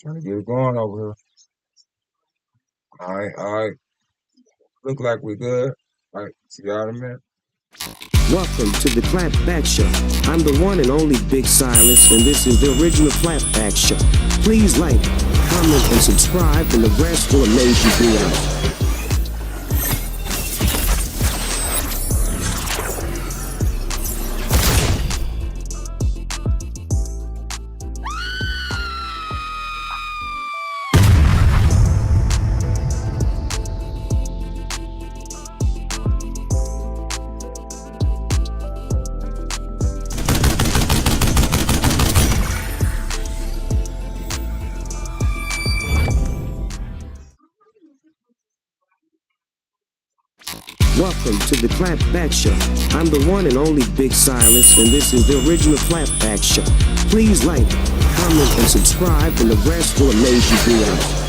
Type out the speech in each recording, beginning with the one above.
Trying to get it going over here. All right. Look like we good. All right, see y'all in a minute. Welcome to the Clapback Show. I'm the one and only Big Silence, and this is the original Clapback Show. Please like, comment, and subscribe, and the rest will amaze you throughout. Welcome to the Clapback Show. I'm the one and only Big Silence, and this is the original Clapback Show. Please like, comment, and subscribe, and the rest will amaze you throughout.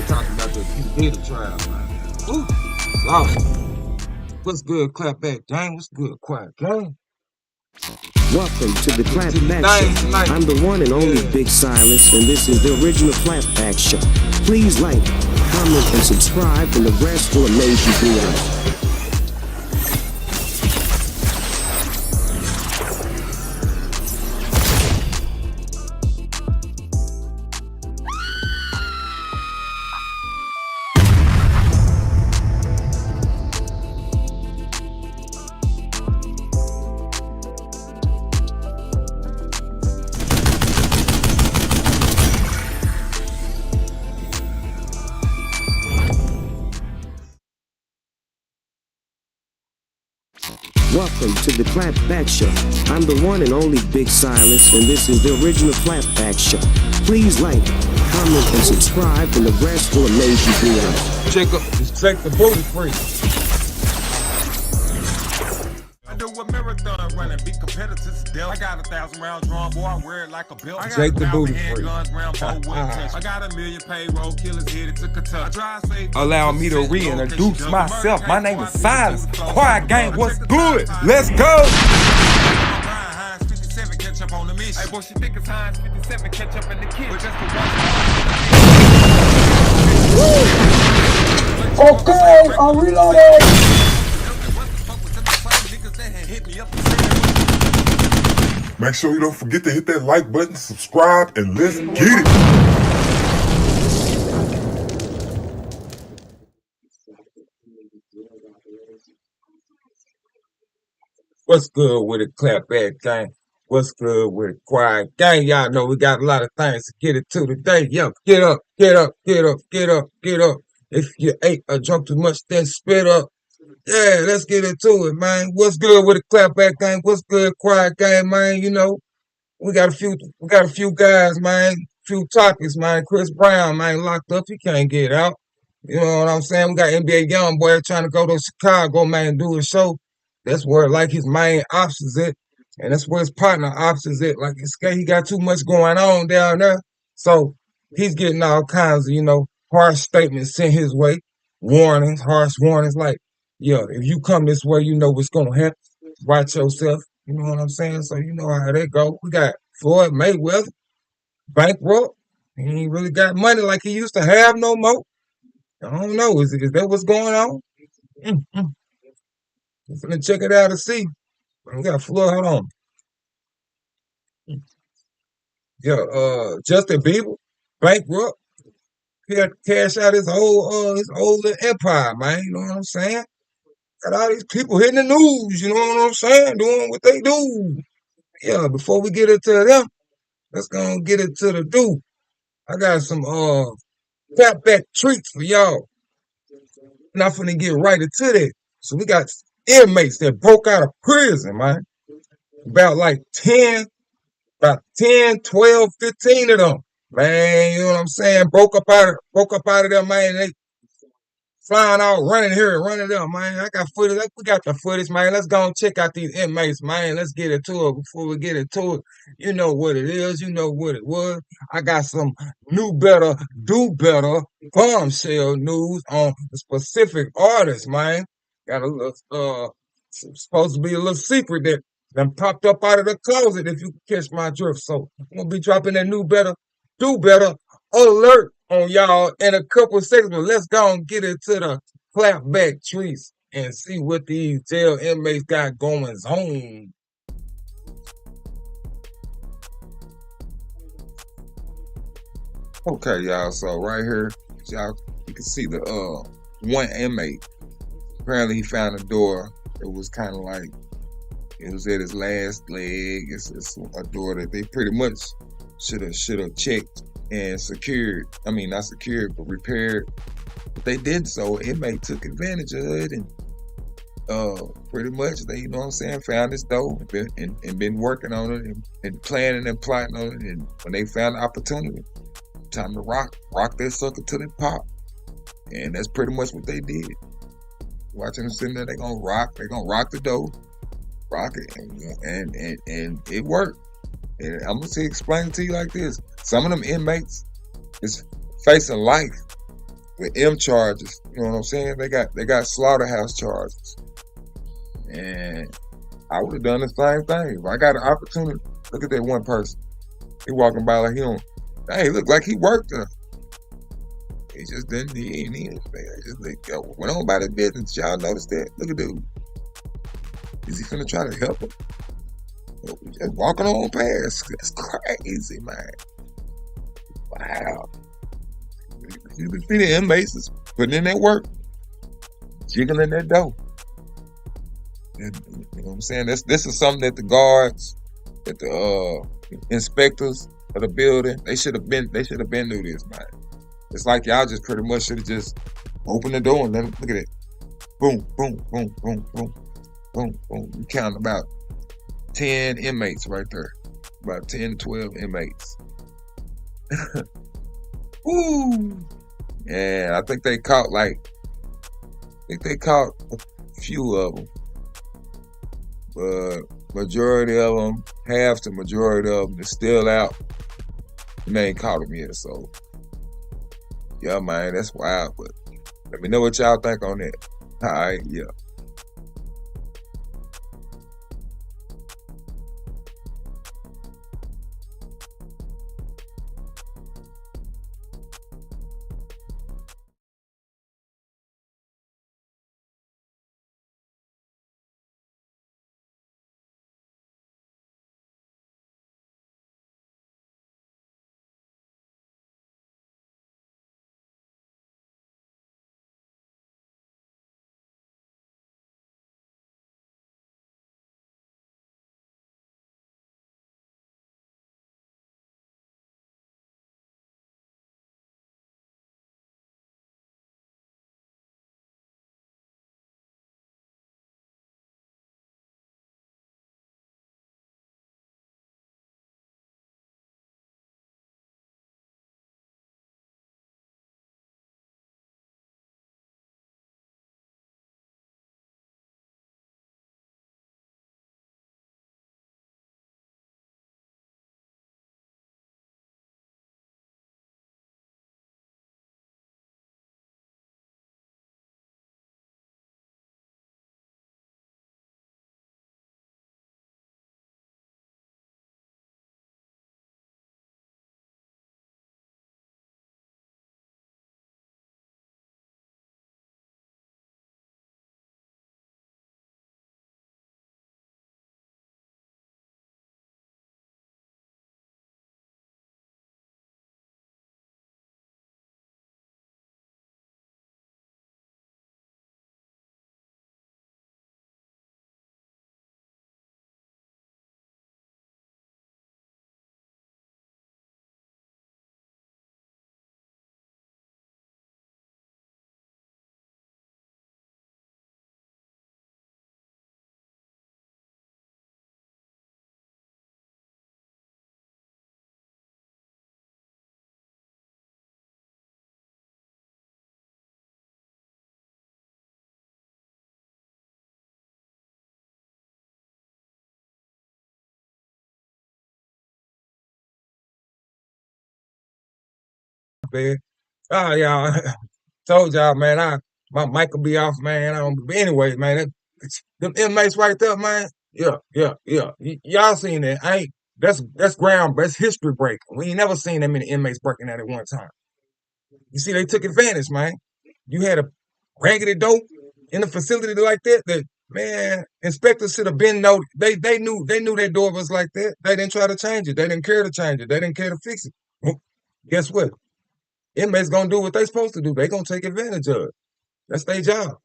Talking about the Bieber trial, man. Ooh, lost. What's good, Clapback gang? What's good, Quiet gang? Welcome to the Clapback Show. I'm the one and only Big Silence, and this is the original Clapback Show. Please like, comment, and subscribe, and the rest will amaze you throughout. Welcome to the Clapback Show. I'm the one and only Big Silence, and this is the original Clapback Show. Please like, comment, and subscribe, and the rest will amaze you throughout. Just check the booty free. I do a marathon running, be competitive still. I got 1,000 rounds drawn, boy, I wear it like a belt. I got Jake the booty free. guns round both I got 1 million payroll, killers headed to Qatar. I drive safe. Allow me to reintroduce myself. My name is Silence. Quiet gang, what's good? Let's go! Catch up on the mission. Hey, boy, she think it's Heinz 57, catch up in the kid. Just Okay, I'm reloading. Make sure you don't forget to hit that like button, subscribe, and let's get it. What's good with it, Clapback gang? What's good with it, Quiet gang? Y'all know we got a lot of things to get it to today. Yo, get up, get up, get up, get up, get up. If you ate or drunk too much, then spit up. Yeah, let's get into it, man. What's good with the Clapback gang? What's good, Quiet gang, man? You know, we got a few guys, man. Few topics, man. Chris Brown, man, locked up. He can't get out. You know what I'm saying? We got NBA Youngboy trying to go to Chicago, man, and do a show. That's where, like, his main ops is at. And that's where his partner ops is at. Like, he got too much going on down there. So, he's getting all kinds of, harsh statements sent his way. Warnings, harsh warnings. Like, yeah, if you come this way, you know what's going to happen. Watch yourself. You know what I'm saying? So, you know how that go. We got Floyd Mayweather, bankrupt. He ain't really got money like he used to have no more. I don't know. Is that what's going on? I'm gonna check it out and see. We got Floyd. Hold on. Yeah, Justin Bieber, bankrupt. He had to cash out his whole little empire, man. You know what I'm saying? Got all these people hitting the news. You know what I'm saying? Doing what they do. Yeah. Before we get into them, let's go and get into the do. I got some fatback treats for y'all. Not finna get right into that. So we got inmates that broke out of prison, man. About 10, 12, 15 of them. Man, you know what I'm saying? Broke up out of there, man. flying out, running here, running there, man. I got footage. We got the footage, man. Let's go and check out these inmates, man. Let's get into it before we get into it. You know what it is. You know what it was. I got some new, better, do better bombshell news on a specific artist, man. Got a little, supposed to be a little secret that then popped up out of the closet, if you catch my drift. So I'm gonna be dropping that new, better, do better alert on y'all in a couple of seconds, but let's go and get into the clapback trees and see what these jail inmates got going on. Okay, y'all. So right here, y'all, you can see the one inmate. Apparently, he found a door. It was kind of like it was at his last leg. It's a door that they pretty much should have checked and secured. I mean, not secured, but repaired. But they did so. Inmate took advantage of it and pretty much they, you know what I'm saying, found this door and been working on it and planning and plotting on it. And when they found the opportunity, time to rock that sucker till it pop. And that's pretty much what they did. Watching them sitting there, they're gonna rock the door, rock it, and it worked. And I'm gonna explain it to you like this: some of them inmates is facing life with M charges. You know what I'm saying? They got slaughterhouse charges, and I would have done the same thing if I got an opportunity. Look at that one person. He walking by like he don't. Hey, look like he worked there. He just didn't. He ain't even. Just like, yo, went on by the business. Y'all noticed that? Look at dude. Is he finna try to help him? Just walking on past. That's crazy, man. Wow. You can see the inmates is putting in that work, jiggling that dough. And, you know what I'm saying? This is something that the guards, that the inspectors of the building, they should have been knew this, man. It's like y'all just pretty much should have just opened the door and let them, look at it. Boom, boom, boom, boom, boom, boom, boom. You count about 10 inmates right there. About 10 to 12 inmates. Woo! And I think they caught a few of them. But majority of them, half the majority of them is still out. And they ain't caught them yet, so yeah, man, that's wild. But let me know what y'all think on that. All right, yeah. bed. Oh, y'all, told y'all, man, my mic will be off, man. But anyway, man, them inmates right there, man. Yeah. Y'all seen that? That's ground, that's history breaking. We ain't never seen that many inmates breaking that at one time. You see, they took advantage, man. You had a raggedy dope in a facility like that. That man, inspectors should have been noticed. They knew their door was like that. They didn't try to change it. They didn't care to change it. They didn't care to fix it. Well, guess what? Inmates gonna do what they supposed to do. They gonna take advantage of it. That's their job. You know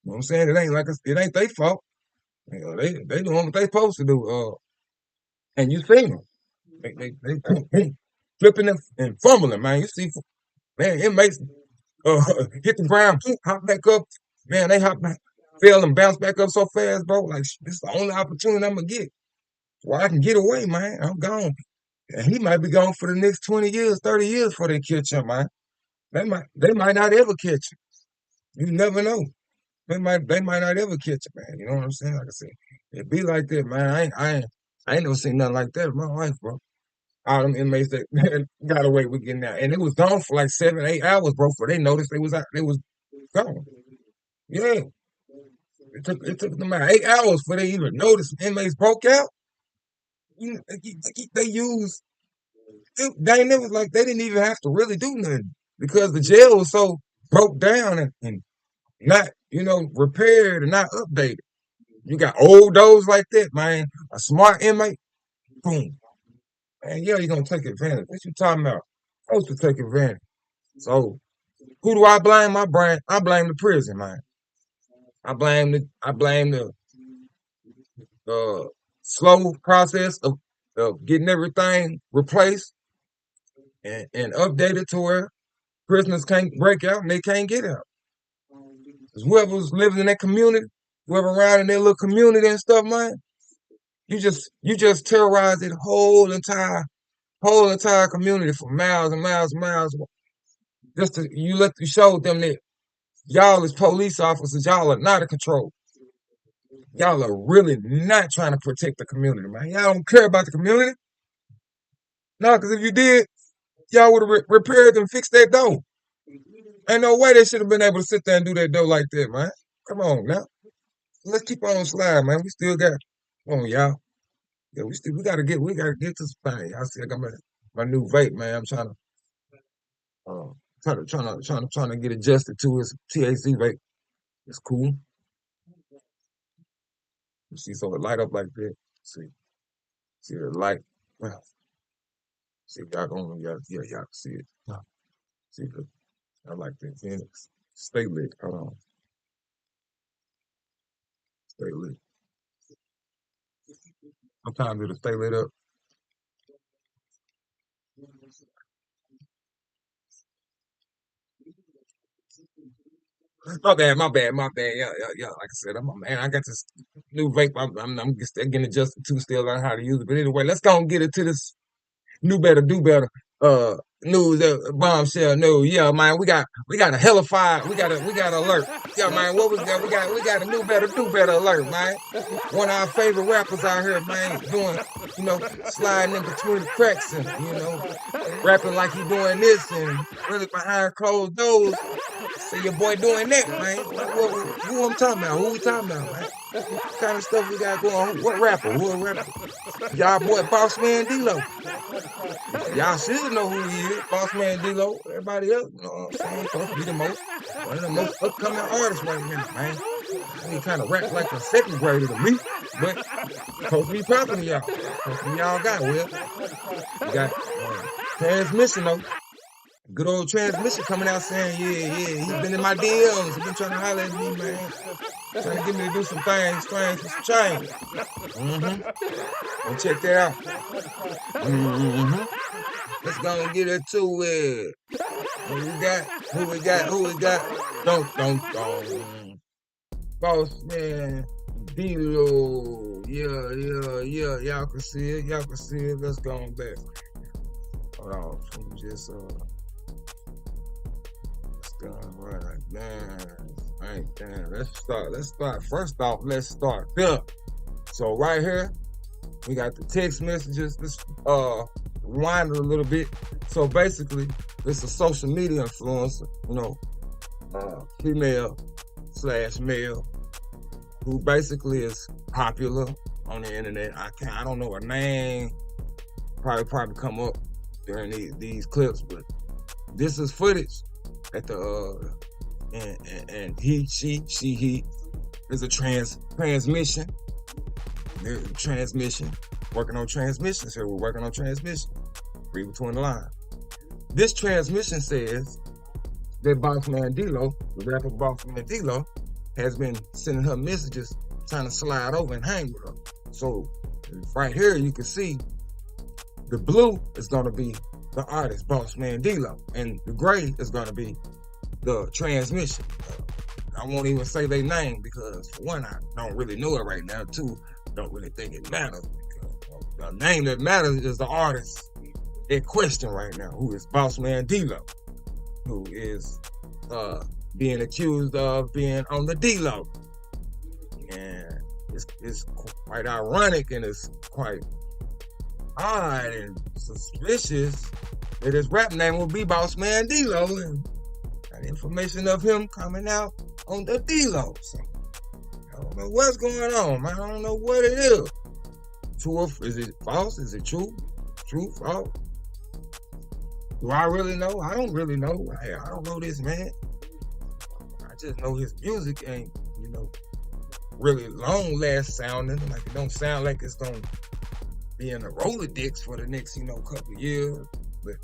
what I'm saying? It ain't their fault. You know, they doing what they supposed to do. And you see them. They flipping and fumbling, man. You see, man, inmates hit the ground, hop back up. Man, they hop back, fell and bounce back up so fast, bro. Like this is the only opportunity I'm gonna get. Where I can get away, man. I'm gone. And he might be gone for the next 20 years, 30 years before they catch him, man. They might not ever catch him. You never know. They might not ever catch him, man. You know what I'm saying? Like I said, it be like that, man. I ain't never seen nothing like that in my life, bro. All them inmates that got away with getting out. And it was gone for like 7, 8 hours, bro, before they noticed they was gone. Yeah. It took them about 8 hours before they even noticed inmates broke out. They used they never like they didn't even have to really do nothing because the jail was so broke down and not, repaired and not updated. You got old doors like that, man. A smart inmate, boom. Man, yeah, you're gonna take advantage. What you talking about? Supposed to take advantage. So who do I blame? I blame the prison, man. I blame the slow process of getting everything replaced and updated to where prisoners can't break out and they can't get out. 'Cause whoever's living in that community, whoever around in their little community and stuff, man, you just terrorize that whole entire community for miles and miles and miles. Just to you show them that y'all as police officers, y'all are not in control. Y'all are really not trying to protect the community, man. Y'all don't care about the community. No, because if you did, y'all would have repaired and fixed that door. Ain't no way they should have been able to sit there and do that door like that, man. Come on now. Let's keep on sliding, man. We still got, come on, y'all. Yeah, we gotta get to some things. I see I got my new vape, man. I'm trying to get adjusted to his THC vape. It's cool. You see, so it light up like that. See the light. Well, see if y'all going, y'all can see it. See the, I like that. Phoenix. Stay lit. Hold on. Stay lit. Sometimes it'll stay lit up. My bad. Yeah. Like I said, man. I got this new vape. I'm just getting adjusted to, still learning how to use it. But anyway, let's go and get into this new better, do better. News, bombshell news. Yeah, man, we got a hellified. We got an alert. Yeah, man, what we got? We got a new better, do better alert, man. One of our favorite rappers out here, man, doing, sliding in between the cracks and rapping like he doing this and really behind closed doors. See your boy doing that, man. Who I'm talking about? Who we talking about, man? What kind of stuff we got going on? What rapper? Who a rapper? Y'all boy, Boss Man D-Lo. Y'all should know who he is. Boss Man D-Lo. Everybody else, you know what I'm saying? Supposed to be one of the most upcoming artists right now, man. He kind of rap like a second grader to me, but supposed to be popping to y'all. Supposed to be y'all got. Well, we got Transmission, though. Good old Transmission coming out saying, yeah, he's been in my DMs. He's been trying to holler at me, man. Trying to get me to do some things, strange for some change. Go check that out. Let's go and get into it. Who we got? Don't. Boss Man, D-Lo. Yeah. Y'all can see it. Let's go on back. Hold on. Just, right, man. Let's start. First off, let's start there. So right here, we got the text messages. The rewind it a little bit. So basically, it's a social media influencer, female / male, who basically is popular on the internet. I don't know her name. Probably come up during these clips, but this is footage at the and he is a transmission. Transmission. Working on transmissions here. We're working on transmission. Read between the lines. This transmission says that Bossman D-Lo, the rapper Bossman D-Lo, has been sending her messages trying to slide over and hang with her. So right here you can see the blue is going to be the artist, Bossman D-Lo, and the gray is going to be the transmission. I won't even say their name because, for one, I don't really know it right now. Two, don't really think it matters. The name that matters is the artist in question right now, who is Bossman D-Lo, who is being accused of being on the D-Lo. And it's quite ironic and it's quite odd and suspicious that his rap name will be Bossman D-Lo, and information of him coming out on the D-Lo. So I don't know what's going on, man. I don't know what it is. True, is it false? Is it true? True, false? Do I really know? I don't really know. I don't know this man. I just know his music ain't, really long last sounding. Like, it don't sound like it's gonna be in the Rolodex for the next, couple of years. But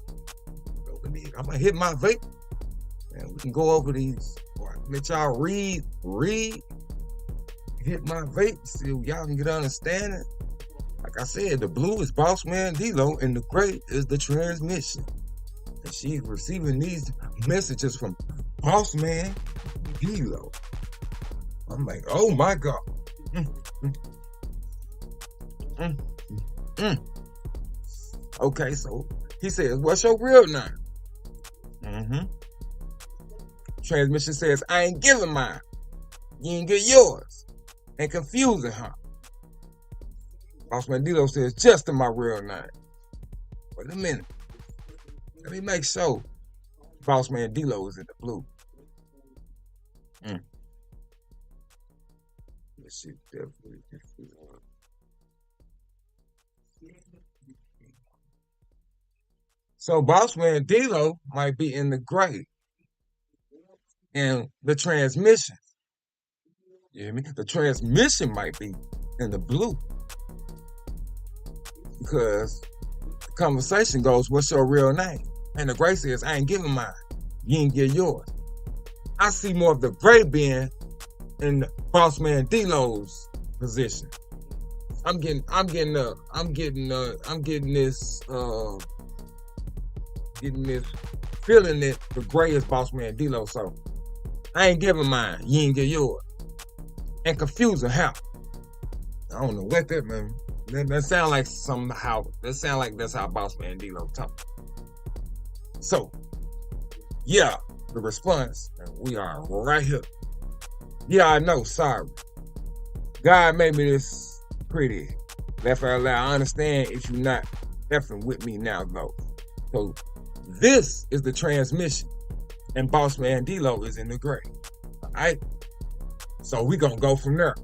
I'm gonna hit my vape and we can go over these. Let y'all read, hit my vape, see if y'all can get understanding. Like I said, the blue is Bossman D-Lo and the gray is the transmission. And she's receiving these messages from Bossman D-Lo. I'm like, oh my God. Okay, so he says, what's your real name? Transmission says, I ain't giving mine. You ain't get yours. And confusing her. Bossman D-Lo says, Justn my real name. Wait a minute. Let me make sure Bossman D-Lo is in the blue. This shit definitely. So Bossman D-Lo might be in the gray. And the transmission. You hear me? The transmission might be in the blue. Because the conversation goes, what's your real name? And the gray says, I ain't giving mine. You ain't get yours. I see more of the gray being in Bossman D-Lo's position. I'm getting this feeling that the gray is Bossman D-Lo. So I ain't giving mine. You ain't get yours. And confusing how. I don't know what that means. That sound like that's how Bossman D-Lo talk. So, yeah, the response, we are right here. Yeah, I know, sorry. God made me this pretty. Laugh out loud. I understand if you're not effing with me now, though. So, this is the transmission. And Bossman D-Lo is in the gray. Alright? So we gonna go from there.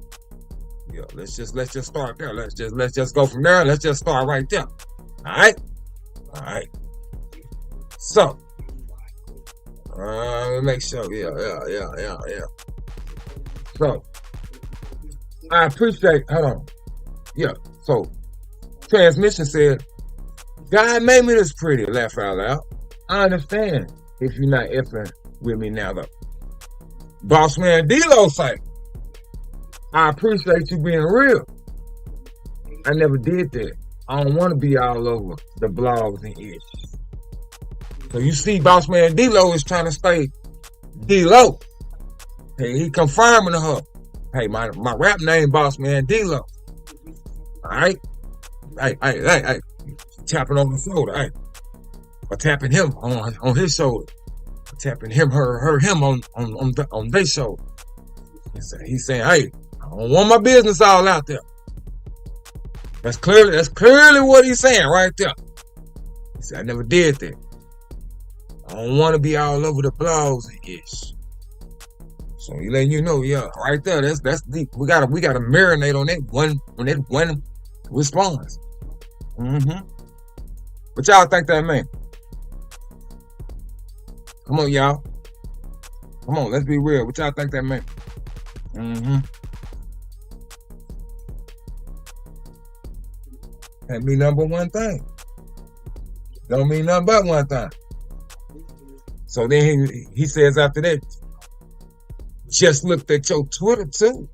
Yeah, let's just start there. Let's just go from there. Let's just start right there. Alright? Alright. So let me make sure. Yeah. So I appreciate, hold on. Yeah, so transmission said, God made me this pretty, laugh out loud. I understand if you're not effing with me now, though. Bossman D-Lo say, I appreciate you being real. I never did that. I don't want to be all over the blogs and issues. So you see, Bossman D-Lo is trying to stay D-Lo. Hey, he confirming to her. Hey, my rap name, Bossman D-Lo. All right? Hey. Tapping on the shoulder. Hey. Or tapping him on his shoulder. Tapping him, him on their shoulder. He's saying, hey, I don't want my business all out there. That's clearly what he's saying right there. See, I never did that. I don't want to be all over the blogs and ish. So he letting you know, yeah, right there. That's deep. We gotta marinate on that one response. What y'all think that mean? Come on, y'all. Come on, let's be real. What y'all think that mean? That mean number one thing. Don't mean nothing but one thing. So then he says after that, just looked at your Twitter too.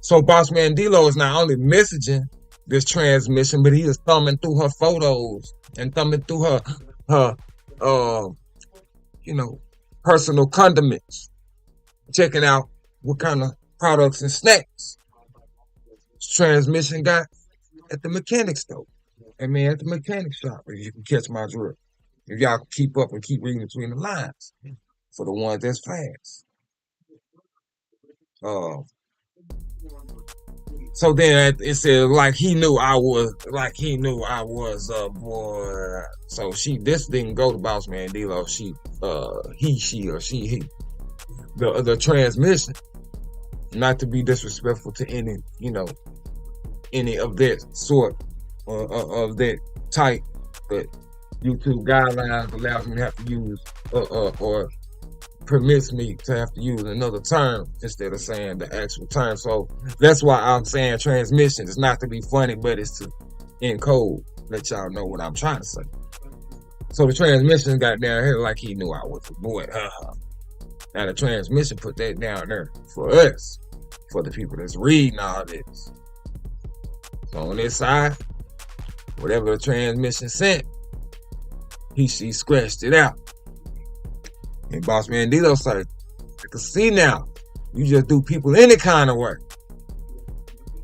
So Boss Man D-Lo is not only messaging this transmission, but he is thumbing through her photos and thumbing through her personal condiments, checking out what kind of products and snacks transmission got at the mechanic store. I mean, at the mechanic shop, if you can catch my drift. If y'all keep up and keep reading between the lines for the ones that's fast. So then it said like he knew I was boy. So this didn't go to Boss Man D-Lo. She the transmission, not to be disrespectful to any of that sort of that type, but YouTube guidelines allows me to have to use or permits me to have to use another term instead of saying the actual term. So that's why I'm saying transmission. It's not to be funny, but it's to encode, let y'all know what I'm trying to say. So the transmission got down here like he knew I was a boy. Now the transmission put that down there for us, for the people that's reading all this. So on this side, whatever the transmission sent, she scratched it out. And Boss Man D-Lo said, I can see now, you just do people any kind of way.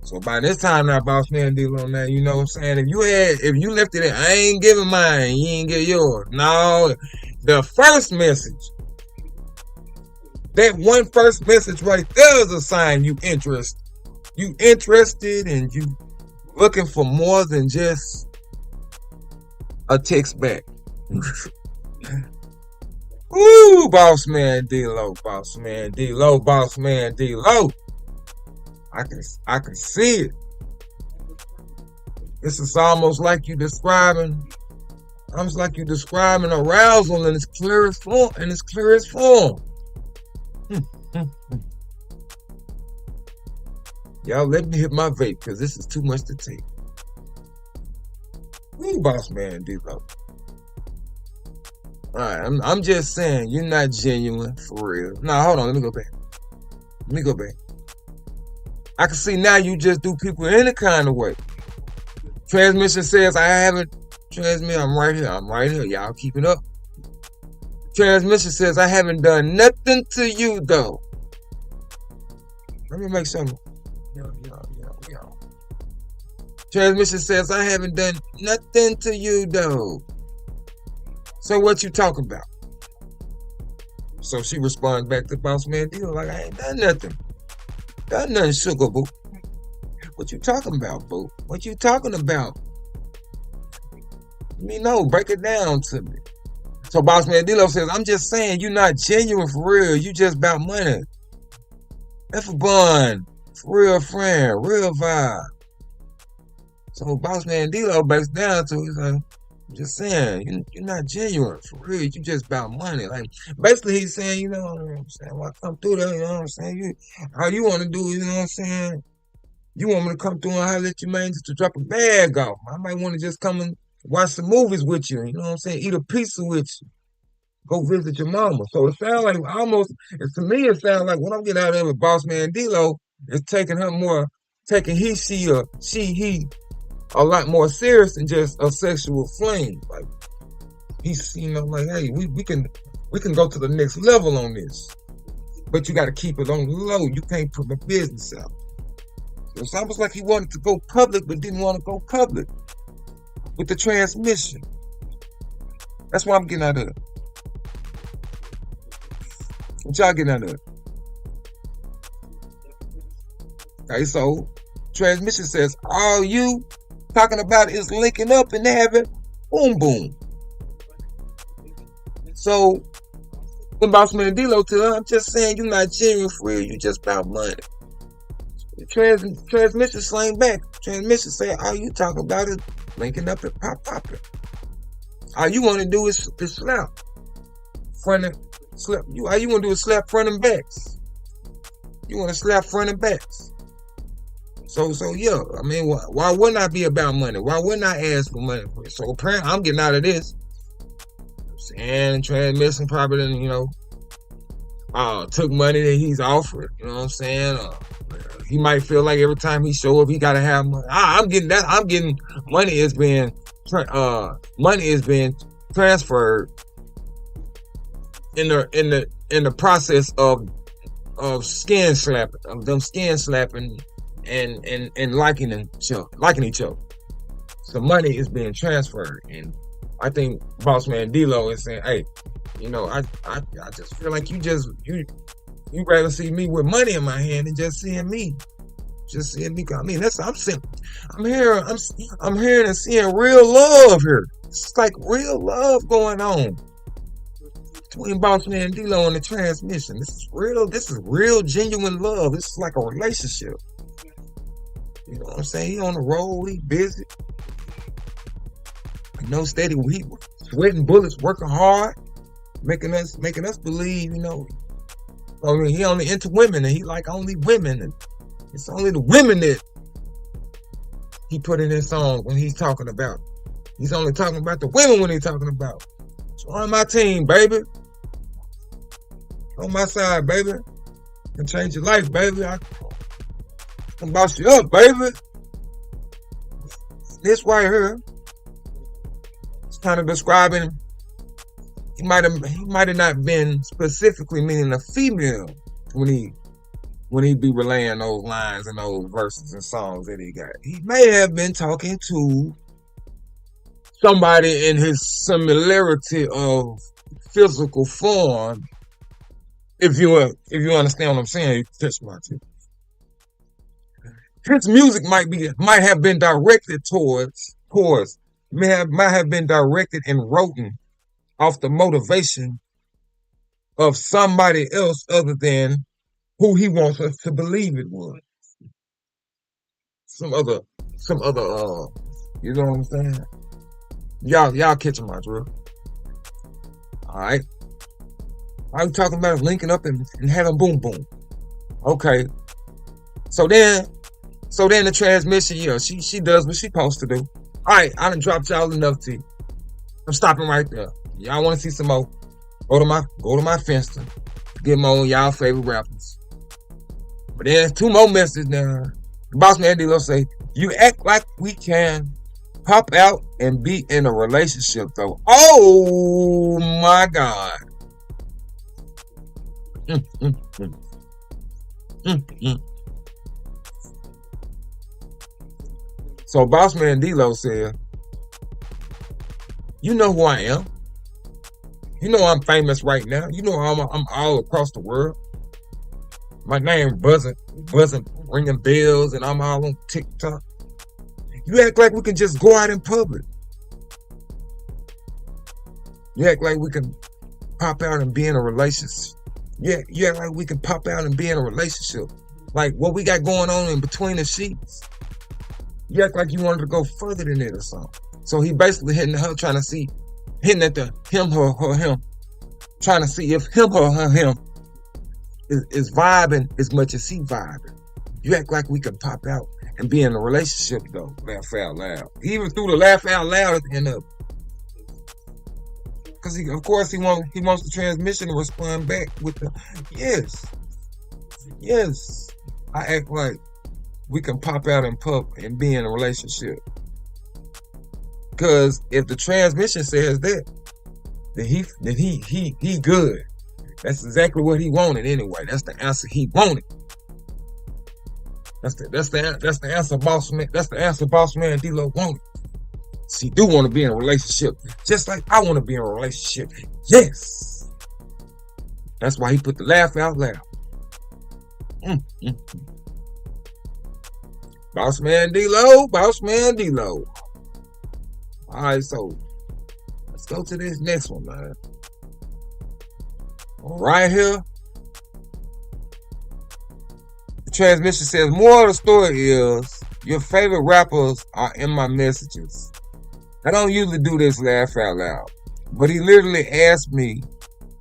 So by this time now, Boss Man D-Lo, now, you know what I'm saying? If you lifted it, I ain't giving mine, you ain't get yours. No, the first message, that one first message right there is a sign you interested. You interested and you looking for more than just a text back. Woo, Boss Man D-Lo, Boss Man D-Lo, Boss Man D-Lo. I can see it. This is almost like you describing arousal in its clearest form. Y'all let me hit my vape because this is too much to take. Woo, Boss Man D-Lo. Alright, I'm just saying, you're not genuine for real. No, hold on, let me go back. I can see now you just do people any kind of way. Transmission says I'm right here. Y'all keep it up. Transmission says I haven't done nothing to you though. Let me make some. Yo. Transmission says I haven't done nothing to you though. So what you talking about? So she responds back to Boss Man D-Lo like, I ain't done nothing. Done nothing, sugar boo. What you talking about, boo? What you talking about? Let me know. Break it down to me. So Boss Man D-Lo says, I'm just saying you're not genuine for real. You just about money. That's for bun. For real friend. Real vibe. So Boss Man D-Lo breaks down to it. He's like, I'm just saying, you're not genuine for real. You just about money. Like, basically, he's saying, you know what I'm saying? Well, I come through there, you know what I'm saying? All you want to do, you know what I'm saying? You want me to come through and holler at you, man, just to drop a bag off. I might want to just come and watch some movies with you, you know what I'm saying? Eat a pizza with you. Go visit your mama. So it sounds like to me, it sounds like what I'm getting out of it, Boss Man D-Lo is taking he a lot more serious than just a sexual flame. Like he's, like, hey, we can go to the next level on this, but you got to keep it on the low. You can't put my business out. So it's almost like he wanted to go public, but didn't want to go public with the transmission. That's what I'm getting out of it. What y'all getting out of it? Okay, so transmission says all you talking about is linking up and having boom boom. So when Bossman D-Lo to her, I'm just saying you're not genuine for real, you just about money. Transmission slang back. Transmission say all you talking about is linking up and popping. All you want to do is slap. Front and slap. All you want to do is slap front and backs. You want to slap front and backs. So yeah, I mean, why wouldn't I be about money? Why wouldn't I ask for money? So apparently, I'm getting out of this. And Transmission probably didn't, took money that he's offered. You know what I'm saying? He might feel like every time he show up, he gotta have money. I'm getting that. I'm getting money is being transferred in the process of skin slapping, of them skin slapping and liking each other. So money is being transferred, and I think Bossman D-Lo is saying, hey, I just feel like you rather see me with money in my hand than just seeing me. I mean, I'm hearing and seeing real love here. It's like real love going on between Bossman and D-Lo and the Transmission. This is real genuine love. This is like a relationship. You know what I'm saying? He on the road, he busy. Steady, he sweating bullets, working hard, making us believe, I mean, he only into women, and he like only women, and it's only the women that he put in his song when he's talking about. He's only talking about the women when he's talking about. So on my team, baby. On my side, baby. I can change your life, baby. I can boss you up, baby. This right here, it's kind of describing. He might have not been specifically meaning a female when he be relaying those lines and those verses and songs that he got. He may have been talking to somebody in his similarity of physical form. If you understand what I'm saying, you touch my tip. His music might have been directed might have been directed and written off the motivation of somebody else other than who he wants us to believe it was. Some other, you know what I'm saying? Y'all catching my drill. Alright. I was talking about linking up and having boom boom. Okay. So then the Transmission, she does what she supposed to do. Alright, I done dropped y'all enough tea. I'm stopping right there. Y'all want to see some more? Go to my Finsta. Get more y'all favorite rappers. But there's two more messages now. Bossman D-Lo say, you act like we can pop out and be in a relationship though. Oh my God. So Bossman D-Lo said, you know who I am. You know I'm famous right now. You know I'm all across the world. My name buzzing, ringing bells, and I'm all on TikTok. You act like we can just go out in public. You act like we can pop out and be in a relationship. Yeah, you act like we can pop out and be in a relationship. Like what we got going on in between the sheets. You act like you wanted to go further than it or something. So he basically hitting her, trying to see, hitting at the him, her, him, trying to see if him, her, him is vibing as much as he vibing. You act like we can pop out and be in a relationship though. Laugh out loud. He even threw the laugh out loud at the end of it. Because he wants the Transmission to respond back with the yes. I act like we can pop out in pub and be in a relationship. Because if the Transmission says that, then he good. That's exactly what he wanted anyway. That's the answer he wanted. That's the answer Bossman. That's the answer Bossman D-Lo wanted. See, do want to be in a relationship, just like I want to be in a relationship. Yes. That's why he put the laugh out loud. Boss man D-Lo, boss man D-Lo. Alright, so let's go to this next one, man. Right here, the transmission says, more of the story is your favorite rappers are in my messages. I don't usually do this laugh out loud, but he literally asked me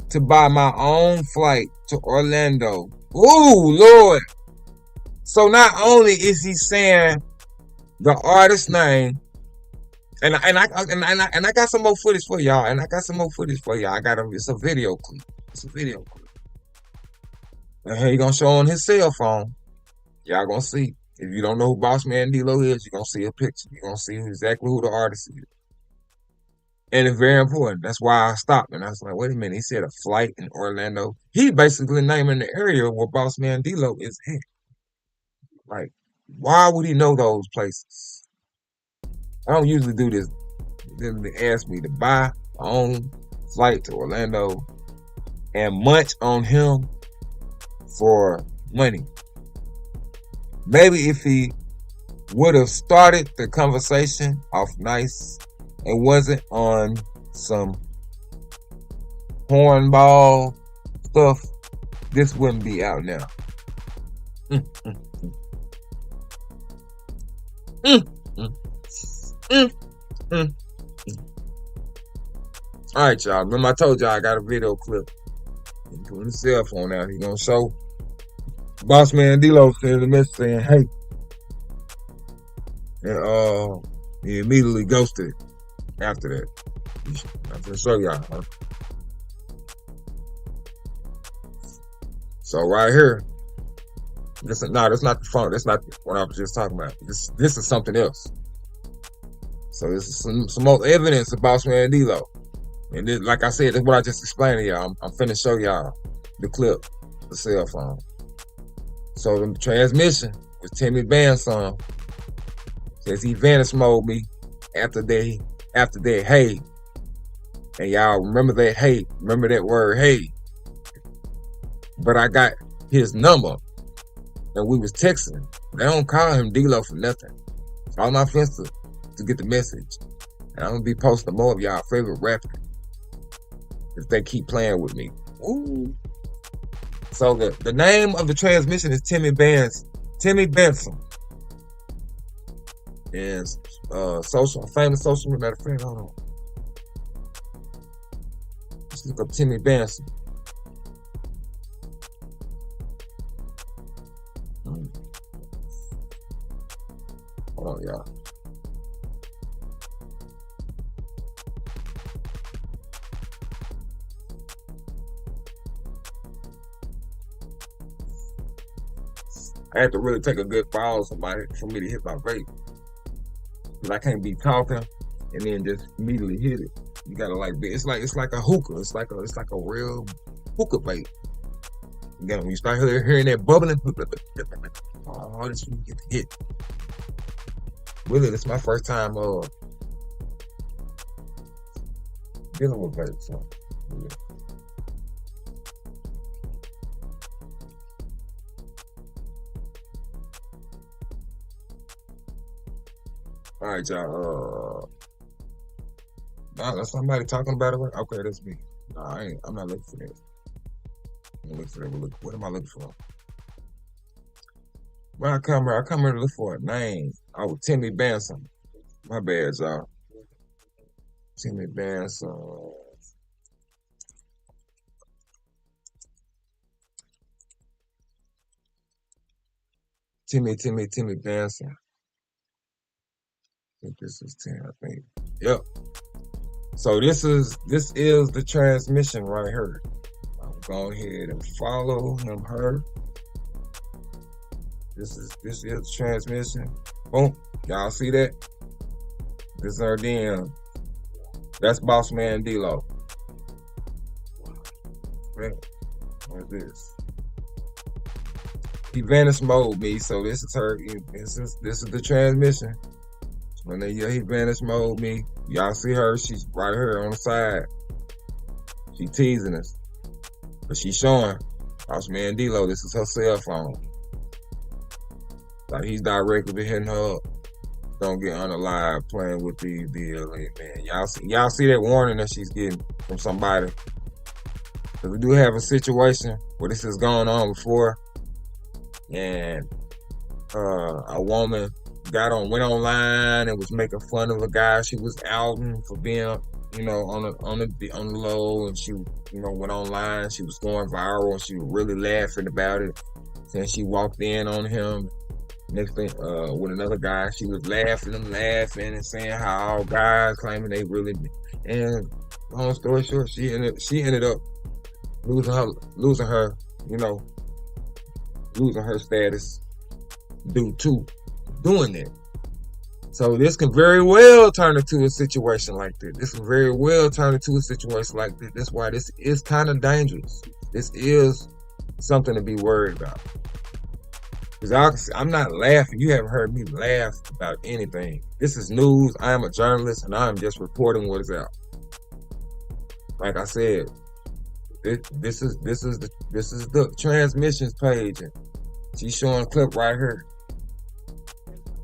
to buy my own flight to Orlando. Ooh, Lord. So not only is he saying the artist's name, and I got some more footage for y'all, It's a video clip. And here he gonna show on his cell phone. Y'all gonna see. If you don't know who Boss Man D-Lo is, you're gonna see a picture. You're gonna see exactly who the artist is. And it's very important. That's why I stopped and I was like, wait a minute. He said a flight in Orlando. He basically naming the area where Boss Man D-Lo is at. Like, why would he know those places? I don't usually do this. Then they ask me to buy my own flight to Orlando and munch on him for money. Maybe if he would have started the conversation off nice and wasn't on some hornball stuff, this wouldn't be out now. Alright, y'all. Remember I told y'all I got a video clip. I'm putting the cell phone out. He gonna show Boss Man D-Lo sending a message saying, hey. And he immediately ghosted after that. I'm gonna show y'all. Huh? So right here, that's not the phone. That's not what I was just talking about. This is something else. So this is some more evidence of Boss Man D-Lo. And this, like I said, that's what I just explained to y'all. I'm finna show y'all the clip, the cell phone. So the transmission was Timmy Band's song. Says he vanish mode me after that hey. And y'all remember that hey. Remember that word hey. But I got his number and we was texting. They don't call him D-Lo for nothing. All my friends to get the message. And I'm gonna be posting more of y'all favorite rappers if they keep playing with me. Ooh. So the name of the transmission is Timmy Benson. And famous social media. Matter of fact, hold on. Let's look up Timmy Benson. Hold on, y'all. I had to really take a good pause for me to hit my vape. Because I can't be talking and then just immediately hit it. You gotta it's like a hookah. It's like a real hookah vape. Again, when you start hearing that bubbling, oh, this when you get to hit. Really, this is my first time dealing with vape. So, yeah. All right, y'all. Nah, that's somebody talking about it. Okay, that's me. Nah, I'm not looking for that. What am I looking for? When I come here to look for a name. Oh, Timmy Benson. My bad, y'all. Timmy Benson. Timmy Benson. I think this is 10, I think. Yep. So this is the transmission right here. I'll go ahead and follow him, her. This is the transmission. Boom. Y'all see that? This is our DM. That's Boss Man D-Lo. Right. What's this? He vanish mode me, so this is her. This is the transmission. When he vanish mode me, y'all see her, she's right here on the side. She teasing us. But she's showing Boss Man D-Lo, this is her cell phone. Like he's directly hitting her up. Don't get unalive playing with the man. Y'all see that warning that she's getting from somebody. Cause we do have a situation where this has gone on before, and a woman went online and was making fun of a guy she was outing for being, on the low, and she, went online. She was going viral, and she was really laughing about it. Then she walked in on him. Next thing, with another guy, she was laughing and saying how all guys claiming they really. And long story short, she ended up losing her, losing her status due to doing that. So this can very well turn into a situation like this. This can very well turn into a situation like this. That's why this is kind of dangerous. This is something to be worried about. Because I'm not laughing. You haven't heard me laugh about anything. This is news. I am a journalist, and I am just reporting what is out. Like I said, this is the transmissions page, and she's showing a clip right here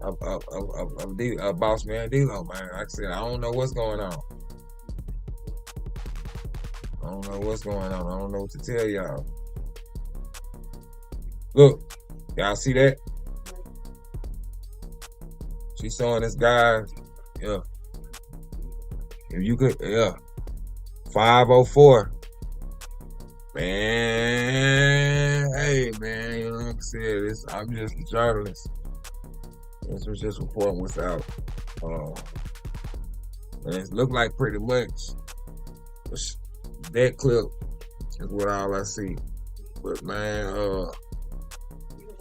of Boss Man D-Lo, man. Like I said, I don't know what's going on. I don't know what's going on. I don't know what to tell y'all. Look. Y'all see that? She's showing this guy, yeah. If you could, yeah. 504. Man, hey, man, you know what I'm saying? I'm just a journalist. This was just reporting what's out. And it looked like pretty much that clip is what all I see. But, man, oh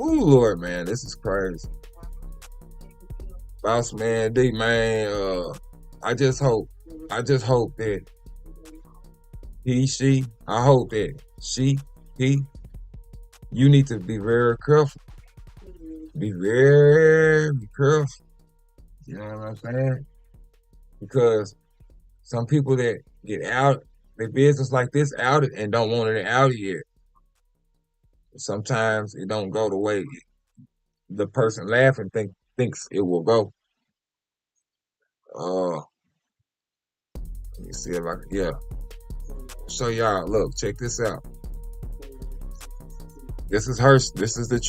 Lord, man, this is crazy. Boss Man D, man, I just hope that I hope that he, you need to be very careful. Be very careful. You know what I'm saying? Because some people that get out, their business like this outed and don't want it outed yet. Sometimes it don't go the way the person laughing thinks it will go. Let me see if I can, yeah. Show y'all, look, check this out. This is the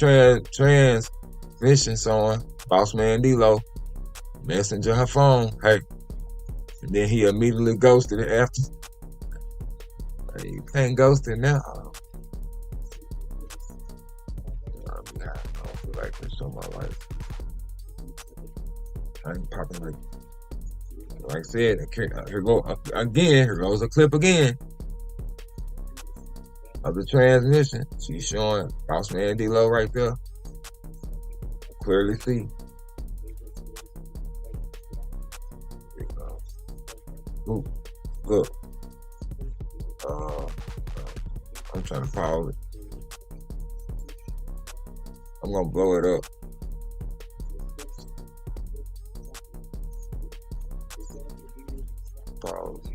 transmission song, Boss Man D-Lo, messenger her phone, hey. And then he immediately ghosted it after. Hey, you can't ghost it now. I don't feel like this on my life. I ain't popping like I said, here goes a clip again of the transmission. She's showing Boss Man D-Lo right there. Clearly see. Ooh, look. I'm trying to pause it. I'm gonna blow it up. Pause.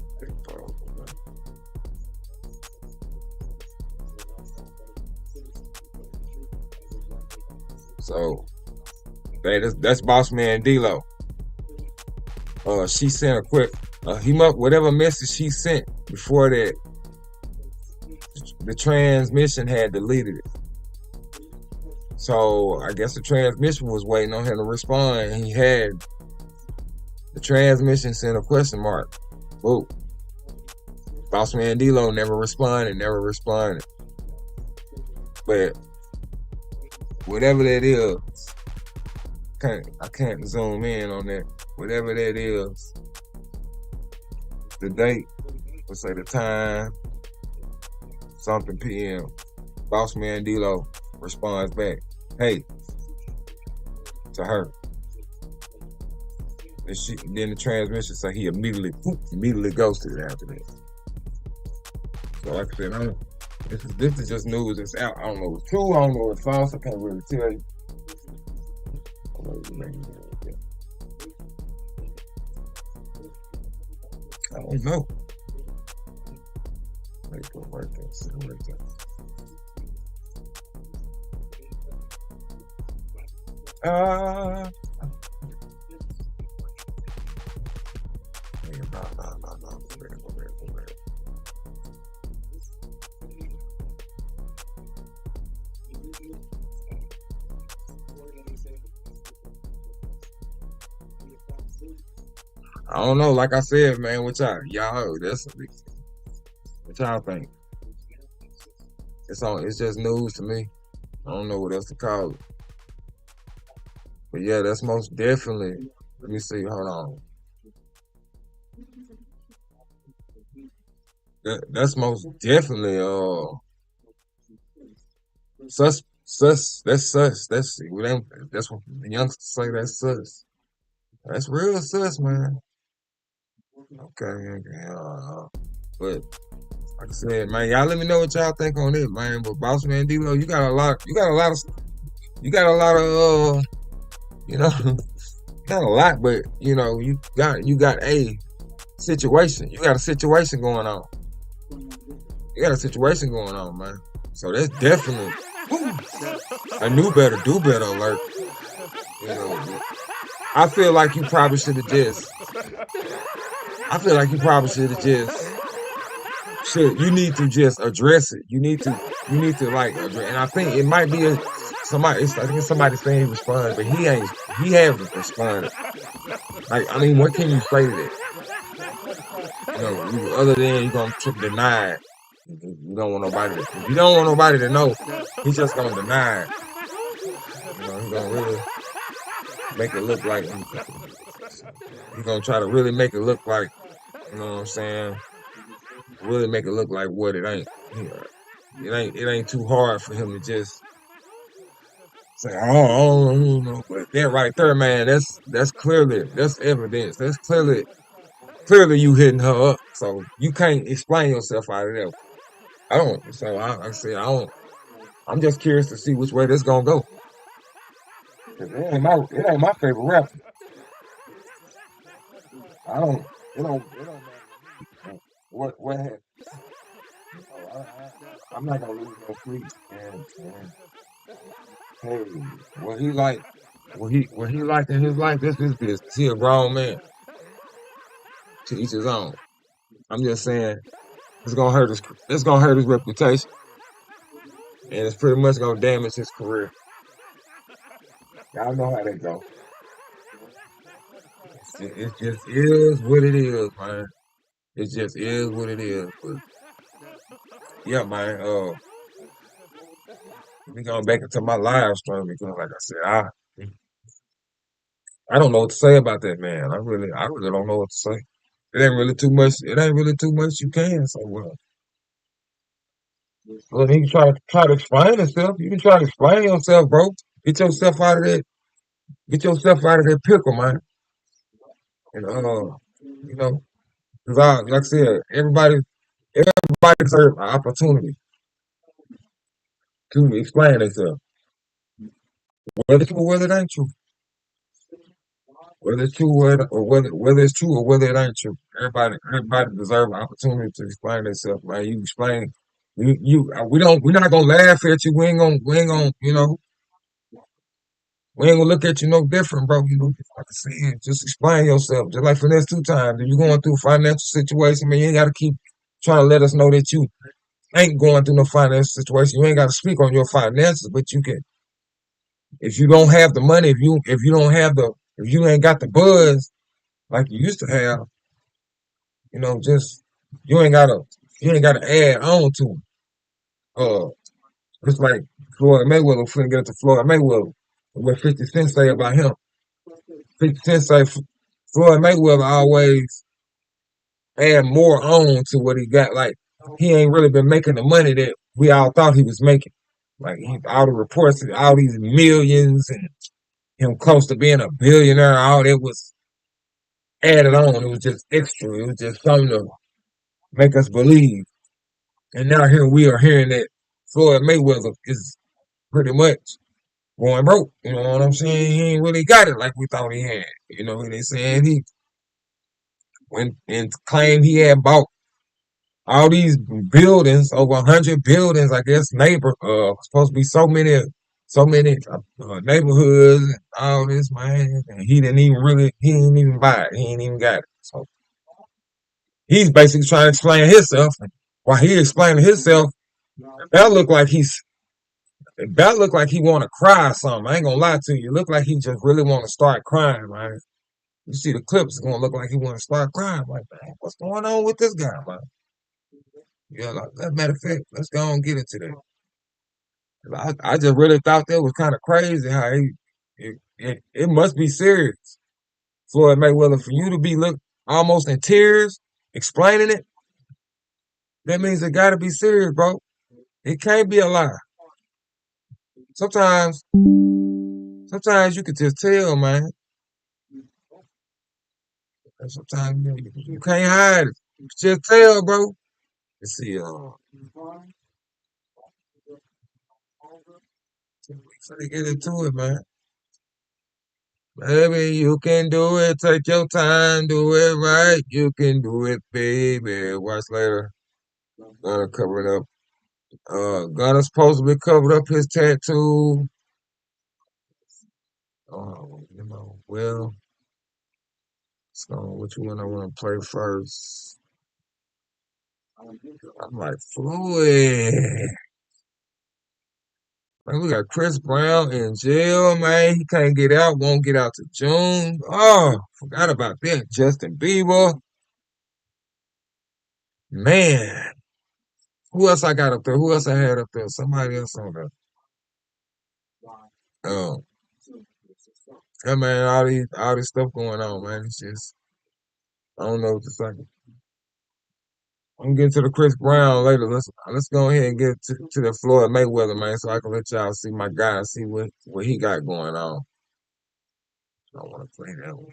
So that's Boss Man D-Lo. She sent a quick whatever message she sent before that, the transmission had deleted it. So I guess the transmission was waiting on him to respond, and he had the transmission sent a question mark. Whoa. Boss Man D-Lo never responded. But whatever that is, I can't zoom in on that. Whatever that is, the date, let's say the time, something PM. Boss Man D-Lo responds back, hey, to her. And then the transmission say he immediately ghosted it after that. So like I said, this is just news that's out. I don't know if it's true, I don't know if it's false, I can't really tell you. I don't know. Let's go right there. Uh, I don't know. Like I said, man, what y'all, what y'all think? It's just news to me. I don't know what else to call it. But yeah, that's most definitely. Let me see. Hold on. That's most definitely that's sus. That's what the youngsters say. That's sus. That's real sus, man. Okay, okay. But like I said, man, y'all let me know what y'all think on it, man. But Boss Man D-Lo, you got a lot of you know, not a lot, but you got a situation. You got a situation going on. You got a situation going on, man. So that's definitely a new better, do better alert. You know, I feel like you probably should have just. I feel like you probably should have just. Shit, you need to just address it. You need to like address. And I think it might be somebody. I think it's somebody saying he responded, but he ain't. He haven't responded. Like, I mean, what can you say to that? Other than you gonna deny it. You don't want nobody to. If you don't want nobody to know, he's just gonna deny it. He's gonna really make it look like he's gonna try to really make it look like, you know what I'm saying? Really make it look like what it ain't. It ain't too hard for him to just say, oh, I don't know. But that right there, man, that's clearly that's evidence. That's clearly you hitting her up. So you can't explain yourself out of there. I don't. So I said I don't. I'm just curious to see which way this gonna go. 'Cause it ain't my favorite rapper. I don't. It don't matter. What happened? I'm not gonna lose no sleep. And hey, what he like, what he like in his life, this his business. He a grown man. To each his own. I'm just saying it's gonna hurt his. It's gonna hurt his reputation, and it's pretty much gonna damage his career. Y'all know how that go. It just is what it is, man. It just is what it is. But yeah, man. We going back into my live stream because, like I said, I don't know what to say about that man. I really don't know what to say. It ain't really too much. It ain't really too much you can say. Well, he can try to explain himself. You can try to explain yourself, bro. Get yourself out of that. Get yourself out of that pickle, man. And you know, because like I said, everybody deserves an opportunity to explain themselves, whether it's true or whether it ain't true, whether it's true whether it's true or whether it ain't true. Everybody deserves an opportunity to explain themselves. Man, you explain. We're not gonna laugh at you. We ain't gonna, we ain't gonna look at you no different, bro. Like I said, just explain yourself. Just like Finesse 2 times. If you're going through a financial situation, man, you ain't gotta keep trying to let us know that you ain't going through no financial situation. You ain't gotta speak on your finances, but you can. If you don't have the money, if you ain't got the buzz like you used to have, just you ain't gotta you ain't gotta add on to it. Uh, it's like Floyd Mayweather. Finna get into Floyd Mayweather. What 50 Cent say about him? 50 Cent say Floyd Mayweather always add more on to what he got. Like he ain't really been making the money that we all thought he was making. Like all the reports, all these millions, and him close to being a billionaire, all that was added on. It was just extra. It was just something to make us believe. And now here we are hearing that Floyd Mayweather is pretty much going broke. You know what I'm saying? He ain't really got it like we thought he had. You know what they saying? He went and claimed he had bought all these buildings, over 100 buildings, I guess, supposed to be so many neighborhoods and all this, man. And he didn't even buy it. He ain't even got it. So he's basically trying to explain himself. And while he explaining himself, that look like he want to cry or something. I ain't gonna lie to you. It look like he just really want to start crying, man. You see the clips, it's gonna look like he want to start crying. Like, man, what's going on with this guy, man? Yeah, like, as a matter of fact, let's go and get into that. I just really thought that was kind of crazy how it must be serious. Floyd Mayweather, for you to be almost in tears explaining it, that means it got to be serious, bro. It can't be a lie. Sometimes, sometimes you can just tell, man. And sometimes you can't hide it. You can just tell, bro. Let's see, we get into it, man. Baby, you can do it. Take your time, do it right. You can do it, baby. Watch later. Gonna cover it up. Gunna supposed to be covered up his tattoo. Well, so which one I want to play first? I'm like Floyd. Man, we got Chris Brown in jail, man. He can't get out, won't get out to June. Oh, forgot about that. Justin Bieber. Man. Who else I got up there? Who else I had up there? Somebody else on there. Oh, yeah, man, all this stuff going on, man. It's just I don't know what to say. I'm gonna get to the Chris Brown later. Let's go ahead and get to the Floyd Mayweather, man, so I can let y'all see my guy and see what he got going on. I don't want to play that one.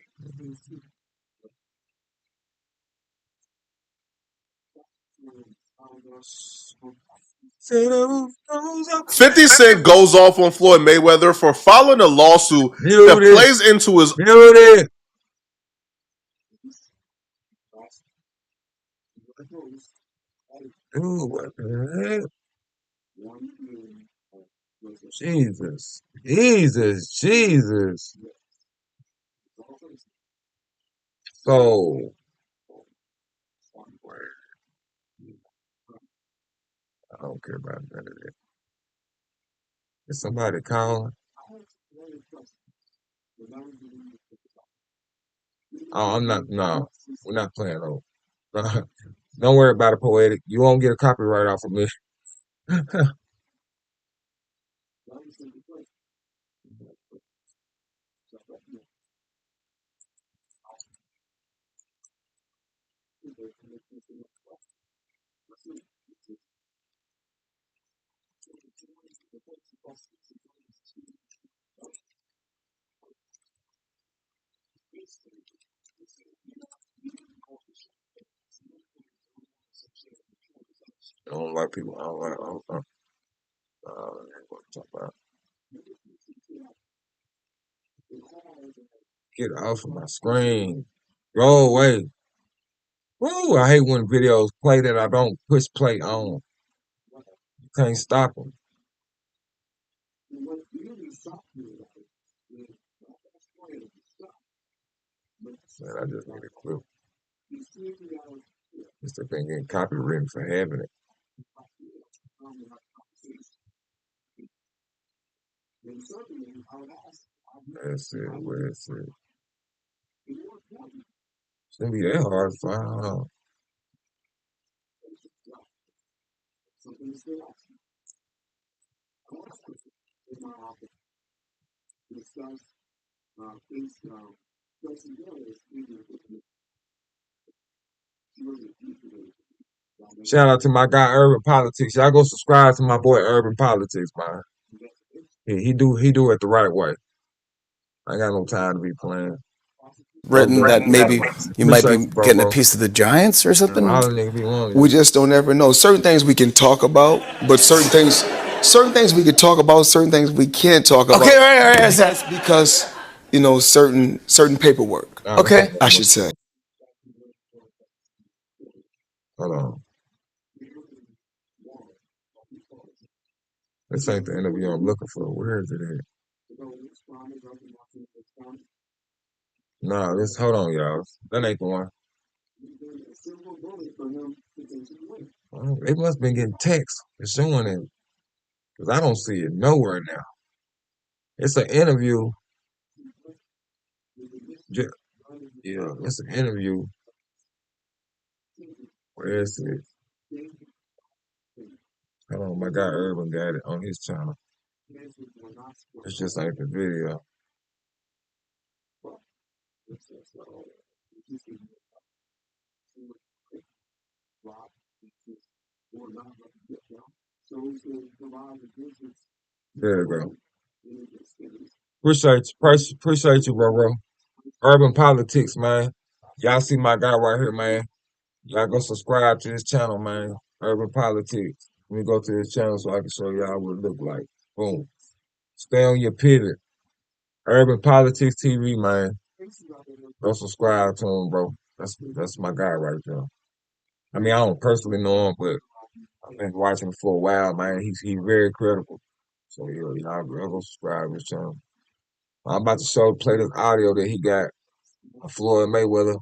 50 Cent goes off on Floyd Mayweather for filing a lawsuit that Mute it. plays into his. Mute it. Dude, what the heck? Jesus. Jesus. Jesus. So, I don't care about none of that. Is somebody calling? Oh, I'm not. No, we're not playing those. Don't worry about it, poetic. You won't get a copyright off of me. I don't like people. I don't like. What to talk about. Get off of my screen. Go away. Woo! I hate when videos play that I don't push play on. You can't stop them. Man, I just need a clip. This thing getting copywritten for having it. That's it. Where is it? Shouldn't be that hard to find. Huh? Shout out to my guy Urban Politics. Y'all go subscribe to my boy Urban Politics, man. He do it the right way. I ain't got no time to be playing. Written that maybe you might Appreciate be you, bro, getting a bro. piece of the Giants or something. All the niggas be wanting. We just don't ever know. Certain things we can talk about, but certain things we can talk about, certain things we can't talk about. Okay, right. That's because certain paperwork. Okay. I should say. Hold on. This ain't the interview I'm looking for. Where is it at? Nah, hold on, y'all. That ain't the one. They must have been getting texts showing it, because I don't see it nowhere now. It's an interview. Yeah, it's an interview. Where is it? Hold on, my guy Urban got it on his channel. It's just like the video. There you go. Appreciate you, bro. Urban Politics, man. Y'all see my guy right here, man. Y'all go subscribe to his channel, man. Urban Politics. Let me go to his channel so I can show y'all what it look like. Boom. Stay on your pivot. Urban Politics TV, man. Go subscribe to him, bro. That's my guy right there. I mean, I don't personally know him, but I've been watching him for a while, man. He's very credible. So yeah, y'all go subscribe to his channel. I'm about to play this audio that he got of Floyd Mayweather.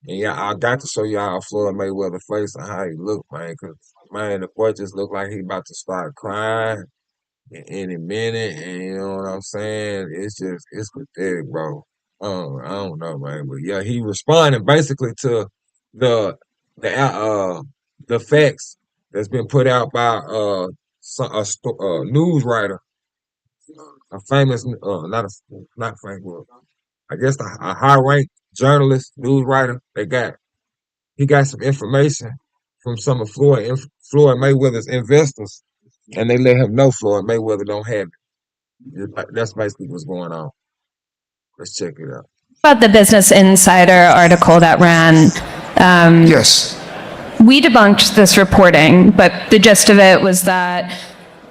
And yeah, I got to show y'all Floyd Mayweather face and how he look, man. Cause man, the boy just look like he about to start crying in any minute. And you know what I'm saying? It's pathetic, bro. I don't know, man. But yeah, he responded basically to the the the facts that's been put out by a news writer, a famous not famous, well, I guess a high ranked journalist, news writer. He got some information from some of Floyd Mayweather's investors, and they let him know Floyd Mayweather don't have it. That's basically what's going on. Let's check it out. About the Business Insider article that ran. Yes. We debunked this reporting, but the gist of it was that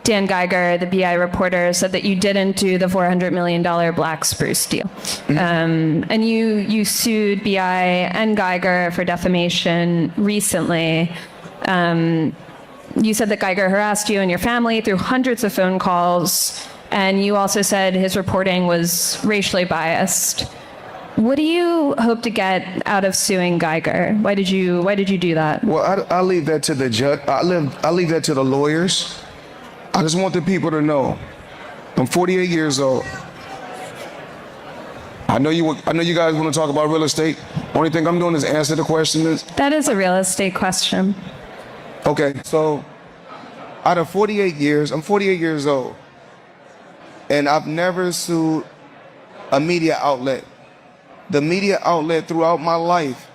Dan Geiger, the BI reporter, said that you didn't do the $400 million Black Spruce deal. And you sued BI and Geiger for defamation recently. You said that Geiger harassed you and your family through hundreds of phone calls, and you also said his reporting was racially biased. What do you hope to get out of suing Geiger? Why did you do that? Well, I'll leave that to the judge. I'll leave that to the lawyers. I just want the people to know, I'm 48 years old. I know you guys want to talk about real estate. Only thing I'm doing is answer the questions. That is a real estate question. Okay, so out of 48 years, I'm 48 years old, and I've never sued a media outlet. The media outlet throughout my life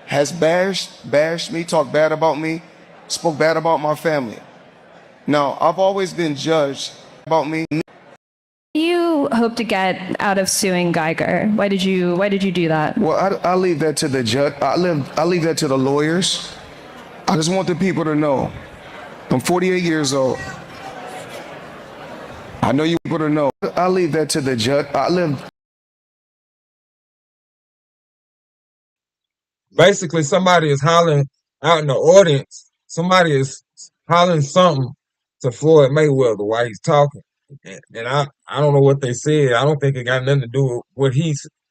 has bashed me, talked bad about me, spoke bad about my family. Now, I've always been judged about me. What do you hope to get out of suing Geiger? Why did you do that? Well, I'll leave that to the judge. I'll leave that to the lawyers. I just want the people to know, I'm 48 years old. I know you people to know. I'll leave that to the judge. Basically, somebody is hollering out in the audience. Somebody is hollering something to Floyd Mayweather while he's talking, and I don't know what they said. I don't think it got nothing to do with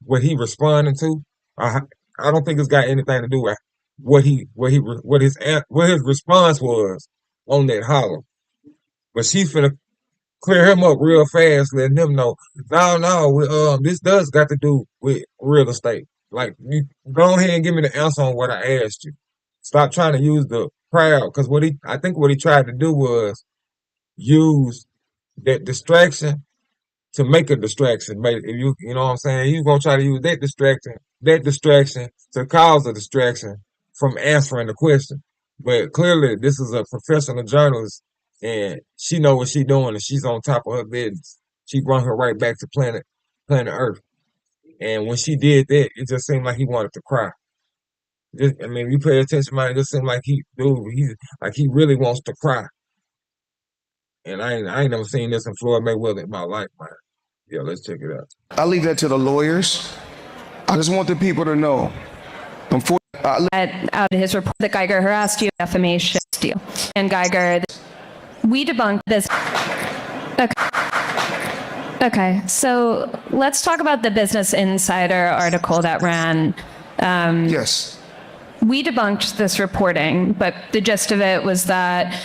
what he responding to. I don't think it's got anything to do with what his response was on that holler. But she's finna clear him up real fast, letting him know, no, this does got to do with real estate. Like, you go ahead and give me the answer on what I asked you. Stop trying to use the crowd, because I think what he tried to do was use that distraction to make a distraction. You know what I'm saying? He's gonna try to use that distraction to cause a distraction from answering the question. But clearly, this is a professional journalist, and she know what she's doing, and she's on top of her business. She brought her right back to planet Earth. And when she did that, it just seemed like he wanted to cry. I mean, if you pay attention, man, it just seemed like he really wants to cry. And I ain't never seen this in Floyd Mayweather in my life, man. Yeah, let's check it out. I'll leave that to the lawyers. I just want the people to know. Out his report that Geiger harassed you, defamation deal. And Geiger, we debunked this. Okay, so let's talk about the Business Insider article that ran. Yes. We debunked this reporting, but the gist of it was that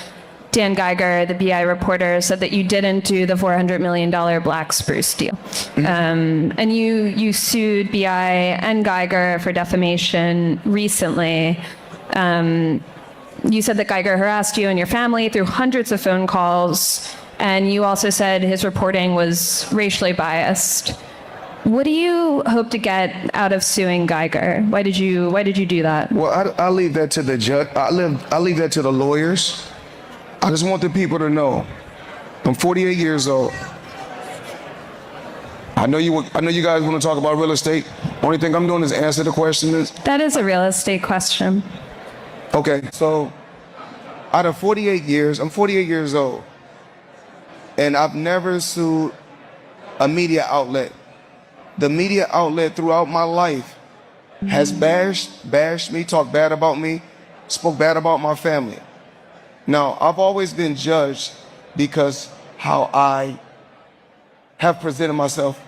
Dan Geiger, the BI reporter, said that you didn't do the $400 million Black Spruce deal. And you sued BI and Geiger for defamation recently. You said that Geiger harassed you and your family through hundreds of phone calls, and you also said his reporting was racially biased. What do you hope to get out of suing Geiger? Why did you do that? Well, I'll leave that to the judge. I'll leave that to the lawyers. I just want the people to know, I'm 48 years old. I know you guys want to talk about real estate. Only thing I'm doing is answer the question. That is a real estate question. Okay, so out of 48 years, I'm 48 years old, and I've never sued a media outlet. The media outlet throughout my life has bashed me, talked bad about me, spoke bad about my family. Now, I've always been judged because how I have presented myself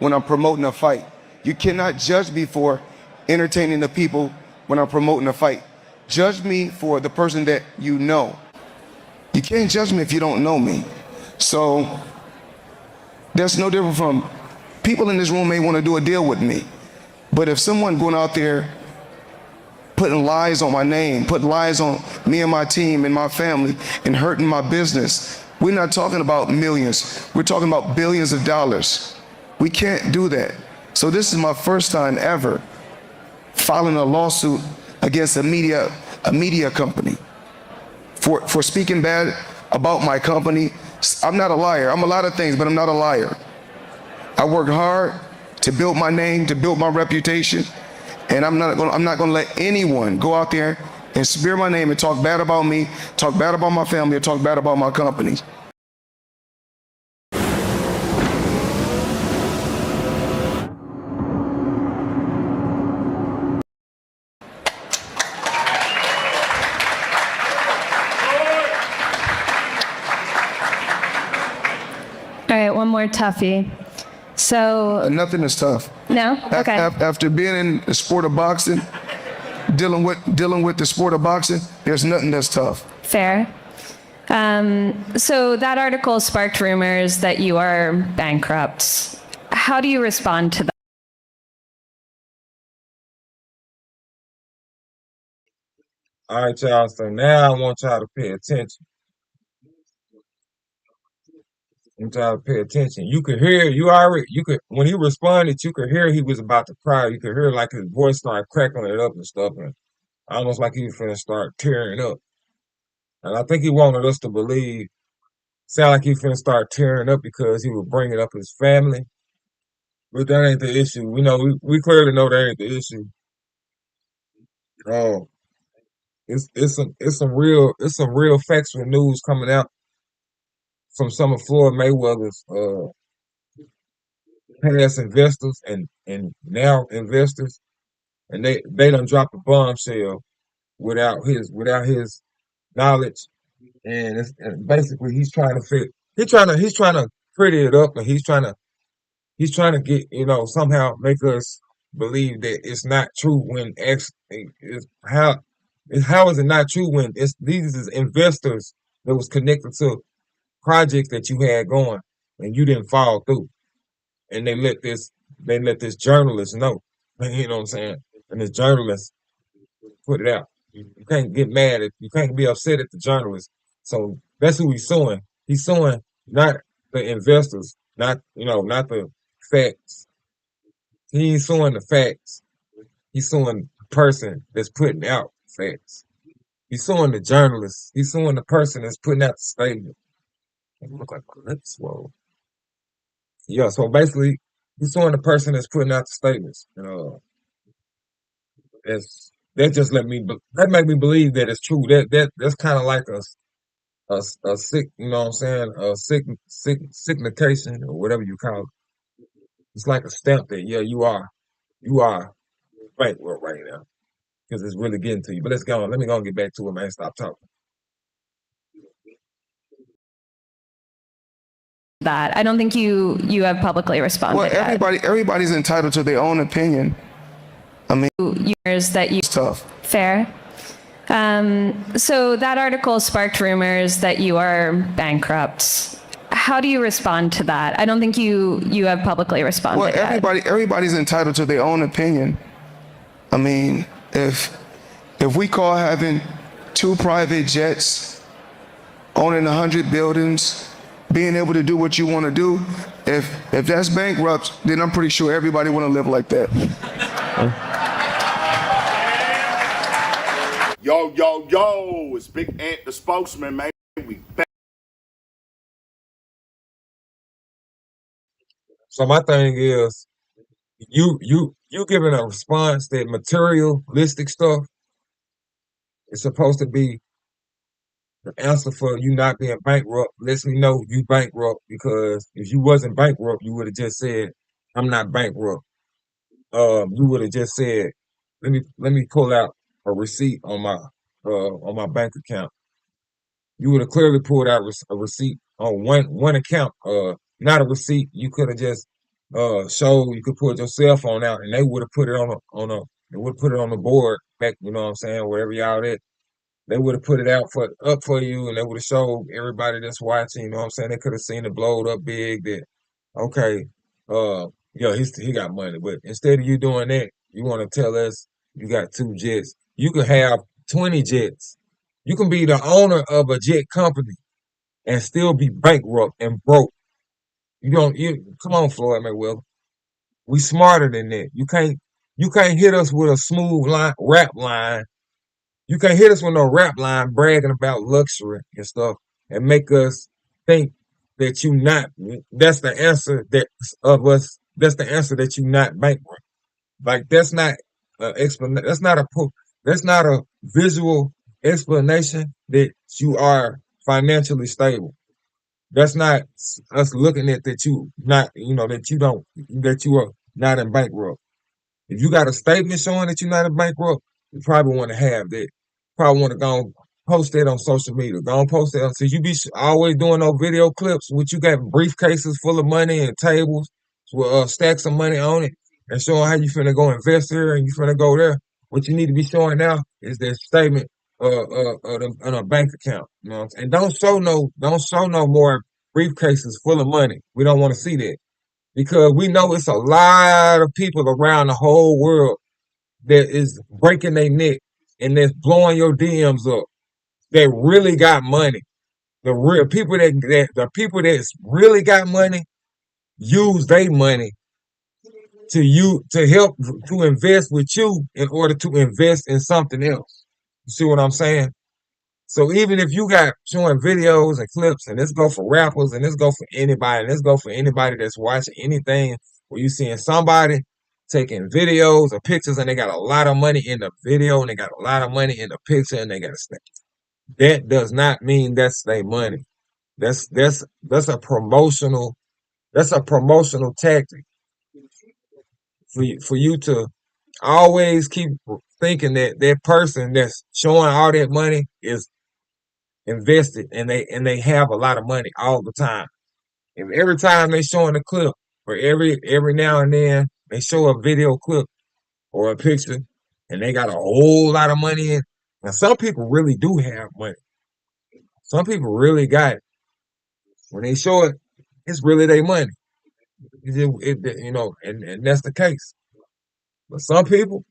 when I'm promoting a fight. You cannot judge me for entertaining the people when I'm promoting a fight. Judge me for the person that you know. You can't judge me if you don't know me. So that's no different from people in this room may want to do a deal with me. But if someone going out there putting lies on my name, putting lies on me and my team and my family and hurting my business, we're not talking about millions. We're talking about billions of dollars. We can't do that. So this is my first time ever filing a lawsuit against a media company for speaking bad about my company. I'm not a liar. I'm a lot of things, but I'm not a liar. I worked hard to build my name, to build my reputation, and I'm not going to let anyone go out there and smear my name and talk bad about me, talk bad about my family, or talk bad about my company. All right, one more toughie. So Nothing is tough. no, okay. After being in the sport of boxing, dealing with the sport of boxing, there's nothing that's tough. Fair. So that article sparked rumors that you are bankrupt. How do you respond to that? All right, y'all. So now I want y'all to pay attention. I want y'all to pay attention. You could hear, when he responded, you could hear he was about to cry. You could hear like his voice started crackling it up and stuff, and almost like he was finna start tearing up. And I think he wanted us to believe, sound like he finna start tearing up because he was bringing up his family. But that ain't the issue. We clearly know that ain't the issue. Oh, it's some real factual news coming out from some of Floyd Mayweather's past investors and now investors, and they done dropped a bombshell without his knowledge, and basically he's trying to pretty it up, and he's trying to get, somehow make us believe that it's not true when actually how is it not true when these is investors that was connected to projects that you had going and you didn't follow through, and they let this journalist know, you know what I'm saying, and this journalist put it out. You can't get mad at, you can't be upset at the journalist. So that's who he's suing. He's suing not the investors, not the facts. He ain't suing the facts. He's suing the person that's putting out facts. He's suing the journalist. He's suing the person that's putting out the statement. It look like my lips swole. Yeah, so basically, he's suing the person that's putting out the statements. That just that make me believe that it's true. That's kind of like a sick, you know what I'm saying, a signification or whatever you call it. It's like a stamp that, yeah, you are bankrupt right now because it's really getting to you. But let's go on. Let me go and get back to it, man. Stop talking. that. I don't think you have publicly responded. Well, everybody's entitled to their own opinion. I mean, Years that you it's tough. fair. So that article sparked rumors that you are bankrupt. How do you respond to that? I don't think you have publicly responded. Well, everybody's entitled to their own opinion. I mean, if we call having 2 private jets, owning 100 buildings, being able to do what you want to do, if that's bankrupt, then I'm pretty sure everybody want to live like that. Yo, it's Big Ant, the spokesman, man. We back. So my thing is, you giving a response that materialistic stuff is supposed to be the answer for you not being bankrupt. Lets me know you bankrupt, because if you wasn't bankrupt, you would have just said, "I'm not bankrupt." You would have just said, "Let me pull out a receipt on my bank account." You would have clearly pulled out a receipt on one account, not a receipt. You could have just showed, you could put your cell phone out, and they would have put it they would put it on the board back, you know what I'm saying, wherever y'all at. They would have put it up for you, and they would have showed everybody that's watching, you know what I'm saying. They could have seen it blowed up big that, okay, yeah, he got money. But instead of you doing that, you want to tell us you got 2 jets. You could have 20 jets. You can be the owner of a jet company and still be bankrupt and broke. You come on, Floyd Mayweather. We smarter than that. You can't hit us with a smooth rap line. You can't hit us with no rap line bragging about luxury and stuff and make us think that you not. That's the answer That's the answer that you not bankrupt. Like that's not explanation. That's not a visual explanation that you are financially stable. That's not us looking at that you not, that you are not in bankrupt. If you got a statement showing that you're not in bankrupt, you probably want to have that. Probably want to go and post that on social media. Go and post that. So you be always doing those video clips, which you got briefcases full of money and tables with stacks of money on it, and showing how you finna go invest here and you finna go there. What you need to be showing now is that statement on a bank account. You know what I'm saying? And don't show no more briefcases full of money. We don't want to see that, because we know it's a lot of people around the whole world that is breaking their neck and that's blowing your DMs up, that really got money. The people that's really got money use their money to help to invest with you in order to invest in something else. You see what I'm saying? So even if you got showing videos and clips, and this go for rappers, and this go for anybody, and this go for anybody that's watching anything where you seeing somebody taking videos or pictures, and they got a lot of money in the video, and they got a lot of money in the picture, and they got a snap. That does not mean that's their money. That's a promotional tactic for you to always keep thinking that that person that's showing all that money is invested, and they have a lot of money all the time. And every time they showing a clip, or every now and then they show a video clip or a picture, and they got a whole lot of money in. Now some people really do have money. Some people really got it. When they show it, it's really their money. And that's the case. But some people,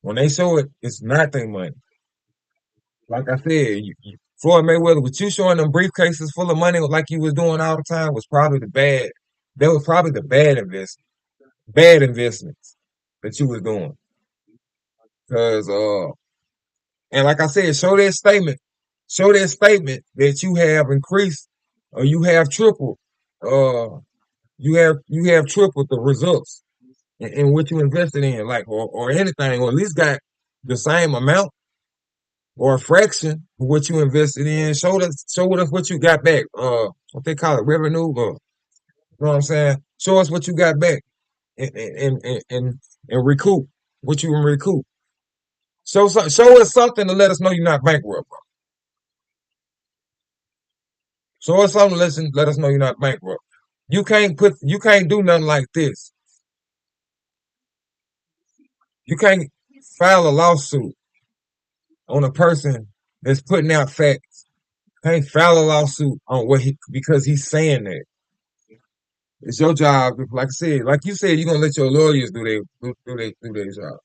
when they show it, it's not their money. Like I said, Floyd Mayweather, with you showing them briefcases full of money like you was doing all the time, was probably the bad. That was probably the bad investments that you was doing. Cause and like I said, show that statement that you have increased, or you have tripled, uh, you have tripled the results in what you invested in, like or anything, or at least got the same amount or a fraction of what you invested in. Show us what you got back. What they call it, revenue. You know what I'm saying? Show us what you got back, and recoup what you can recoup. Show us something to let us know you're not bankrupt, bro. Show us something to let us know you're not bankrupt. You can't do nothing like this. You can't file a lawsuit on a person that's putting out facts. Can't file a lawsuit on because he's saying that. It's your job, like I said, like you said, you're gonna let your lawyers do their job.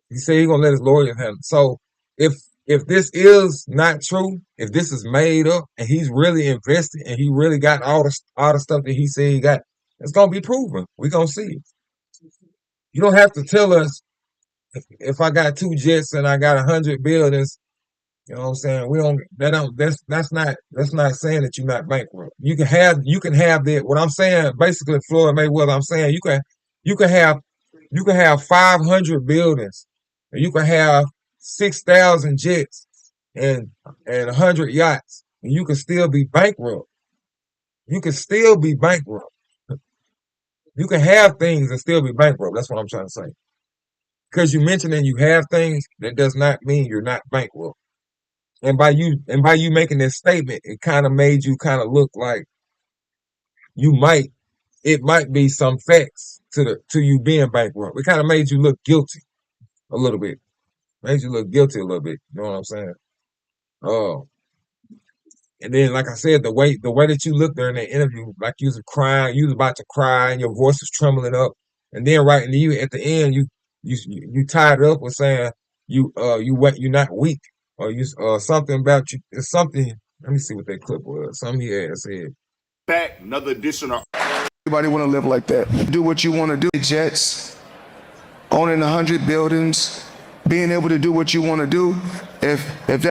He said he's gonna let his lawyers handle it. So if if this is not true, if this is made up, and he's really invested, and he really got all the stuff that he said he got, it's gonna be proven. We're gonna see it. You don't have to tell us if I got 2 jets and I got 100 buildings. You know what I'm saying? That's not saying that you're not bankrupt. You can have that. What I'm saying, basically, Floyd Mayweather, I'm saying you can have you can have 500 buildings, and you can have 6,000 jets and 100 yachts, and you can still be bankrupt. You can still be bankrupt. You can have things and still be bankrupt. That's what I'm trying to say. Because you mentioning you have things, that does not mean you're not bankrupt. And by you making this statement, it kind of made you kind of look like you might it might be some facts to you being bankrupt. It kind of made you look guilty a little bit. Made you look guilty a little bit. You know what I'm saying? Oh, and then like I said, the way that you looked there in that interview, like you was crying, you was about to cry, and your voice was trembling up. And then right in you at the end, you tied it up with saying you're not weak, or you something about you. It's something. Let me see what that clip was. Something he had said. Back, another edition of Everybody want to live like that. Do what you want to do. Jets, owning 100 buildings, being able to do what you want to do. If that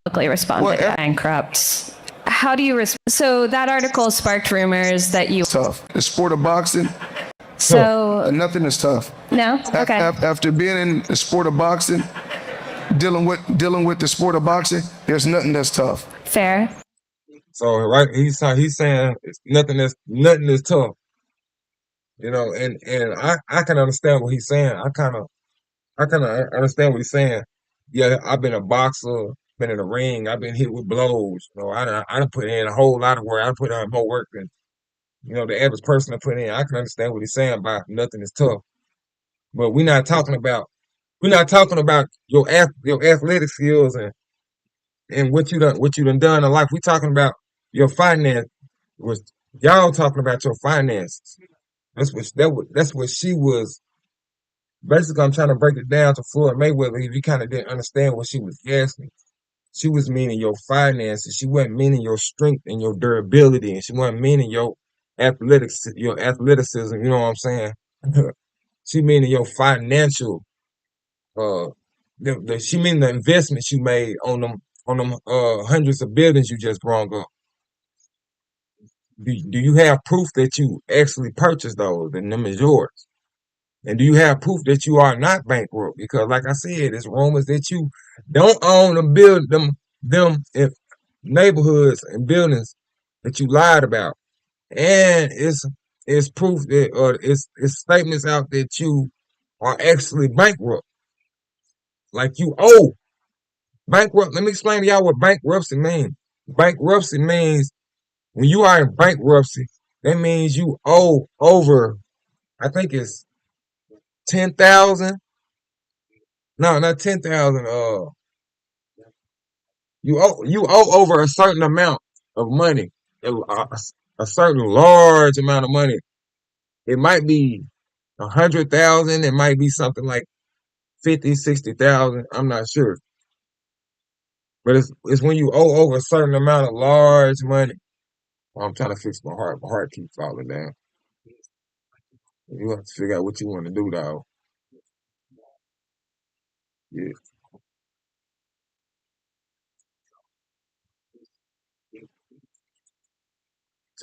Publicly responded to bankrupt. How do you so that article sparked rumors that you tough. The sport of boxing, so nothing is tough. no okay After being in the sport of boxing, dealing with the sport of boxing, there's nothing that's tough. fair. So right, he's saying it's nothing is tough, and I can understand what he's saying. I kind of understand what he's saying. Yeah, I've been a boxer, been in the ring, I've been hit with blows. I done put in a whole lot of work. I put in more work than the average person to put in. I can understand what he's saying by nothing is tough. But we're not talking about your athletic skills and what you done in life. We're talking about your finance. Was y'all talking about your finances? That's what she was. Basically, I'm trying to break it down to Floyd Mayweather. If you kind of didn't understand what she was asking, she was meaning your finances. She wasn't meaning your strength and your durability, and she wasn't meaning your athleticism. You know what I'm saying? She meaning your financial. Uh, she mean the investments you made on them hundreds of buildings you just brought up. Do you have proof that you actually purchased those and them is yours? And do you have proof that you are not bankrupt? Because, like I said, it's rumors that you don't own them neighborhoods and buildings that you lied about, and it's proof that or it's statements out that you are actually bankrupt, like you owe bankrupt. Let me explain to y'all what bankruptcy means. Bankruptcy means when you are in bankruptcy, that means you owe over. I think it's 10,000. No, not 10,000. You owe over a certain amount of money, a certain large amount of money. It might be 100,000. It might be something like 50, 60,000. I'm not sure, but it's when you owe over a certain amount of large money. Oh, I'm trying to fix my heart. My heart keeps falling down. You have to figure out what you want to do, though. Yeah,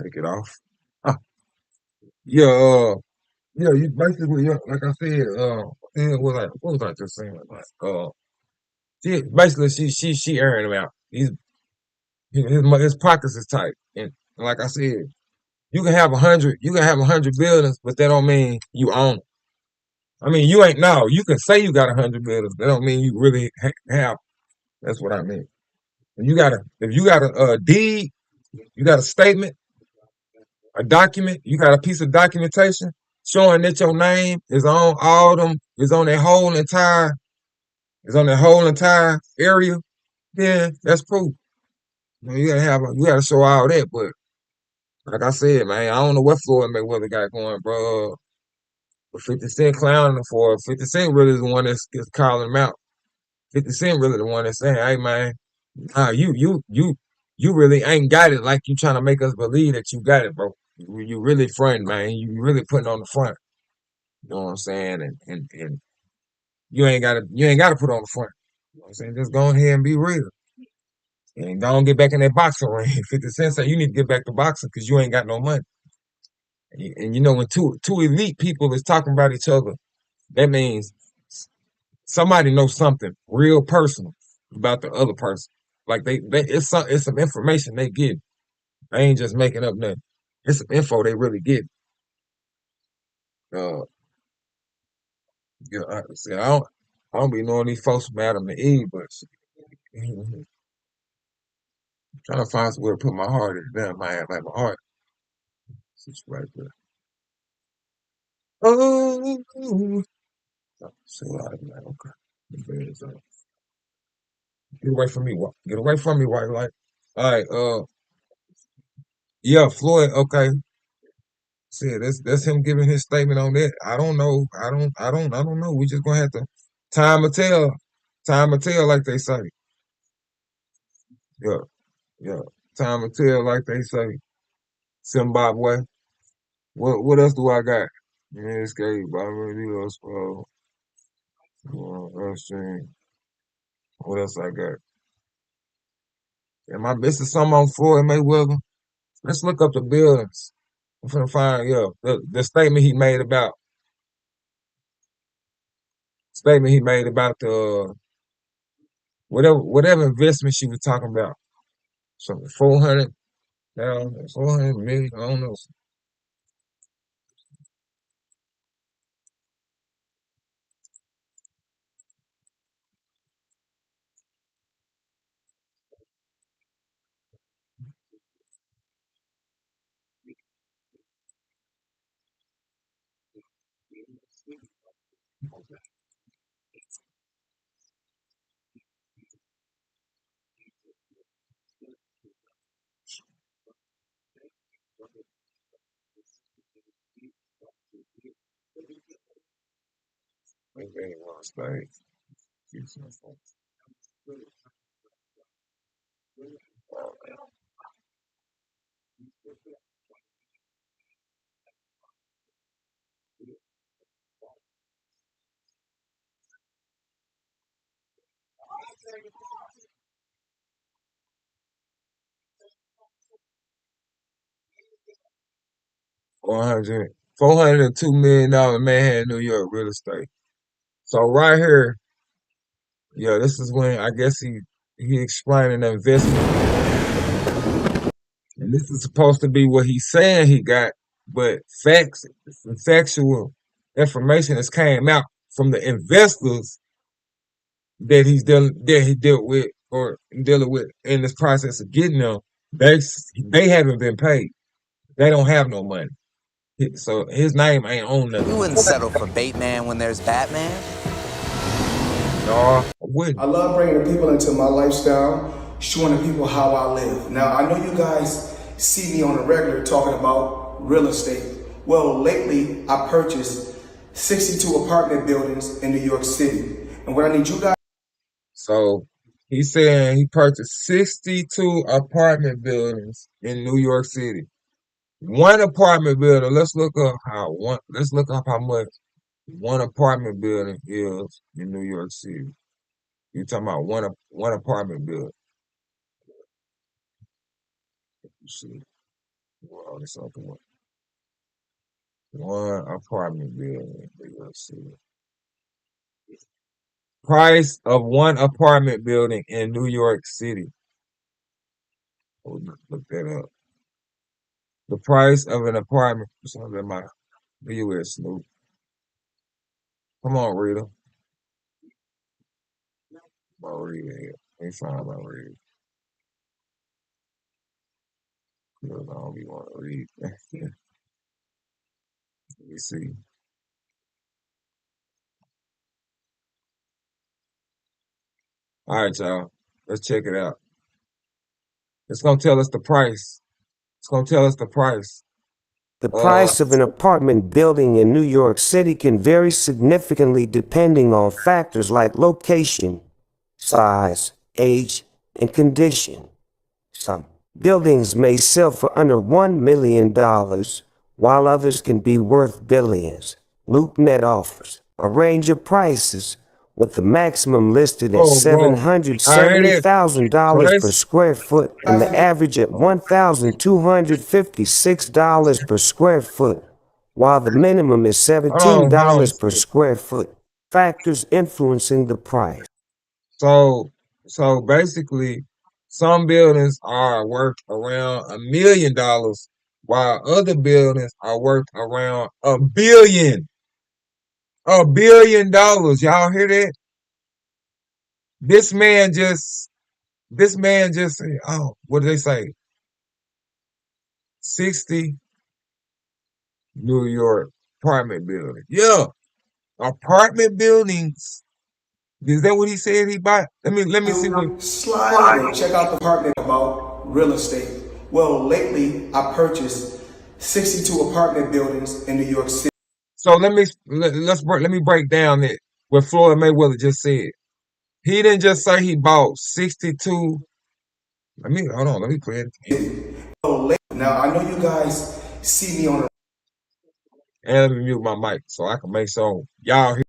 take it off. Ah, yeah, yeah. You basically, yeah, like I said, what was I just saying? Basically, she airing him out. His pockets is tight, and like I said, you can have 100 buildings, but that don't mean you own 'em. I mean, you ain't no. You can say you got 100 buildings, that don't mean you really have. That's what I mean. If you got a deed, you got a statement, a document. You got a piece of documentation showing that your name is on all them, is on that whole entire area. Then that's proof. You gotta show all that. But like I said, man, I don't know what Floyd Mayweather got going, bro. But 50 Cent clowning him for it. 50 Cent really is the one that's calling him out. 50 Cent really the one that's saying, hey man, nah, you really ain't got it like you trying to make us believe that you got it, bro. You really front, man. You really putting on the front. You know what I'm saying? And you ain't gotta put on the front. You know what I'm saying? Just go ahead and be real. And don't get back in that boxing ring. 50 Cent say you need to get back to boxing because you ain't got no money. And you know when two elite people is talking about each other, that means somebody knows something real personal about the other person. Like it's some information they get. They ain't just making up nothing. It's some info they really get. Uh, see, I don't be knowing these folks from Adam and Eve, but trying to find somewhere to put my heart in. Damn, I have like my heart. It's right there. Oh, so okay. Get away from me, get away from me, white light. All right, yeah, Floyd. Okay, see, that's him giving his statement on that. I don't know. I don't know. We just gonna have to time will tell. Time will tell, like they say. Yeah, yeah. Time will tell, like they say. Zimbabwe. What else do I got? Escape. I really else. What else I got? Am I missing something on Floyd Mayweather? Let's look up the buildings. I'm finna find the statement he made about the whatever investment she was talking about. Something 400,000, 400 million. I don't know. Maybe one state. 402 million Manhattan, New York real estate. So right here, yeah, this is when I guess he explaining the investment, and this is supposed to be what he's saying he got, but factual information has came out from the investors that he dealt with or dealing with in this process of getting them. They they haven't been paid. They don't have no money. So his name ain't on nothing. You wouldn't settle for Bateman when there's Batman. No, I wouldn't. I love bringing the people into my lifestyle, showing the people how I live. Now, I know you guys see me on a regular talking about real estate. Well, lately, I purchased 62 apartment buildings in New York City. And what I need you guys. So he's saying he purchased 62 apartment buildings in New York City. One apartment building. Let's look up how much one apartment building is in New York City. You talking about one apartment building? You see, well, it's up to one apartment building in New York City. Price of one apartment building in New York City. Look that up. The price of an apartment. Something in my U.S. Snoop. Come on, Rita. Come on, Rita here. Let me find my Rita. I don't even want to read. Let me see. All right, y'all. Let's check it out. It's gonna tell us the price. It's gonna tell us the price. The price of an apartment building in New York City can vary significantly depending on factors like location, size, age, and condition. Some buildings may sell for under $1 million, while others can be worth billions. LoopNet offers a range of prices, with the maximum listed at bro. I heard it. So $770,000 per square foot and the average at $1,256 per square foot, while the minimum is $17 per square foot. Factors influencing the price. So basically, some buildings are worth around $1 million, while other buildings are worth around $1 billion. $1 billion. Y'all hear that? This man just oh, what did they say? 60 New York apartment buildings. Yeah, apartment buildings. Is that what he said he bought? Let me see what. Slide over, check out the apartment about real estate. Well, lately I purchased 62 apartment buildings in New York City. So let me break down that what Floyd Mayweather just said. He didn't just say he bought 62. Hold on, let me play it again. Now I know you guys see me on a And let me mute my mic so I can make sure y'all hear.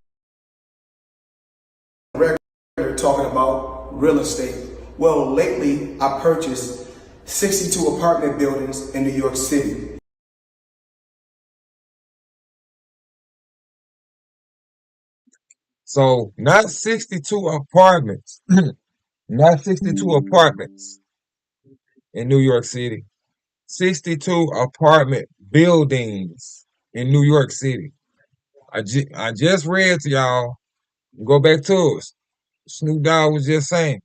record talking about real estate. Well, lately I purchased 62 apartment buildings in New York City. So not 62 apartments, not 62 apartments in New York City. 62 apartment buildings in New York City. I just read to y'all. Go back to us. Snoop Dogg was just saying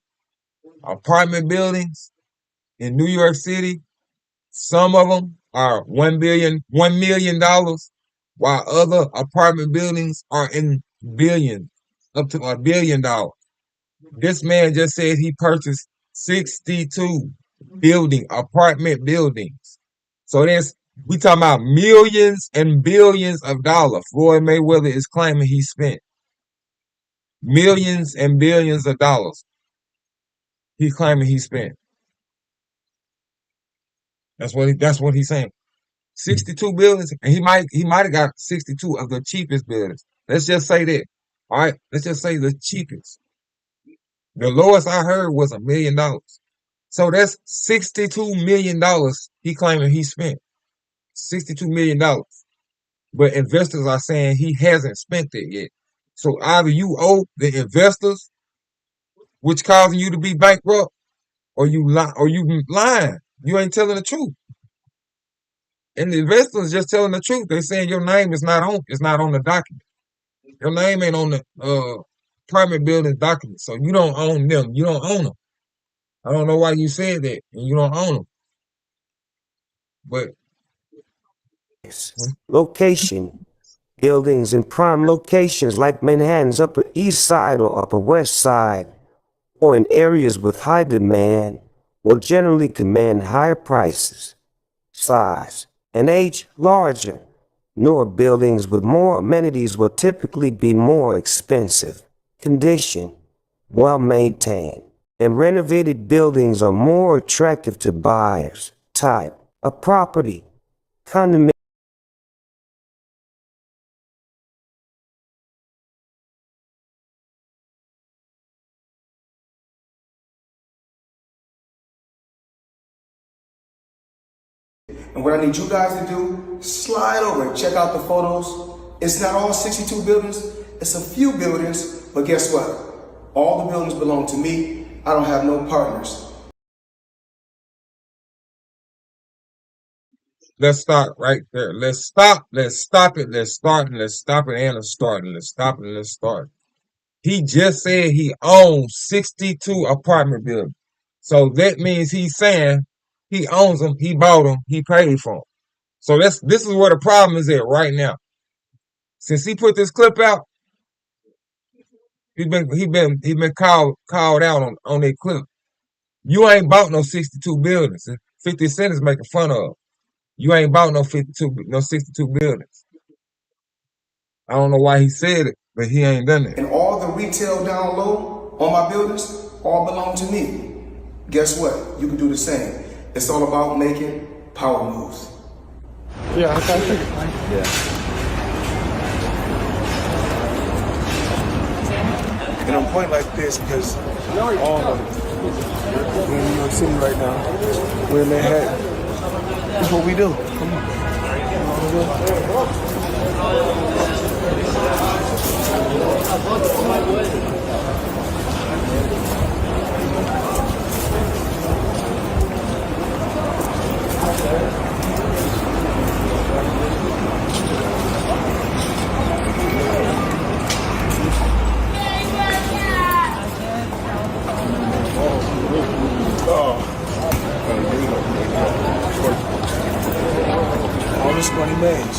apartment buildings in New York City. Some of them are $1 million, while other apartment buildings are in billions, up to $1 billion. This man just said he purchased 62 apartment buildings. So we talking about millions and billions of dollars. Floyd Mayweather is claiming he spent millions and billions of dollars. He's claiming he spent. That's what he's saying. 62 buildings, and he might have got 62 of the cheapest buildings. Let's just say that. All right, let's just say the cheapest. The lowest I heard was $1 million. So that's $62 million he claiming he spent. $62 million. But investors are saying he hasn't spent it yet. So either you owe the investors, which causing you to be bankrupt, or you lying. You ain't telling the truth. And the investors just telling the truth. They're saying your name is not on the document. Your name ain't on the apartment building document. So you don't own them. You don't own them. I don't know why you said that, and you don't own them. But location. Buildings in prime locations like Manhattan's Upper East Side or Upper West Side, or in areas with high demand, will generally command higher prices. Size and age larger. Newer buildings with more amenities will typically be more expensive. Condition, well maintained, and renovated buildings are more attractive to buyers. Type of property, condominium. And what I need you guys to do, slide over and check out the photos. It's not all 62 buildings, it's a few buildings, but guess what? All the buildings belong to me. I don't have no partners. let's start right there. Let's stop. Let's stop it. Let's start and let's stop it and let's start and let's stop it and let's start. He just said he owns 62 apartment buildings. So that means he's saying He owns them. He bought them. He paid for them. So this is where the problem is at right now. Since he put this clip out, he been called out on that clip. You ain't bought no 62 buildings. 50 Cent is making fun of. You ain't bought no 62 buildings. I don't know why he said it, but he ain't done it. And all the retail down low on my buildings all belong to me. Guess what? You can do the same. It's all about making power moves. Yeah, I figured. Yeah. And I'm pointing like this because all of it. We're in New York City right now. We're in Manhattan. That's what we do. Come on. All this money made.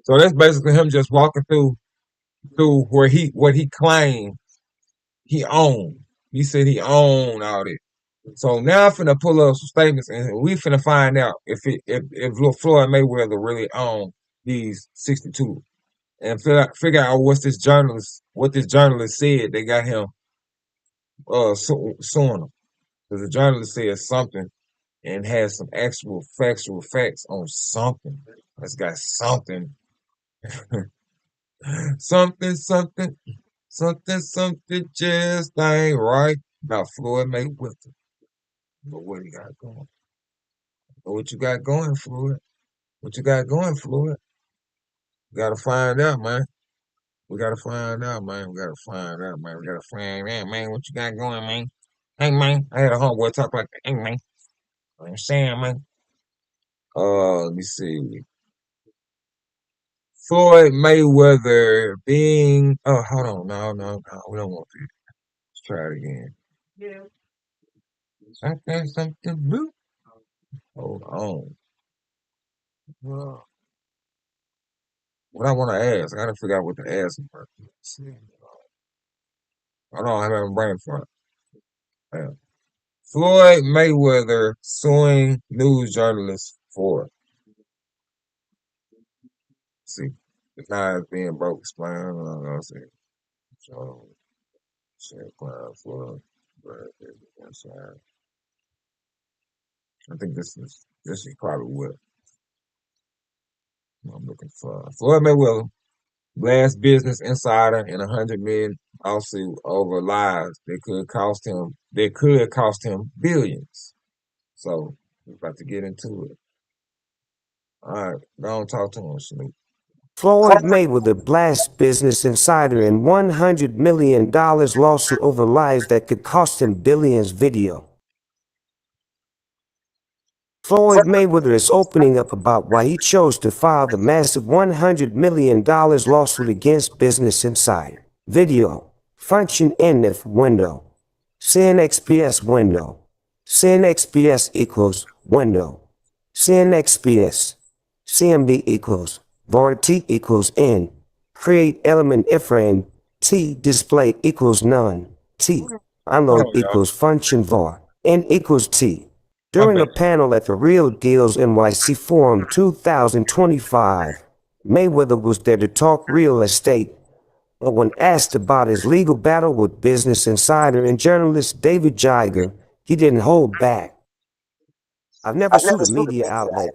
So that's basically him just walking through what he claimed he owned. He said he owned all that. So now I'm finna pull up some statements and we finna find out if Floyd Mayweather really owned these 62 and figure out what this journalist said. They got him suing him because the journalist said something and has some actual factual facts on something. It's got something, something just ain't right about Floyd Mayweather. But what he got going? What you got going, Floyd? What you got going, Floyd? We gotta find out, man. We gotta find out, man. We gotta find out, man. We gotta find out, man. What you got going, man? Hey, man. I had a homeboy talk like that. Hey, man. I'm saying, man. Let me see. Floyd Mayweather being. Oh, hold on. No. We don't want that. Let's try it again. Something blue. Hold on. What I want to ask, I gotta figure out what to ask him first. Let's see. Hold on, I have a brain fart. Yeah. Floyd Mayweather suing news journalists for. See, the knives being broke, explain. See. So, shit, Floyd. I think this is probably what I'm looking for. Floyd Mayweather, last Business Insider in $100 million lawsuit over lies that could cost him billions. So we're about to get into it. All right, go on, talk to him, Snoop. Floyd Mayweather blasts Business Insider in $100 million lawsuit over lies that could cost him billions video. Floyd Mayweather is opening up about why he chose to file the massive $100 million lawsuit against Business Insider. Video. Function NF window. CNXPS window. CNXPS equals window. CNXPS. CMD equals var T equals N. Create element iframe. T display equals none. T. Unload equals function var. N equals T. During a panel at the Real Deals NYC Forum 2025, Mayweather was there to talk real estate, but when asked about his legal battle with Business Insider and journalist David Geiger, he didn't hold back. I've never sued a media outlet,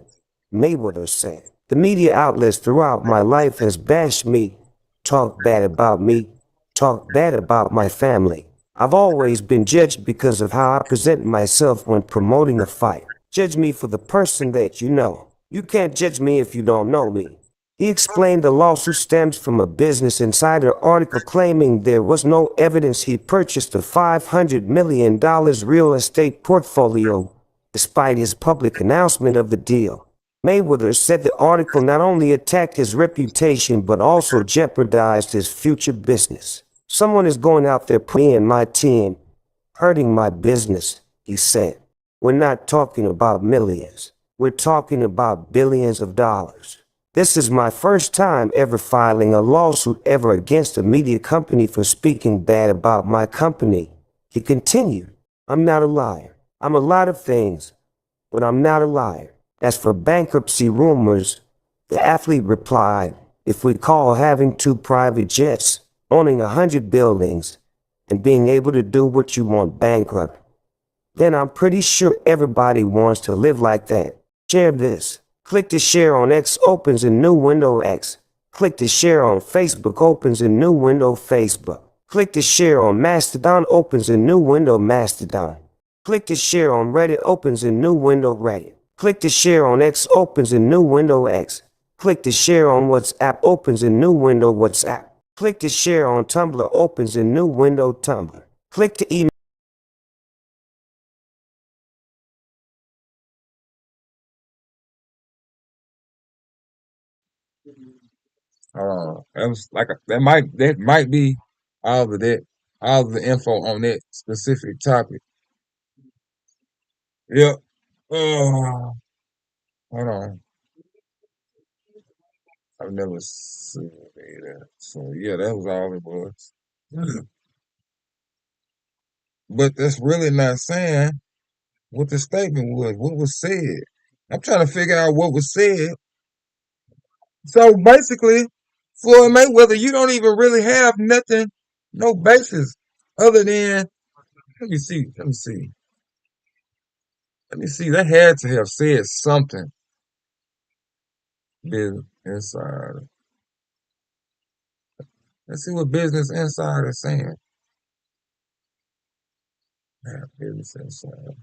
Mayweather said. The media outlets throughout my life has bashed me, talked bad about me, talked bad about my family. I've always been judged because of how I present myself when promoting a fight. Judge me for the person that you know. You can't judge me if you don't know me. He explained the lawsuit stems from a Business Insider article claiming there was no evidence he purchased a $500 million real estate portfolio, despite his public announcement of the deal. Mayweather said the article not only attacked his reputation but also jeopardized his future business. Someone is going out there putting me and my team, hurting my business, he said. We're not talking about millions. We're talking about billions of dollars. This is my first time ever filing a lawsuit ever against a media company for speaking bad about my company. He continued, I'm not a liar. I'm a lot of things, but I'm not a liar. As for bankruptcy rumors, the athlete replied, if we call having 2 private jets, owning 100 buildings, and being able to do what you want bankrupt, then I'm pretty sure everybody wants to live like that. Share this. Click to share on X opens a new window X. Click to share on Facebook opens a new window Facebook. Click to share on Mastodon opens a new window Mastodon. Click to share on Reddit opens a new window Reddit. Click to share on X opens a new window X. Click to share on WhatsApp opens a new window WhatsApp. Click to share on Tumblr opens a new window Tumblr. Click to email. That was like that might be all of that, all of the info on that specific topic. Yep. Hold on. I've never seen that. So yeah, that was all it was. But that's really not saying what the statement was, what was said. I'm trying to figure out what was said. So basically, Floyd Mayweather, you don't even really have nothing, no basis other than, let me see, let me see, let me see. They had to have said something. Business Insider. Let's see what Business Insider is saying. Yeah, Business Insider.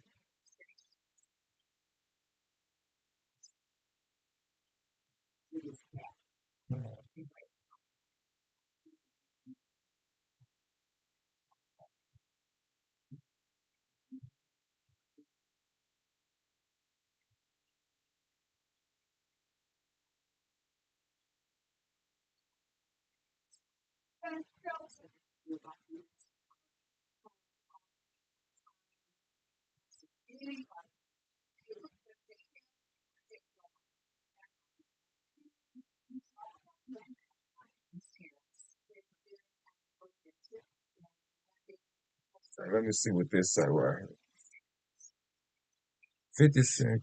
So let me see what this say right here. 50 Cent.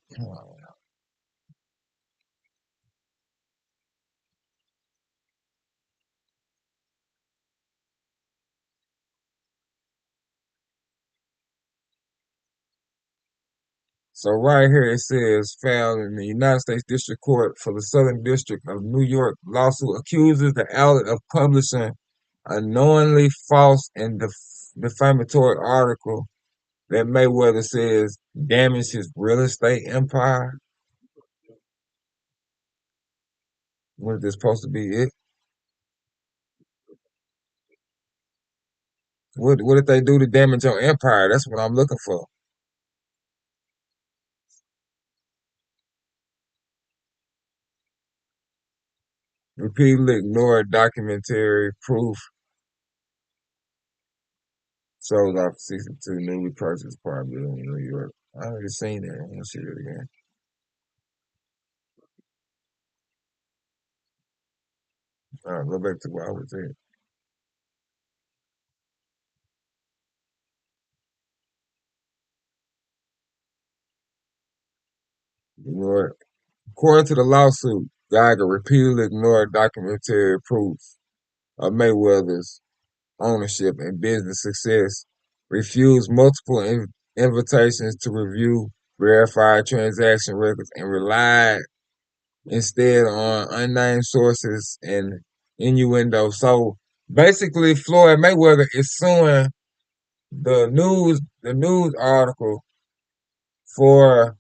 So right here it says found in the United States District Court for the Southern District of New York lawsuit accuses the outlet of publishing a knowingly false and defamatory article that Mayweather says damaged his real estate empire. Was this supposed to be it? What did they do to damage your empire? That's what I'm looking for. Repeatedly ignored documentary proof shows off 62 newly purchased apartment in New York. I already seen that. I want to see it again. Go back to what I was saying. Ignored. According to the lawsuit, Geiger repeatedly ignored documentary proof of Mayweather's ownership and business success, refused multiple invitations to review verified transaction records, and relied instead on unnamed sources and innuendo. So basically, Floyd Mayweather is suing the news article for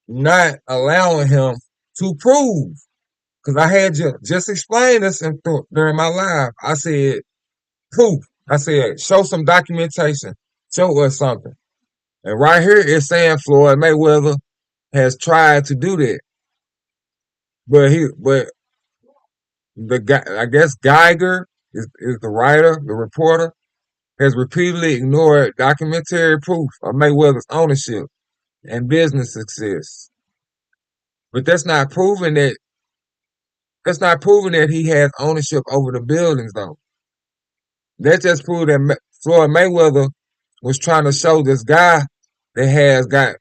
not allowing him to prove. Because I had just explained this during my live. I said, proof. I said, show some documentation. Show us something. And right here it's saying Floyd Mayweather has tried to do that. but the guy, I guess Geiger is the writer, the reporter, has repeatedly ignored documentary proof of Mayweather's ownership and business success. But that's not proving that he has ownership over the buildings though. That just proved that Floyd Mayweather was trying to show this guy that has got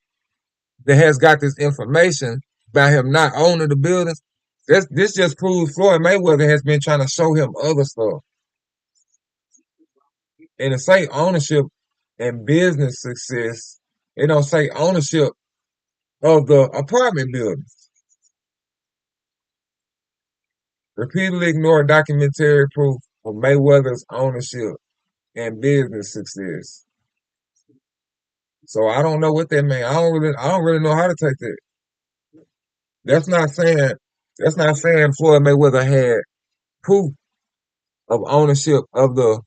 this information about him not owning the buildings. This just proves Floyd Mayweather has been trying to show him other stuff. And to say ownership and business success, it don't say ownership of the apartment buildings. Repeatedly ignore documentary proof of Mayweather's ownership and business success. So I don't know what that means. I don't really know how to take that. That's not saying that's not saying Floyd Mayweather had proof of ownership of the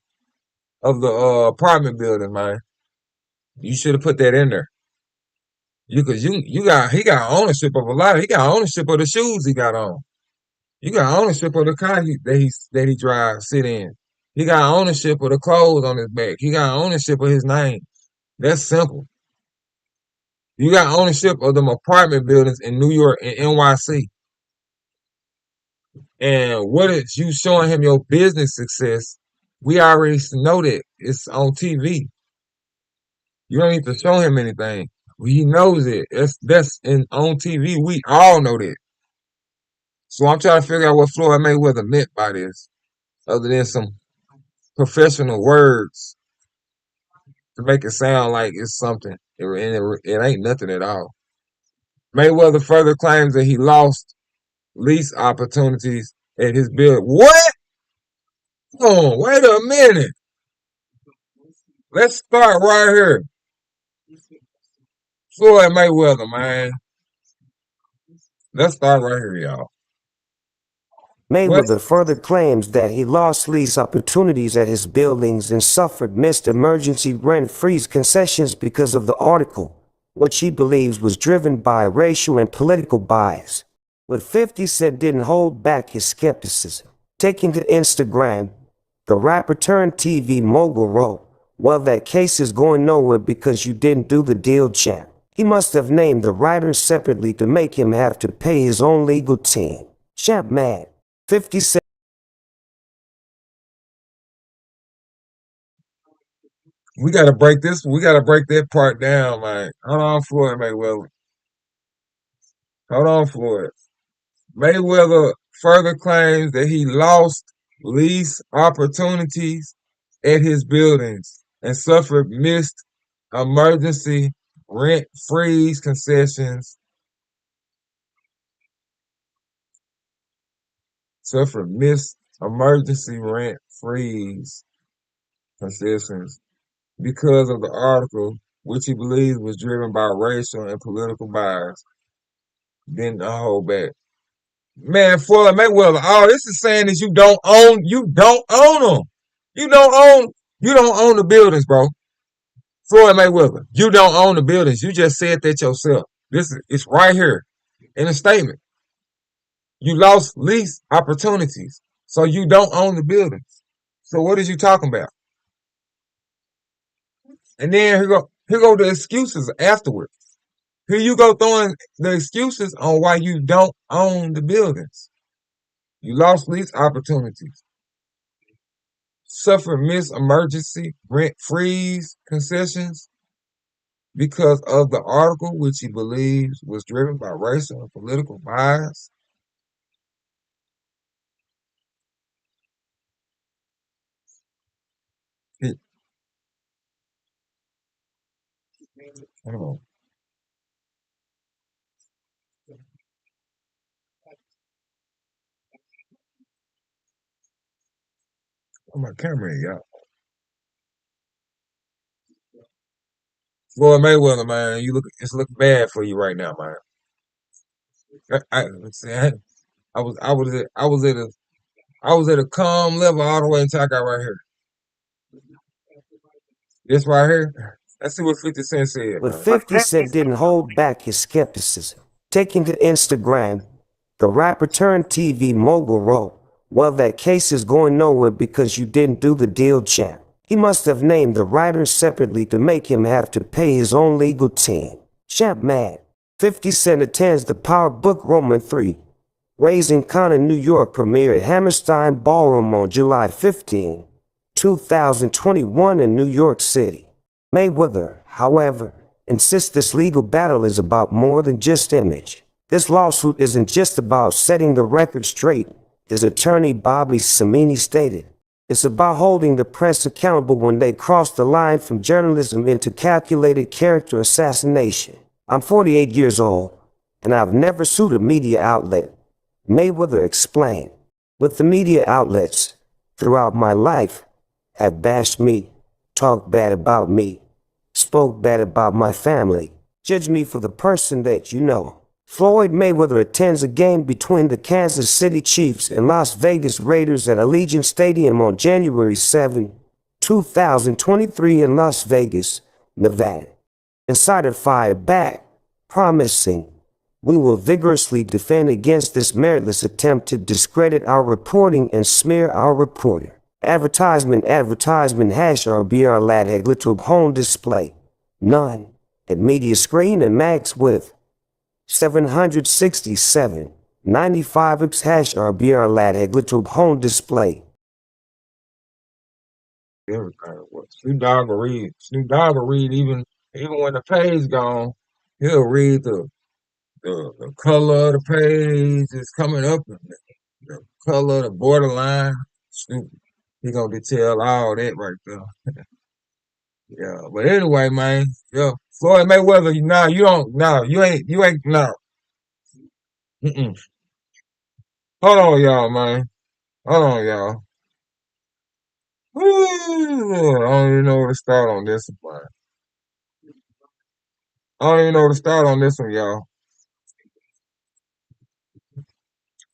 apartment building, man. You should have put that in there. You got he got ownership of a lot. He got ownership of the shoes he got on. You got ownership of the car that he drives, sit in. He got ownership of the clothes on his back. He got ownership of his name. That's simple. You got ownership of them apartment buildings in New York and NYC. And what is you showing him your business success? We already know that it's on TV. You don't need to show him anything. He knows it. That's on TV. We all know that. So I'm trying to figure out what Floyd Mayweather meant by this, other than some professional words to make it sound like it's something. It ain't nothing at all. Mayweather further claims that he lost lease opportunities at his build. What? Hold on, wait a minute. Let's start right here. Floyd Mayweather, man. Let's start right here, y'all. Mayweather further claims that he lost lease opportunities at his buildings and suffered missed emergency rent-freeze concessions because of the article, which he believes was driven by racial and political bias. But 50 Cent didn't hold back his skepticism. Taking to Instagram, the rapper turned TV mogul wrote, "Well, that case is going nowhere because you didn't do the deal, champ." He must have named the writers separately to make him have to pay his own legal team. Champ mad. 50 Cent. We gotta break that part down, man. Hold on, Floyd Mayweather. Hold on, Floyd. Mayweather further claims that he lost lease opportunities at his buildings and suffered missed emergency rent freeze concessions. Suffered missed emergency rent freeze concessions because of the article, which he believes was driven by racial and political bias. Didn't hold back. Man, Floyd Mayweather, all this is saying is you don't own them. You don't own, you don't own the buildings, bro. Floyd Mayweather, you don't own the buildings. You just said that yourself. It's right here in a statement. You lost lease opportunities, so you don't own the buildings. So what is you talking about? And then here go the excuses afterwards. Here you go throwing the excuses on why you don't own the buildings. You lost lease opportunities. Suffer missed emergency rent freeze concessions because of the article, which he believes was driven by racial and political bias. Hold on. Oh, my camera, y'all. Floyd Mayweather, man, it's looking bad for you right now, man. Let's see, I was at a calm level all the way until I got right here. This right here. Let's see what 50 Cent said, But man. 50 Cent didn't hold back his skepticism. Taking to Instagram, The rapper turned TV mogul wrote, "Well, that case is going nowhere because you didn't do the deal, champ." He must have named the writers separately to make him have to pay his own legal team. Champ mad. 50 Cent attends the Power Book Roman 3. Raising Con in New York premiere at Hammerstein Ballroom on July 15, 2021 in New York City. Mayweather, however, insists this legal battle is about more than just image. This lawsuit isn't just about setting the record straight, his attorney Bobby Samini stated. It's about holding the press accountable when they cross the line from journalism into calculated character assassination. I'm 48 years old, and I've never sued a media outlet, Mayweather explained. But the media outlets, throughout my life, have bashed me, talked bad about me, spoke bad about my family, judged me for the person that you know. Floyd Mayweather attends a game between the Kansas City Chiefs and Las Vegas Raiders at Allegiant Stadium on January 7, 2023 in Las Vegas, Nevada. Insider fired back, promising, "We will vigorously defend against this meritless attempt to discredit our reporting and smear our reporter." Advertisement #RBR Ladheg little home display. None. At media screen and max with 767.95 #RBR Ladheg little home display. Everything was. Snoop Dogg will read. Snoop Dogg will read even when the page gone. He'll read the color of the page is coming up, and the color, the borderline. Snoop, he gonna detail all that right there. Yeah, but anyway, man. Yeah, Floyd Mayweather. Nah, you don't. Nah, you ain't. Nah. Mm-mm. Hold on, y'all, man. Hold on, y'all. Ooh, I don't even know where to start on this one, man. I don't even know where to start on this one, y'all.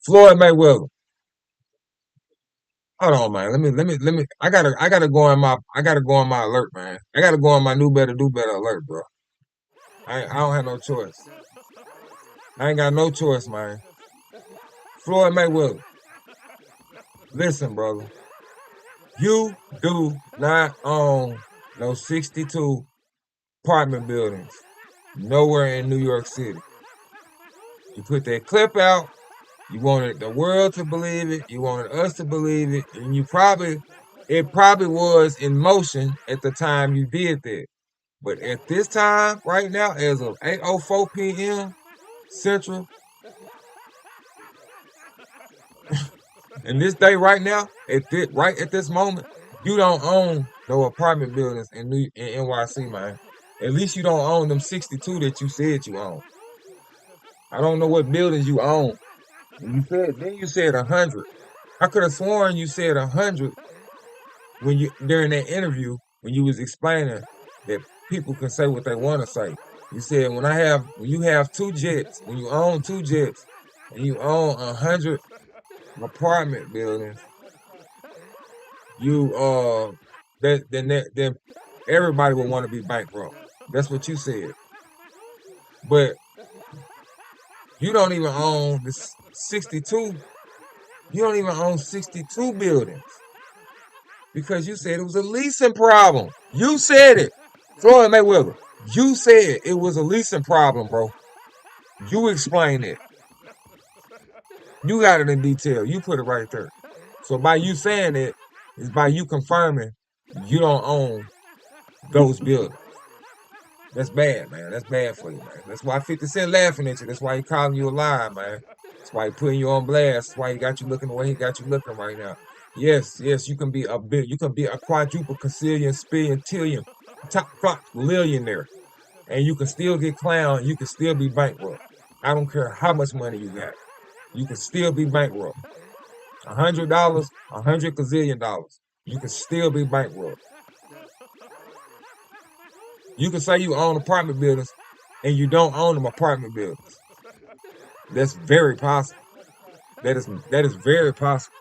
Floyd Mayweather. Hold on, man. Let me. I gotta go on my alert, man. I gotta go on my new better, do better alert, bro. I don't have no choice. I ain't got no choice, man. Floyd Mayweather. Listen, brother. You do not own no 62 apartment buildings nowhere in New York City. You put that clip out. You wanted the world to believe it. You wanted us to believe it. And it probably was in motion at the time you did that. But at this time, right now, as of 8:04 p.m. Central, and this day right now, right at this moment, you don't own no apartment buildings in NYC, man. At least you don't own them 62 that you said you own. I don't know what buildings you own. Then you said 100. I could have sworn you said 100 during that interview when you was explaining that people can say what they want to say. You said when you have two jets, when you own two jets, and you own 100 apartment buildings, then everybody would want to be bankrupt. That's what you said. But you don't even own the 62. You don't even own 62 buildings because you said it was a leasing problem. You said it. Floyd Mayweather, you said it was a leasing problem, bro. You explained it. You got it in detail. You put it right there. So by you saying it, is by you confirming you don't own those buildings. That's bad, man. That's bad for you, man. That's why 50 Cent laughing at you. That's why he calling you a liar, man. That's why he putting you on blast. That's why he got you looking the way he got you looking right now. Yes, you can be a quadruple quintillion, spillion, tillion, top millionaire. And you can still get clowned. You can still be bankrupt. I don't care how much money you got. You can still be bankrupt. $100, $100 gazillion dollars. You can still be bankrupt. You can say you own apartment buildings and you don't own them apartment buildings. That's very possible. That is very possible.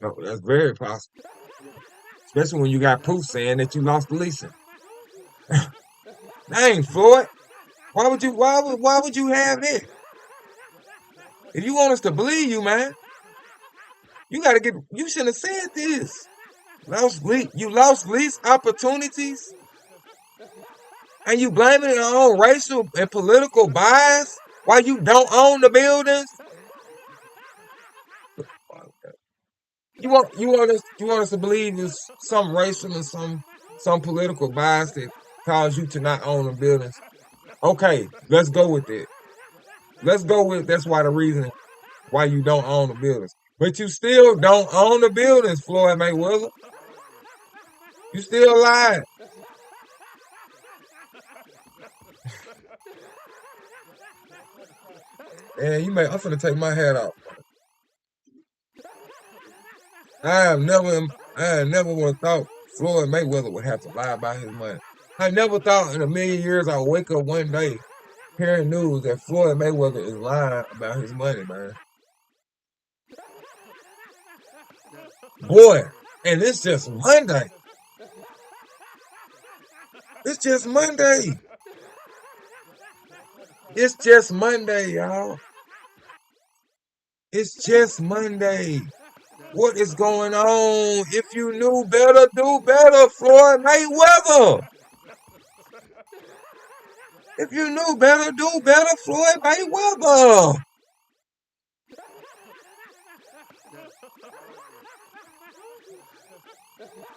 No, that's very possible. Especially when you got proof saying that you lost the leasing. Dang, Floyd. Why would you have it? If you want us to believe you, man, you shouldn't have said this. You lost lease opportunities, and you blaming it on racial and political bias while you don't own the buildings. You want us to believe it's some racial and some political bias that caused you to not own the buildings. Okay, let's go with it. Let's go with that's why the reason why you don't own the buildings. But you still don't own the buildings, Floyd Mayweather. You still lied. And I'm finna take my hat off. I have never would have thought Floyd Mayweather would have to lie about his money. I never thought in a million years I would wake up one day hearing news that Floyd Mayweather is lying about his money, man. Boy, and it's just Monday. It's just Monday. It's just Monday, y'all. It's just Monday. What is going on? If you knew better, do better, Floyd Mayweather. If you knew better, do better, Floyd Mayweather.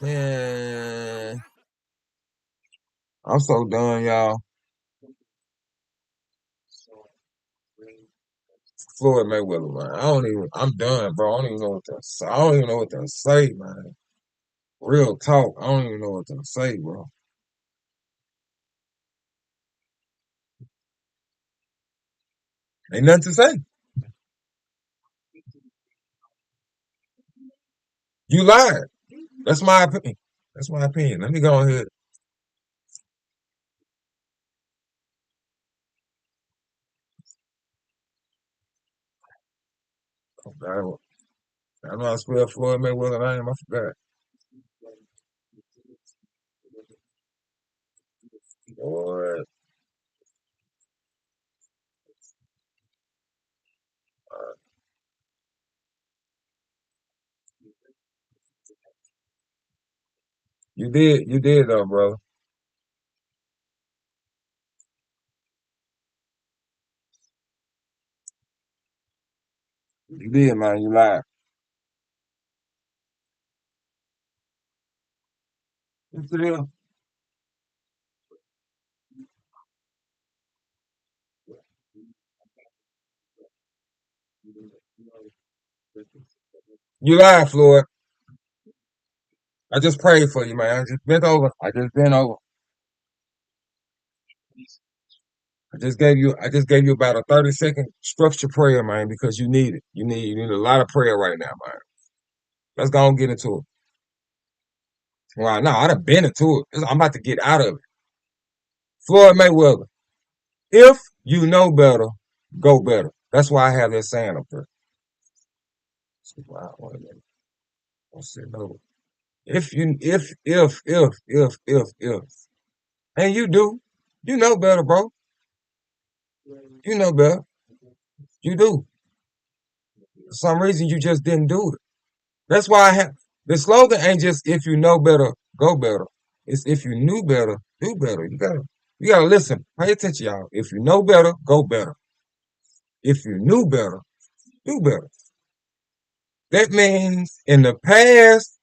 Man, I'm so done, y'all. Floyd Mayweather, man. I'm done, bro. I don't even know what to say. I don't even know what to say, man. Real talk. I don't even know what to say, bro. Ain't nothing to say. You lied. That's my opinion. That's my opinion. Let me go ahead. I know I spelled Floyd Mayweather name. I forgot. Boy, you did though, brother. You did, man. You lied. Yes, it is. You lied, Floyd. I just prayed for you, man. I just bent over. I just bent over. I just gave you about a 30-second structure prayer, man, because you need it. You need a lot of prayer right now, man. Let's go and get into it. Well, no, I done been into it. I'm about to get out of it. Floyd Mayweather, if you know better, go better. That's why I have that saying up there. Wow, wait a minute. What's it no? If, and you do, you know better, bro. You know better. You do. For some reason, you just didn't do it. That's why the slogan ain't just if you know better, go better. It's if you knew better, do better. You gotta listen. Pay attention, y'all. If you know better, go better. If you knew better, do better. That means in the past,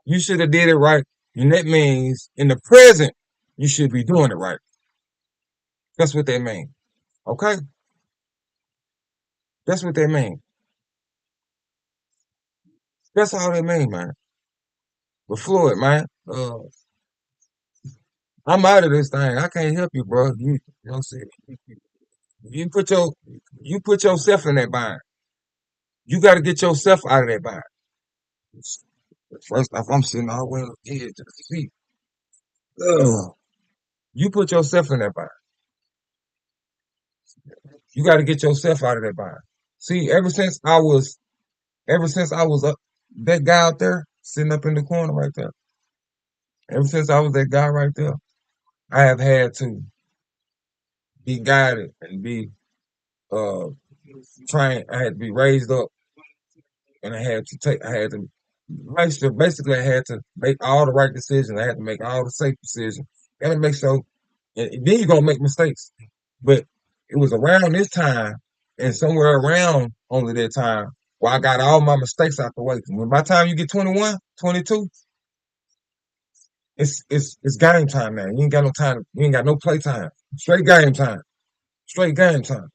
you should have did it right. And that means in the present, you should be doing it right. That's what they mean. Okay? That's what they mean. That's all they mean, man. But Floyd, man, I'm out of this thing. I can't help you, bro. You know what I'm saying? You put your you put yourself in that bind. You got to get yourself out of that bind. First off, I'm sitting all the way on the edge of the seat. Ugh. You put yourself in that bind. You got to get yourself out of that bind. See, ever since I was up, that guy out there sitting up in the corner right there. Ever since I was that guy right there, I have had to be guided and be uh trained. I had to be raised up, and I had to make sure. Basically, I had to make all the right decisions. I had to make all the safe decisions. Got to make sure. And then you're gonna make mistakes. But it was around this time, and somewhere around only that time, where I got all my mistakes out the way. When by the time you get 21, 22, it's game time now. You ain't got no time. You ain't got no play time. Straight game time. Straight game time.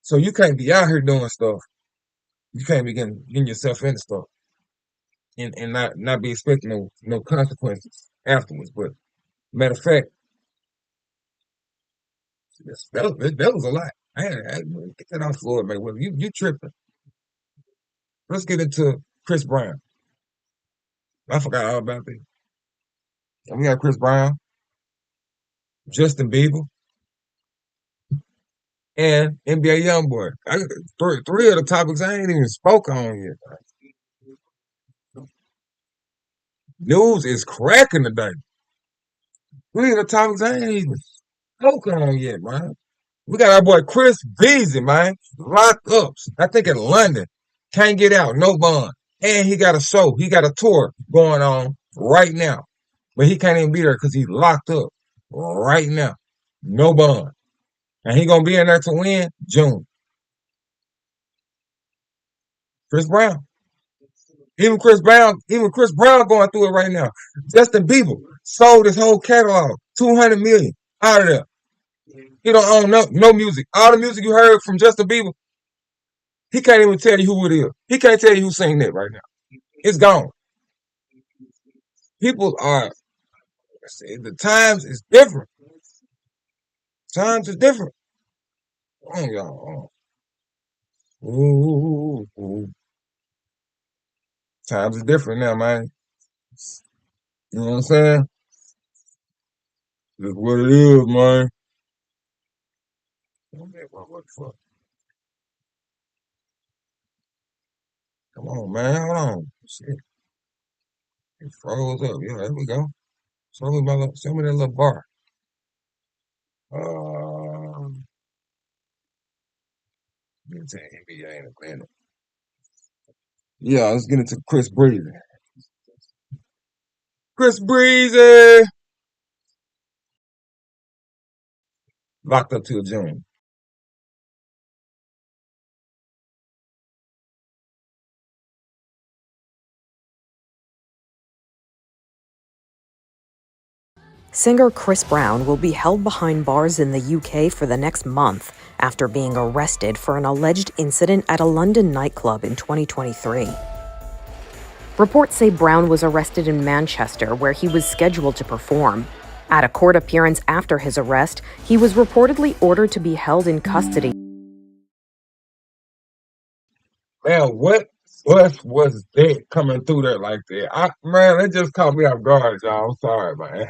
So you can't be out here doing stuff. You can't be getting yourself into stuff and not be expecting no consequences afterwards. But matter of fact, that was a lot. I get that off Floyd Mayweather. You tripping. Let's get into Chris Brown. I forgot all about that. We got Chris Brown, Justin Bieber, and NBA Youngboy. Three of the topics I ain't even spoke on yet. News is cracking today. Three of the topics I ain't even spoke on yet, man. We got our boy Chris Beasley, man, locked up. I think in London. Can't get out, no bond. And he got a show, he got a tour going on right now. But he can't even be there because he's locked up right now. No bond. And he gonna be in there to win June. Chris Brown. Even Chris Brown going through it right now. Justin Bieber sold his whole catalog, 200 million out of there. He don't own no music. All the music you heard from Justin Bieber, he can't even tell you who it is. He can't tell you who sang that right now. It's gone. People are, the times is different. Times is different. Oh, y'all. Ooh. Times is different now, man. You know what I'm saying? That's what it is, man. What the fuck? Come on, man. Hold on. Shit. It froze up. Yeah, there we go. Show me that little bar. Get to NBA in a minute. Yeah, let's get into Chris Breezy. Chris Breezy locked up till June. Singer Chris Brown will be held behind bars in the UK for the next month after being arrested for an alleged incident at a London nightclub in 2023. Reports say Brown was arrested in Manchester, where he was scheduled to perform. At a court appearance after his arrest, he was reportedly ordered to be held in custody. Man, what was that coming through there like that? Man, it just caught me off guard, y'all. I'm sorry, man.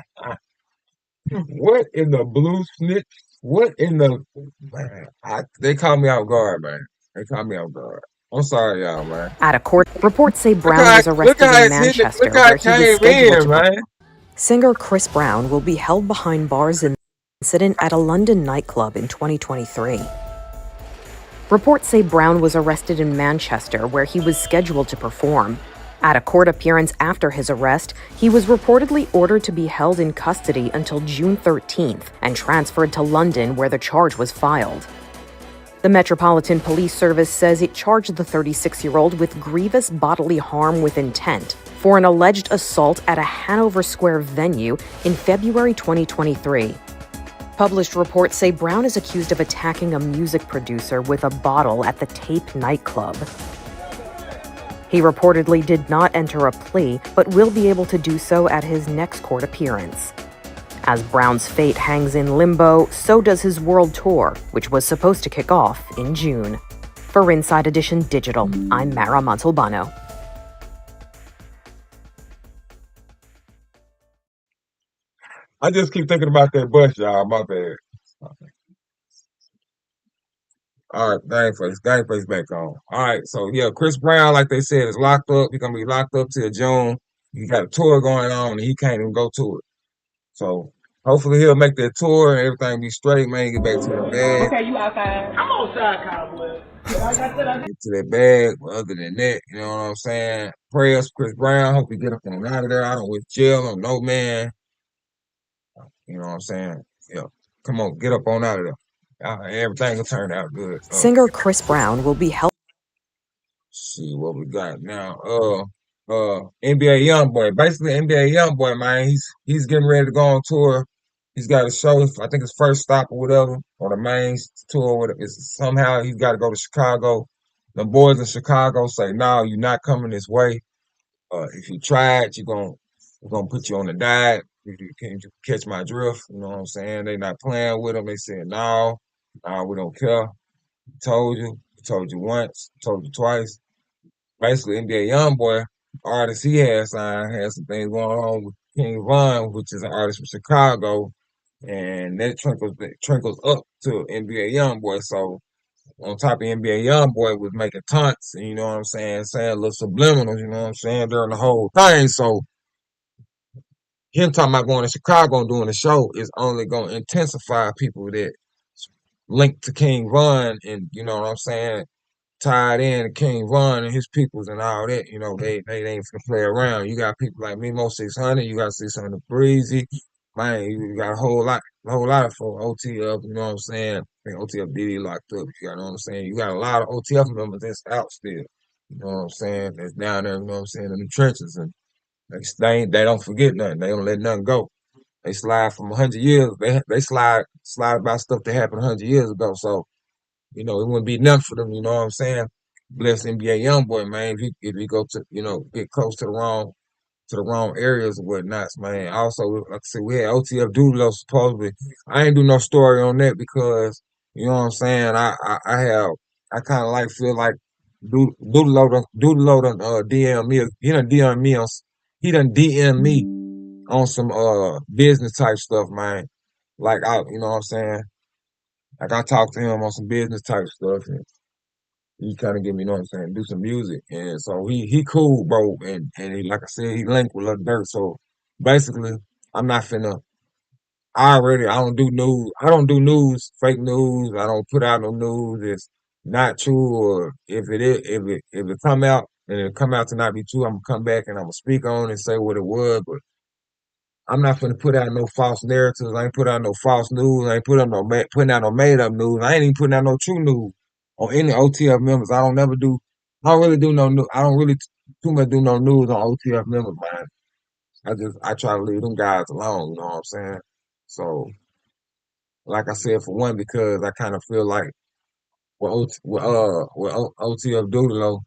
What in the blue snitch? What in the man? They caught me off guard, man. They caught me off guard. I'm sorry, y'all, man. At a court, reports say Brown was arrested in Manchester, where he was scheduled to perform. Singer Chris Brown will be held behind bars in the incident at a London nightclub in 2023. Reports say Brown was arrested in Manchester, where he was scheduled to perform. At a court appearance after his arrest, he was reportedly ordered to be held in custody until June 13th and transferred to London, where the charge was filed. The Metropolitan Police Service says it charged the 36-year-old with grievous bodily harm with intent for an alleged assault at a Hanover Square venue in February 2023. Published reports say Brown is accused of attacking a music producer with a bottle at the Tape nightclub. He reportedly did not enter a plea, but will be able to do so at his next court appearance. As Brown's fate hangs in limbo, so does his world tour, which was supposed to kick off in June. For Inside Edition Digital, I'm Mara Montalbano. I just keep thinking about that bus, y'all. My bad. All right, game face back on. All right, so yeah, Chris Brown, like they said, is locked up. He's gonna be locked up till June. He got a tour going on, and he can't even go to it. So hopefully he'll make that tour and everything be straight, man. Get back to the bag. Okay, you outside. I'm outside, cowboy. Like I said, Get to that bag. But other than that, you know what I'm saying? Prayers for Chris Brown. Hope he get up and out of there. I don't wish jail on no man. You know what I'm saying? Yeah. Come on, get up on out of there. Everything will turn out good. Singer Chris Brown will be held. See what we got now. NBA Youngboy. Basically, NBA Youngboy, man. He's getting ready to go on tour. He's got a show. I think his first stop or whatever, or the main tour. Whatever. Somehow he's got to go to Chicago. The boys in Chicago say, "No, you're not coming this way. If you try it, we're gonna put you on the diet. Can you catch my drift? You know what I'm saying? They not playing with him. They said, no, we don't care. We told you once, told you twice. Basically, NBA Youngboy, artist he has signed, has some things going on with King Von, which is an artist from Chicago, and that trickles up to NBA Youngboy. So on top of NBA Youngboy was making taunts, and you know what I'm saying, saying little subliminals, you know what I'm saying, during the whole thing. So him talking about going to Chicago and doing a show is only going to intensify people that linked to King Von, and you know what I'm saying, tied in to King Von and his peoples and all that. You know, they ain't finna play around. You got people like Mimo 600, you got 600 Breezy, man, you got a whole lot of folks, OTF, you know what I'm saying? I think OTF DD locked up, you know what I'm saying? You got a lot of OTF members that's out still, you know what I'm saying? That's down there, you know what I'm saying, in the trenches, and they don't forget nothing. They don't let nothing go. They slide from 100 years. They slide about stuff that happened 100 years ago. So you know it wouldn't be nothing for them. You know what I'm saying? Bless NBA YoungBoy, man. If he go to get close to the wrong areas and whatnot, man. Also, like I said, we had OTF Doodle supposedly. I ain't do no story on that because you know what I'm saying. I kind of like feel like Doodle done DM me. He done DM me on some business type stuff, man. Like you know what I'm saying? Like I talked to him on some business type stuff and he kinda give me, you know what I'm saying, do some music. And so he cool, bro. And he, like I said, he linked with Lil Durk. So basically I'm not finna I don't do news. I don't do news, fake news. I don't put out no news that's not true, or if it come out and it come out to not be true, I'm gonna come back and I'm gonna speak on it and say what it was. But I'm not gonna put out no false narratives. I ain't put out no false news. I ain't putting out no made up news. I ain't even putting out no true news on any OTF members. I don't never do. I don't really do no news. I don't really too much do no news on OTF members, man. I try to leave them guys alone. You know what I'm saying? So, like I said, for one, because I kind of feel like with OTF Doodle,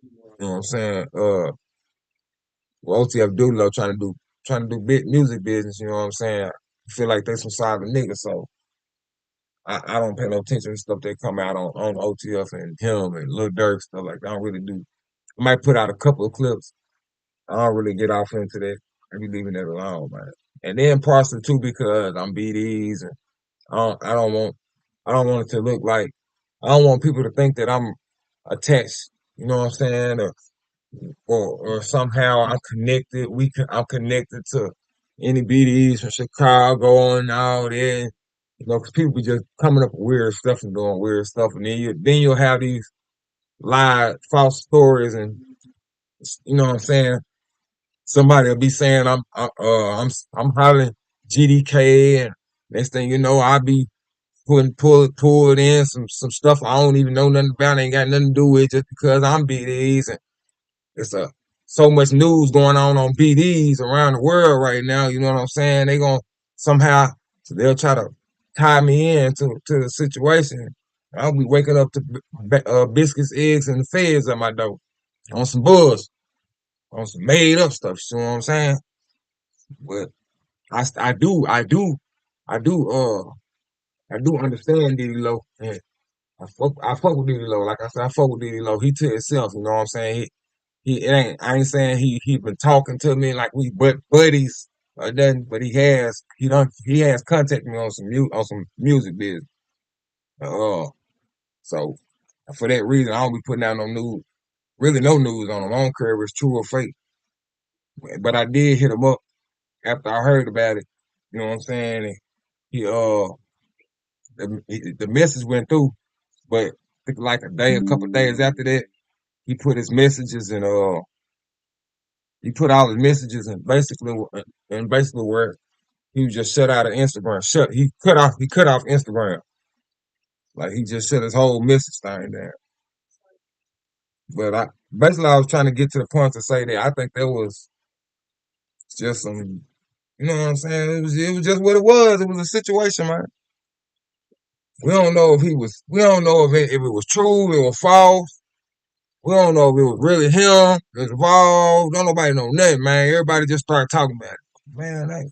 you know what I'm saying? OTF Doodle trying to do big music business. You know what I'm saying? I feel like they some solid niggas, so I don't pay no attention to stuff that come out on OTF and him and Lil Durk stuff like that. I don't really do. I might put out a couple of clips. I don't really get off into that. I be leaving that alone, man. And then partially too because I'm BDs and I don't want it to look like I don't want people to think that I'm attached. You know what I'm saying? Or somehow I'm connected. I'm connected to any BDs from Chicago and all that. You know, 'cause people be just coming up with weird stuff and doing weird stuff, and then you'll have these lied false stories, and you know what I'm saying. Somebody will be saying I'm hollering GDK, and next thing you know, I'll be pulled in some stuff I don't even know nothing about, ain't got nothing to do with, just because I'm BDs. And it's so much news going on BDs around the world right now. You know what I'm saying? They gonna somehow they'll try to tie me in to the situation. I'll be waking up to biscuits, eggs, and the feds at my door on some buzz, on some made up stuff. You know what I'm saying? But I do I do I do understand Diddy Low. And I fuck with Diddy Low. Like I said, I fuck with Diddy Low. He to himself. You know what I'm saying? I ain't saying he been talking to me like we buddies or nothing, but he has contacted me on some music business. Uh, so for that reason, I don't be putting out no news, really no news on him. I don't care if it's true or fake. But I did hit him up after I heard about it. You know what I'm saying? And he the message went through, but I think like a couple of days after that, he put his messages and he put all his messages and basically where he was just shut out of Instagram. He cut off Instagram. Like he just shut his whole message thing down. But I was trying to get to the point to say that I think that was just some, you know what I'm saying? It was just what it was. It was a situation, man. We don't know we don't know if it was true, it was false. We don't know if it was really him involved. Don't nobody know nothing, man. Everybody just started talking about it. Man,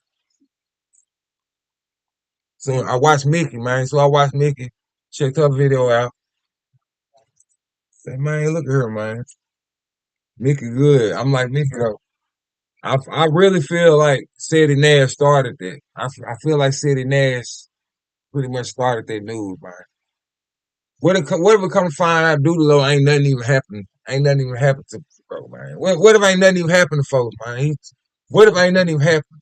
so I watched Mickey, man. So I watched Mickey, checked her video out. Said, man, look at her, man. Mickey good. I'm like, Mickey, though. I really feel like Ceddy Nash started that. I feel like Ceddy Nash pretty much started that news, man. What if we come to find out Doodle ain't nothing even happened? Ain't nothing even happened to bro, man. What if ain't nothing even happened to folks, man? What if ain't nothing even happened?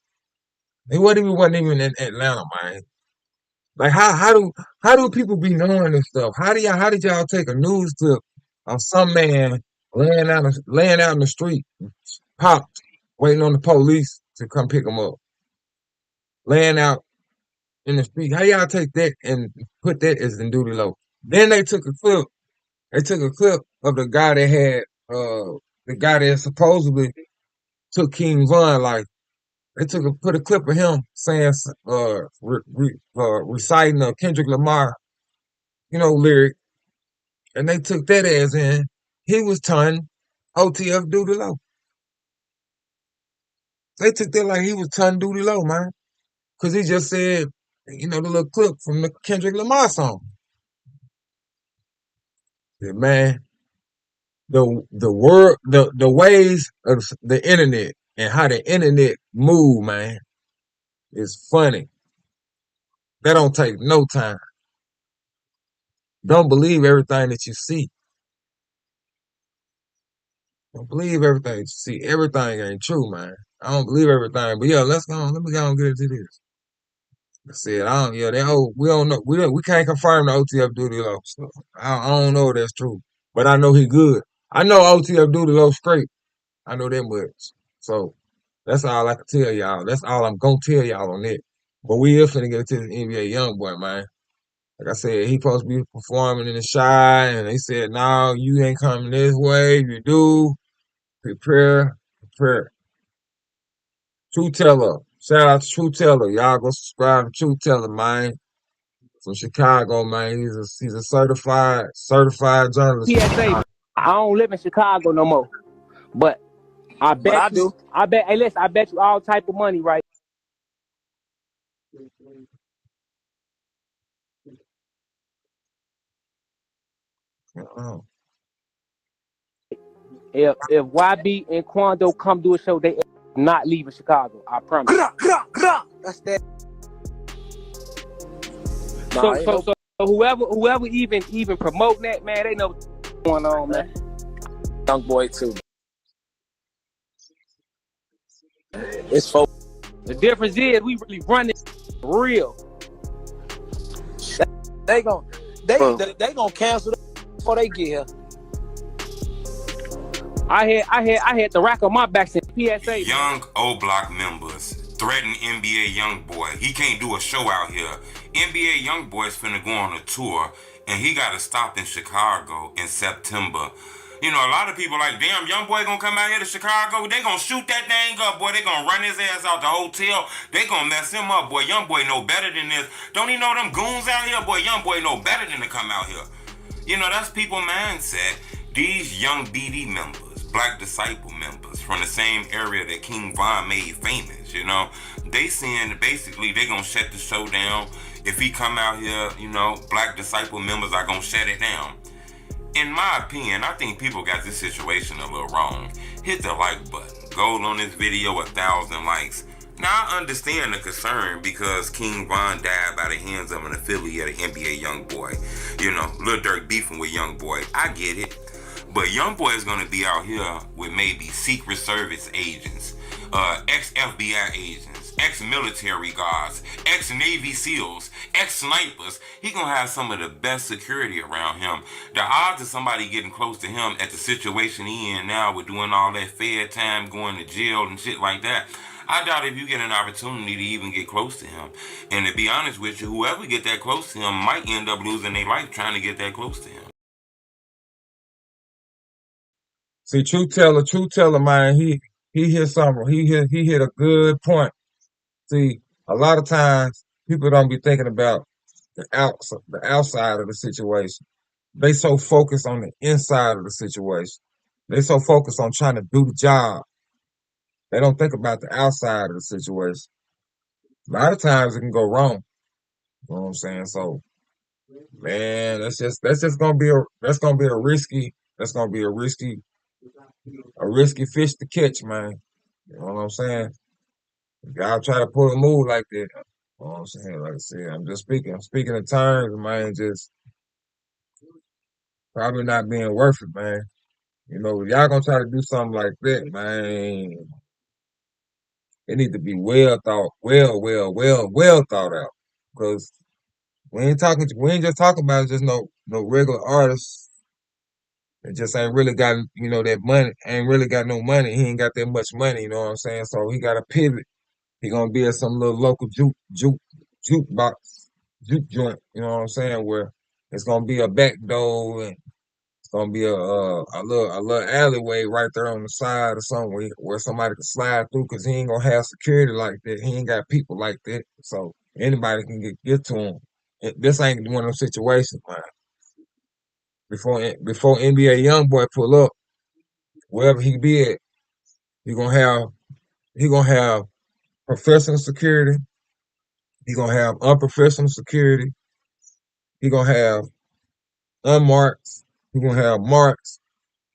He wasn't even in Atlanta, man. Like how do people be knowing this stuff? How did y'all take a news clip of some man laying out in the street, popped, waiting on the police to come pick him up, laying out in the street? How y'all take that and put that as in duty low? Then they took a clip. They took a clip of the guy that supposedly took King Von life. They put a clip of him saying reciting a Kendrick Lamar, lyric, and they took that as in he was ton OTF duty low. They took that like he was ton duty low, man, because he just said, the little clip from the Kendrick Lamar song. Yeah, man, the ways of the internet and how the internet move, man, is funny. That don't take no time. Don't believe everything that you see. Don't believe everything you see. Everything ain't true, man. I don't believe everything. But yeah, let's go on. Let me go and get into this. I said, we don't know. We can't confirm the OTF duty low. So I don't know if that's true. But I know he good. I know OTF duty low straight. I know that much. So that's all I can tell y'all. That's all I'm gonna tell y'all on that. But we is finna get into this NBA Youngboy, man. Like I said, he supposed to be performing in the Shy, and they said, no, you ain't coming this way. If you do, prepare. True Teller. Shout out to True Teller. Y'all go subscribe to True Teller, man. From Chicago, man. He's a certified journalist from PSA, Chicago. I don't live in Chicago no more. But I bet hey listen, I bet you all type of money, right? If YB and Quando come do a show, they not leaving Chicago. I promise. That's that. So whoever even promoting that, man, they know what's going on, man. Youngboy too. It's for the difference is we really running real. They gonna cancel before they get here. I had the rack on my back since PSA. Young O-Block members threaten NBA Youngboy. He can't do a show out here. NBA Youngboy's finna go on a tour, and he gotta stop in Chicago in September. A lot of people like, damn, Youngboy gonna come out here to Chicago. They gonna shoot that thing up, boy. They gonna run his ass out the hotel. They gonna mess him up, boy. Youngboy know better than this. Don't he know them goons out here? Boy, Youngboy know better than to come out here. That's people mindset. These young BD members, Black Disciple members from the same area that King Von made famous, they saying basically they gonna shut the show down. If he come out here, Black Disciple members are gonna shut it down. In my opinion, I think people got this situation a little wrong. Hit the like button. Gold on this video, 1,000 likes. Now I understand the concern because King Von died by the hands of an affiliate of NBA Youngboy. Lil Durk beefing with Youngboy. I get it. But Youngboy is going to be out here with maybe Secret Service agents ex-FBI agents, ex-military guards, ex-Navy SEALs, ex-snipers. He gonna have some of the best security around him. The odds of somebody getting close to him at the situation he in now with doing all that fair time, going to jail and shit like that, I doubt if you get an opportunity to even get close to him. And to be honest with you, whoever get that close to him might end up losing their life trying to get that close to him. See, truth teller, man, he hit something. He hit a good point. See, a lot of times people don't be thinking about the outside of the situation. They so focused on the inside of the situation. They so focused on trying to do the job. They don't think about the outside of the situation. A lot of times it can go wrong. You know what I'm saying? So, man, that's just gonna be a risky a risky fish to catch, man. You know what I'm saying? Y'all try to pull a move like that. You know what I'm saying? Like I said, I'm speaking in terms, man, just probably not being worth it, man. You know, if y'all gonna try to do something like that, man, it need to be well thought, well thought out. Because we ain't just talking about just no regular artists that just ain't really got, that money, ain't really got no money. He ain't got that much money, you know what I'm saying? So he gotta pivot. He gonna be at some little local jukebox, juke joint, you know what I'm saying, where it's gonna be a back door and it's gonna be a little alleyway right there on the side or somewhere where somebody can slide through because he ain't gonna have security like that. He ain't got people like that, so anybody can get to him. This ain't one of those situations, man. Before NBA Youngboy pull up, wherever he be at, he gonna have he gonna have professional security. He gonna have unprofessional security. He gonna have unmarked. He gonna have marks.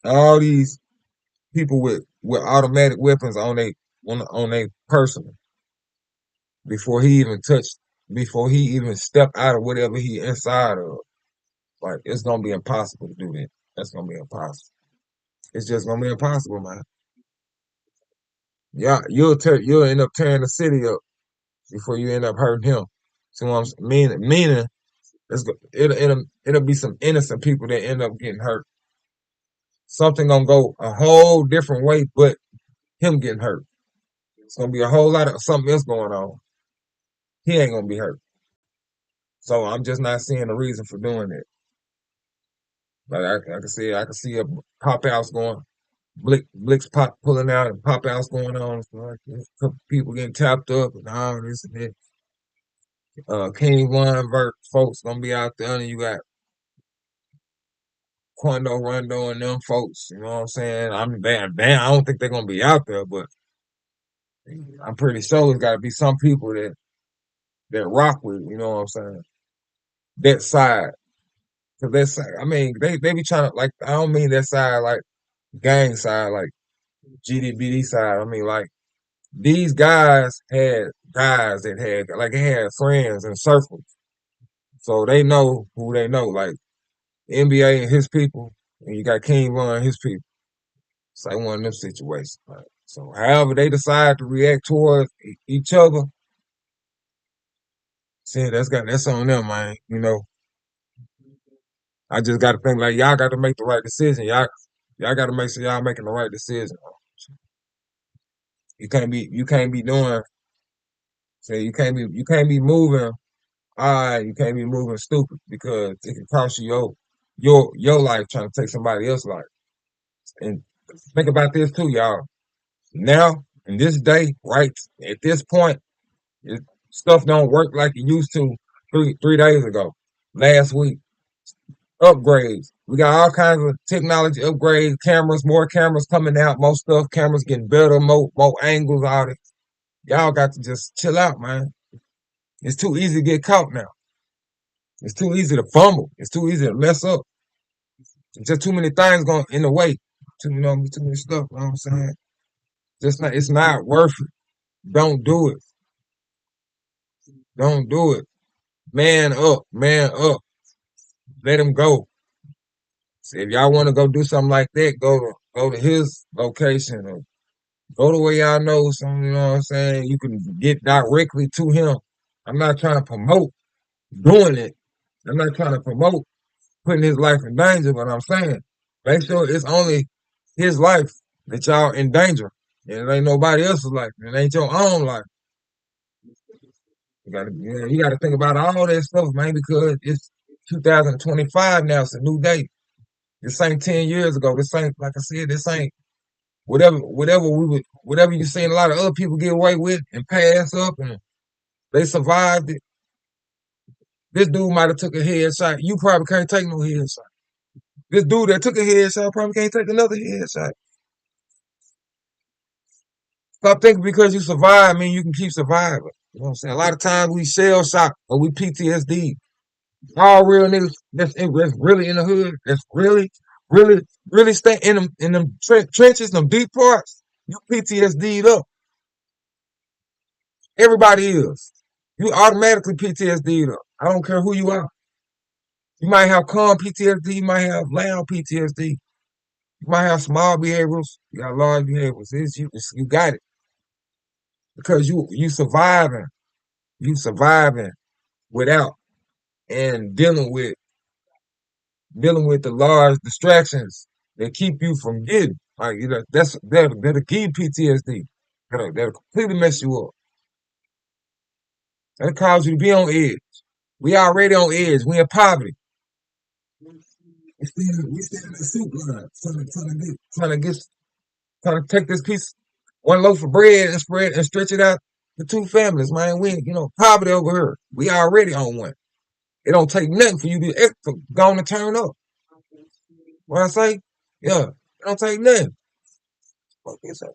All these people with automatic weapons on they person before he even touched, before he even stepped out of whatever he inside of. Like it's gonna be impossible to do that. That's gonna be impossible. It's just gonna be impossible, man. Yeah, you'll end up tearing the city up before you end up hurting him. See what I'm saying? Meaning it'll be some innocent people that end up getting hurt. Something gonna go a whole different way, but him getting hurt. It's gonna be a whole lot of something else going on. He ain't gonna be hurt. So I'm just not seeing the reason for doing it. Like I can see a pop outs going, Blicks pop pulling out and pop outs going on. So like, there's a couple people getting tapped up and all this and that. King One vert folks gonna be out there, and you got Quando Rondo and them folks. You know what I'm saying? I'm damn. I don't think they're gonna be out there, but I'm pretty sure there's got to be some people that rock with. You know what I'm saying? That side. Cause that side, I mean, they be trying to like. I don't mean that side like gang side, like GDBD side. I mean like these guys that had friends and circles, so they know who they know. Like NBA and his people, and you got King Von and his people. It's like one of them situations. Right? So however they decide to react towards each other, see that's on them, man. You know, I just got to think like y'all got to make the right decision. Y'all got to make sure y'all making the right decision. You can't be doing. Say you can't be moving. You can't be moving stupid because it can cost you your life trying to take somebody else's life. And think about this too, y'all. Now, in this day, right at this point, it, stuff don't work like it used to 3 days ago, last week. Upgrades. We got all kinds of technology upgrades, cameras, more cameras coming out, more stuff, cameras getting better, more angles, all that. Y'all got to just chill out, man. It's too easy to get caught now. It's too easy to fumble. It's too easy to mess up. There's just too many things going in the way. Too many stuff. You know what I'm saying? It's not worth it. Don't do it. Don't do it. Man up, man up. Let him go. So if y'all want to go do something like that, go to his location Go the way y'all know some, you know what I'm saying? You can get directly to him. I'm not trying to promote doing it. I'm not trying to promote putting his life in danger, but I'm saying make sure it's only his life that y'all in danger. And it ain't nobody else's life. It ain't your own life. You gotta think about all that stuff, man, because it's 2025 now. It's a new day. This ain't 10 years ago. This ain't, like I said, this ain't whatever you seen a lot of other people get away with and pass up and they survived it. This dude might have took a headshot. You probably can't take no headshot. This dude that took a headshot probably can't take another headshot. Stop thinking because you survive mean you can keep surviving. You know what I'm saying? A lot of times we shell shock or we PTSD. All real niggas that's really in the hood, that's really stay in them trenches, them deep parts. You PTSD'd up. Everybody is. You automatically PTSD'd up. I don't care who you are. You might have calm PTSD, you might have loud PTSD, you might have small behaviors, you got large behaviors. You got it because you surviving without and dealing with the large distractions that keep you from getting. Like, you know, that'll give you PTSD. That'll completely mess you up. That'll cause you to be on edge. We already on edge. We in poverty. We still in the soup line, trying to take this piece, one loaf of bread and spread and stretch it out to two families, man. Poverty over here. We already on one. It don't take nothing for you to extra go on and turn up. What I say? Yeah, it don't take nothing.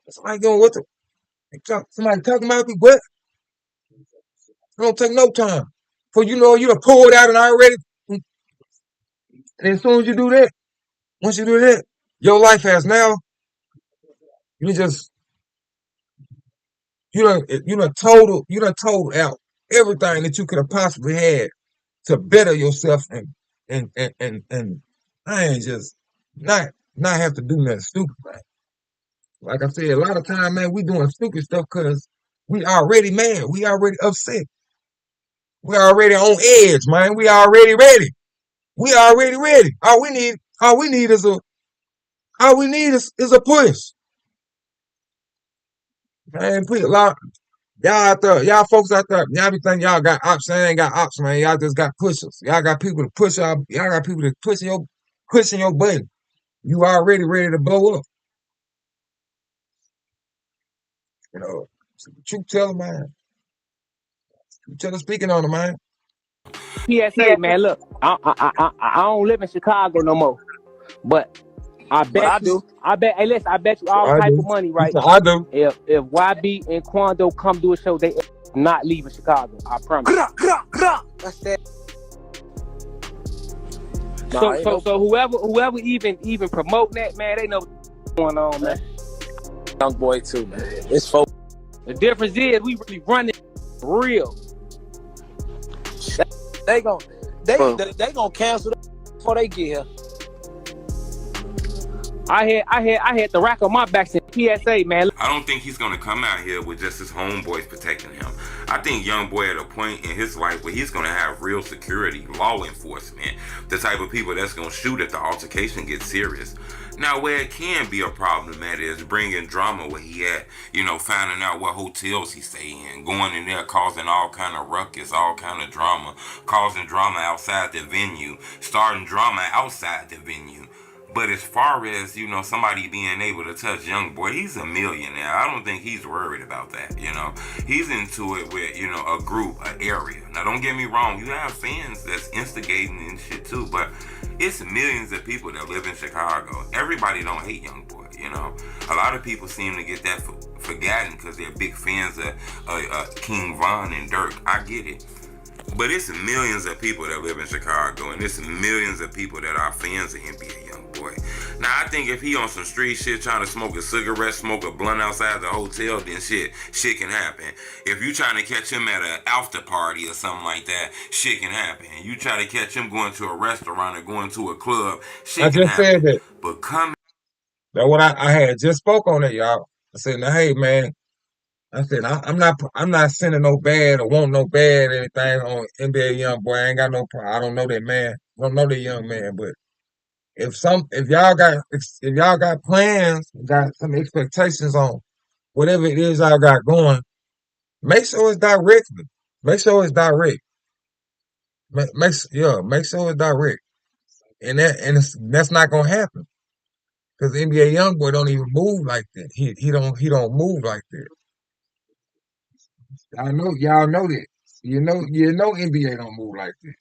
Somebody going what the somebody talking about me what? It don't take no time. For you know you done pulled out and already and as soon as you do that, once you do that, your life has now, you just you done told out everything that you could have possibly had to better yourself and I ain't just not have to do nothing stupid, man. Like I said, a lot of time, man, we doing stupid stuff because we already mad. We already upset. We already on edge, man. We already ready. We already ready. All we need is a push. Man, put a lot y'all out there, y'all folks out there, y'all be thinking y'all got ops, I ain't got ops, man. Y'all just got pushers. Y'all got people to push y'all got people to pushing your button. You already ready to blow up. You know, truth teller, man. Truth teller speaking on the man. PSA, man, look, I don't live in Chicago no more, but I bet you, hey, listen, I bet you all I type do. of money, right? I do. If YB and Quando come do a show, they not leaving Chicago. I promise. That's that. So whoever even promoting that, man, they know what's going on, man. Youngboy too, man. It's folk. The difference is we really running real. They gonna cancel before they get here. I had the rack on my back saying PSA, man. I don't think he's gonna come out here with just his homeboys protecting him. I think Youngboy at a point in his life where he's gonna have real security, law enforcement, the type of people that's gonna shoot if the altercation gets serious. Now, where it can be a problem, that is bringing drama where he at, finding out what hotels he stay in, going in there causing all kind of ruckus, all kind of drama, causing drama outside the venue, starting drama outside the venue. But as far as, somebody being able to touch Youngboy, he's a millionaire. I don't think he's worried about that, He's into it with, a group, an area. Now, don't get me wrong. You have fans that's instigating and shit, too. But it's millions of people that live in Chicago. Everybody don't hate Youngboy, A lot of people seem to get that forgotten because they're big fans of King Von and Dirk. I get it. But it's millions of people that live in Chicago, and it's millions of people that are fans of NBA Youngboy. Now, I think if he on some street shit trying to smoke a cigarette, smoke a blunt outside the hotel, then shit can happen. If you trying to catch him at an after party or something like that, shit can happen. You try to catch him going to a restaurant or going to a club, shit can happen. Said that. But come. That's what I had just spoke on it, y'all. I said, now, hey, man. I said, I'm not sending no bad or want no bad anything on NBA Youngboy. I ain't got no problem. I don't know that man. I don't know that young man, but if y'all got plans, got some expectations on whatever it is y'all got going, make sure it's directly. Make sure it's direct. Make sure it's direct. That's not gonna happen. Because NBA Youngboy don't even move like that. He don't move like that. Y'all know that. You know NBA don't move like that.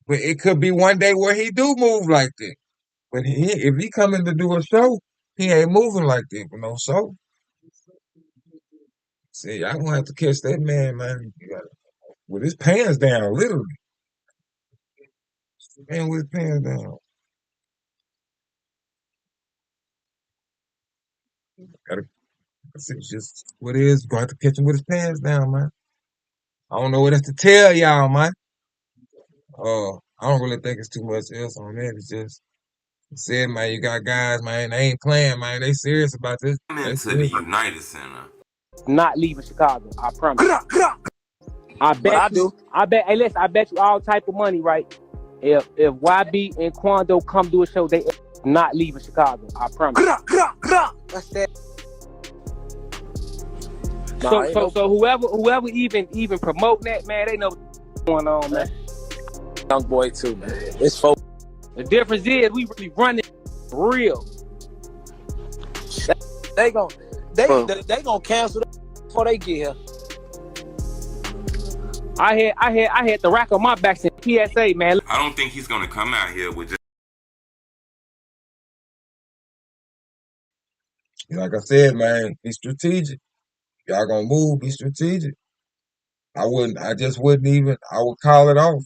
But it could be one day where he do move like that. But if he coming to do a show, he ain't moving like that for no show. See, y'all gonna have to catch that man. With his pants down, literally. Man with his pants down. Gotta, it's just what it is. Gonna have to catch him with his pants down, man. I don't know what else to tell y'all, man. I don't really think it's too much else on that. It's just said, man, you got guys, man, they ain't playing, man. They serious about this. I'm They into the serious. United Center. Not leaving Chicago. I promise. I bet you. I bet. Hey, listen. I bet you all type of money, right? If YB and Quando come do a show, they not leaving Chicago. I promise. That's that. So whoever even promoting that, man, they know what's going on, man. Youngboy too, man. It's folks. The difference is we really running for real. They gonna cancel before they get here. I had the rack on my back since PSA, man. I don't think he's gonna come out here with just. Like I said, man, be strategic. Y'all gonna move, be strategic. I would call it off.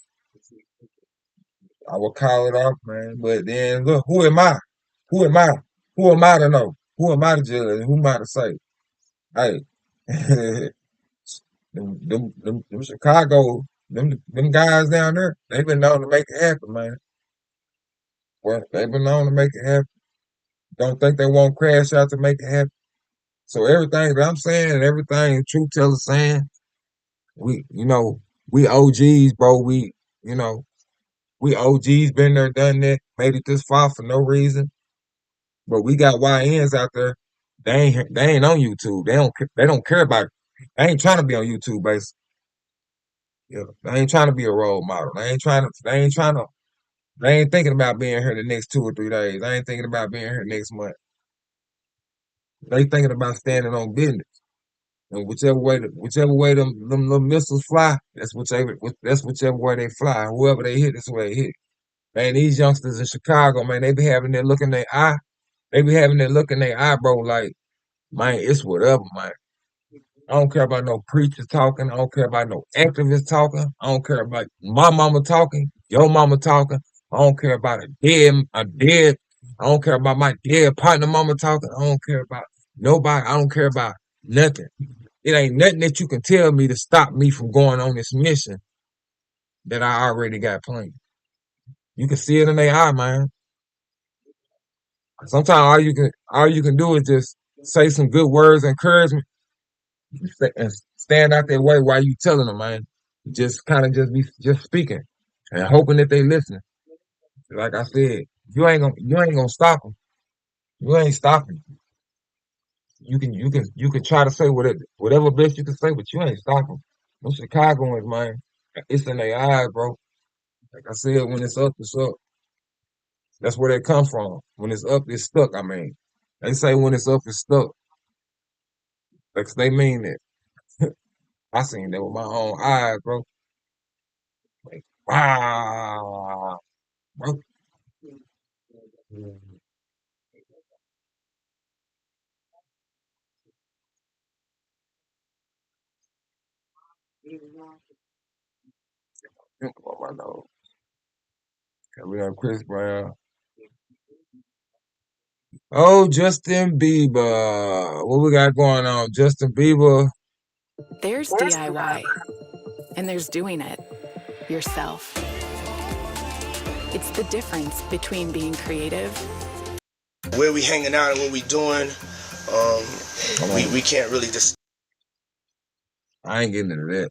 I would call it off, man. But then look, who am I? Who am I? Who am I to know? Who am I to judge? Who am I to say? Hey, them Chicago, them guys down there, they've been known to make it happen, man. Well, they've been known to make it happen. Don't think they won't crash out to make it happen. So everything that I'm saying and everything Truth Teller's saying, we OGs, bro. We OGs been there, done that, made it this far for no reason. But we got YNs out there. They ain't on YouTube. They don't care about it. They ain't trying to be on YouTube, basically. Yeah, they ain't trying to be a role model. They ain't thinking about being here the next 2 or 3 days. They ain't thinking about being here next month. They thinking about standing on business. And whichever way them missiles fly, that's whichever way they fly. Whoever they hit, that's where they hit. Man, these youngsters in Chicago, man, they be having that look in their eye. They be having that look in their eye, bro, like, man, it's whatever, man. I don't care about no preachers talking. I don't care about no activists talking. I don't care about my mama talking, your mama talking. I don't care about a dead. I don't care about my dead partner mama talking. I don't care about nobody. I don't care about nothing. It ain't nothing that you can tell me to stop me from going on this mission that I already got planned. You can see it in their eye, man. Sometimes all you can do is just say some good words of encouragement and stand out their way while you telling them, man. Just kind of just speaking and hoping that they listen. Like I said, you ain't gonna stop them. You ain't stopping. You can try to say whatever best you can say, but you ain't stopping. Them Chicagoans, man, it's in their eyes, bro. Like I said, when it's up, it's up. That's where they come from. When it's up, it's stuck. I mean, they say when it's up, it's stuck. Like they mean that. I seen that with my own eyes, bro. Like, wow, bro. Think about my nose. We have Chris Brown. Oh, Justin Bieber. What we got going on? Justin Bieber. There's DIY, and there's doing it yourself. It's the difference between being creative. Where we hanging out and what we doing. We can't really just. I ain't getting into that.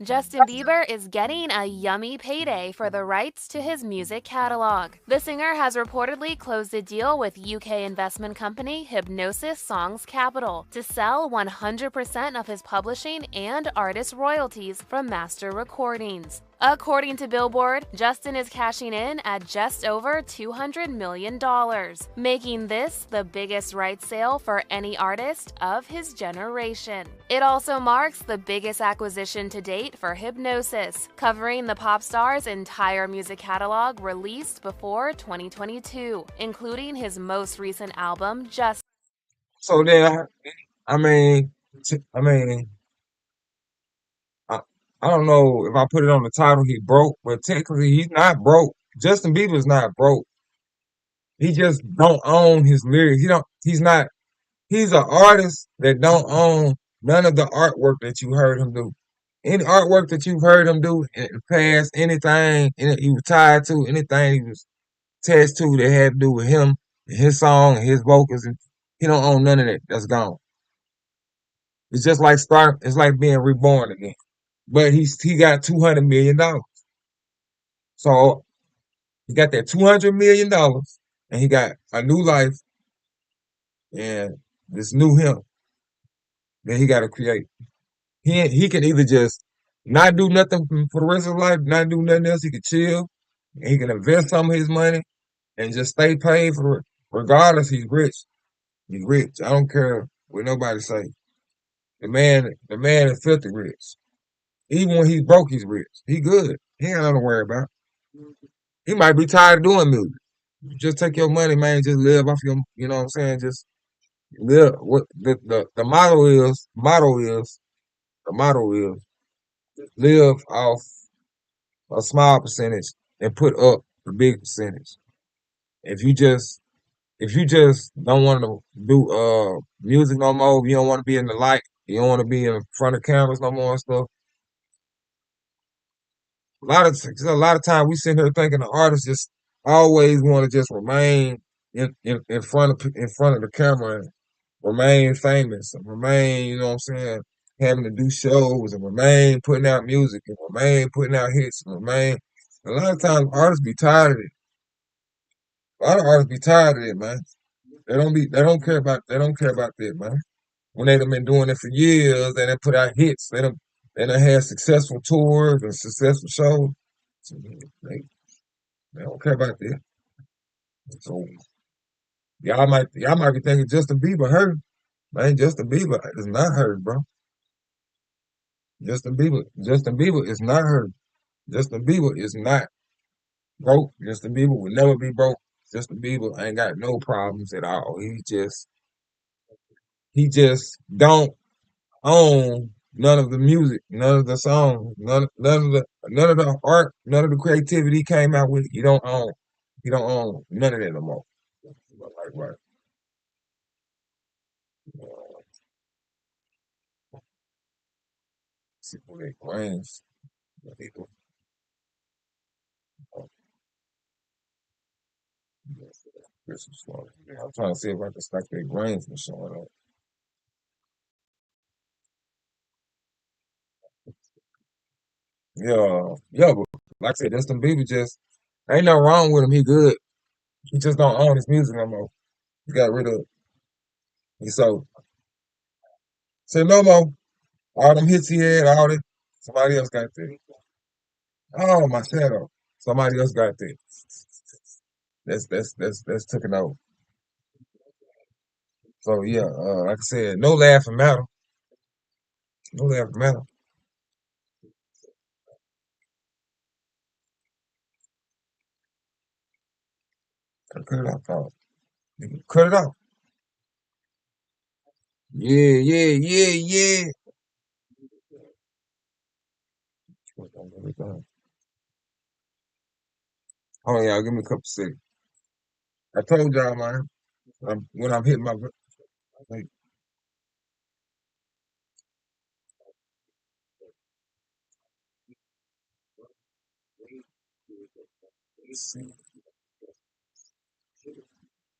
Justin Bieber is getting a yummy payday for the rights to his music catalog. The singer has reportedly closed a deal with UK investment company Hypnosis Songs Capital to sell 100% of his publishing and artist royalties from master recordings. According to Billboard, Justn is cashing in at just over $200 million, making this the biggest rights sale for any artist of his generation. It also marks the biggest acquisition to date for Hypnosis, covering the pop star's entire music catalog released before 2022, including his most recent album, Justn. So then, I mean, I mean, I don't know if I put it on the title, he broke, but technically he's not broke. Justin Bieber's not broke. He just don't own his lyrics. He's an artist that don't own none of the artwork that you heard him do. Any artwork that you've heard him do in the past, anything he was tied to, anything he was attached to that had to do with him, and his song, and his vocals, and he don't own none of that. That's gone. It's just like it's like being reborn again. But he got $200 million. So he got that $200 million, and he got a new life and this new him that he got to create. He can either just not do nothing for the rest of his life, not do nothing else. He can chill, and he can invest some of his money and just stay paid for it. Regardless, he's rich. He's rich. I don't care what nobody say. The man is filthy rich. Even when he's broke, he's rich. He good. He ain't got nothing to worry about. He might be tired of doing music. Just take your money, man. Just live off your. You know what I'm saying? Just live. What the motto is live off a small percentage and put up the big percentage. If you just don't want to do music no more, you don't want to be in the light, you don't want to be in front of cameras no more and stuff. A lot of time we sit here thinking the artists just always want to just remain in front of the camera and remain famous and remain, you know what I'm saying, having to do shows and remain putting out music and remain putting out hits and remain. A lot of times artists be tired of it. A lot of artists be tired of it, man. They don't care about that, man. When they done been doing it for years, they done put out hits. They done had successful tours and successful shows. So they don't care about that. So y'all might be thinking Justin Bieber hurt. Man, Justin Bieber is not hurt, bro. Justin Bieber is not hurt. Justin Bieber is not broke. Justin Bieber will never be broke. Justin Bieber ain't got no problems at all. He just don't own none of the music, none of the songs, none of the art, none of the creativity he came out with. He don't own. He don't own none of that no more. Like right. See who they brains. I'm trying to see if I can stack their brains from showing up. Yeah, but like I said, Justin Bieber just ain't nothing wrong with him. He good. He just don't own his music no more. He got rid of it. He sold. Say no more. All them hits he had, all that. Somebody else got that. Oh my shadow. Somebody else got that. That's took it over. So yeah, like I said, no laughing matter. No laughing matter. Cut it off, dog. Cut it off. Yeah, yeah, yeah, yeah. Hold on, y'all. Give me a couple seconds. I told y'all, man. When I'm hitting my. Like,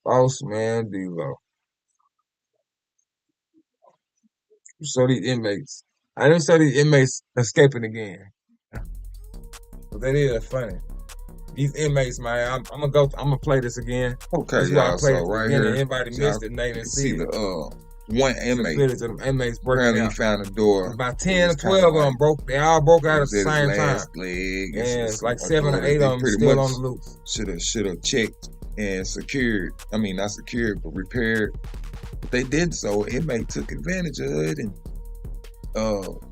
Boss man, D-Lo. So these inmates. I didn't show these inmates escaping again. But that is funny. These inmates, man, I'm gonna play this again. Okay, This is why I y'all. played So it to the right beginning. here, Anybody y'all missed it, they you didn't can see see it. the one The inmate. footage of the inmates breaking Apparently, he out. found a door. About It 10 was or kind 12 of of them like broke. They all broke it out at was the at his same time. last leg. And it's like a 7 door or that 8 they of them pretty still much on the loose. should have checked and secured. I mean, not secured, but repaired. But they did so. Inmate took advantage of it and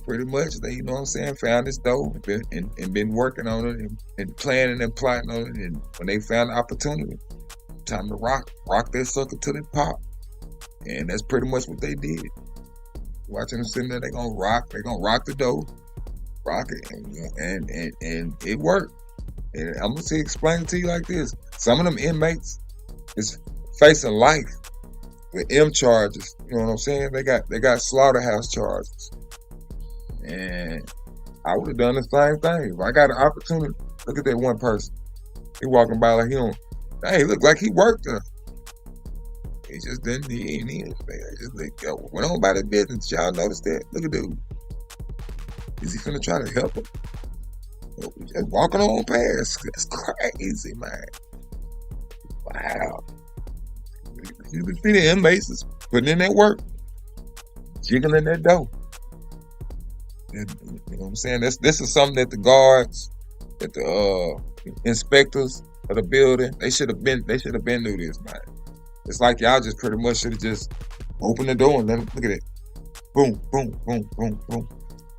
pretty much they, you know what I'm saying, found this door and been working on it and planning and plotting on it. And when they found the opportunity, time to rock that sucker till it pop. And that's pretty much what they did. Watching them sitting there, they gonna rock the door, rock it, and it worked. And I'm gonna explain it to you like this: some of them inmates is facing life with M charges. You know what I'm saying? They got slaughterhouse charges, and I would have done the same thing if I got an opportunity. Look at that one person. He walking by like he don't. Hey, look like he worked there. He just didn't. He ain't even. Just like, yo, went on by the business. Y'all noticed that? Look at dude. Is he finna try to help him? Just walking on past. That's crazy, man. Wow. You can see the inmates is putting in that work, jiggling that dough. You know what I'm saying? This is something that the guards, that the inspectors of the building, they should have been knew this, man. It's like y'all just pretty much should have just opened the door and let them look at it. Boom, boom, boom, boom, boom,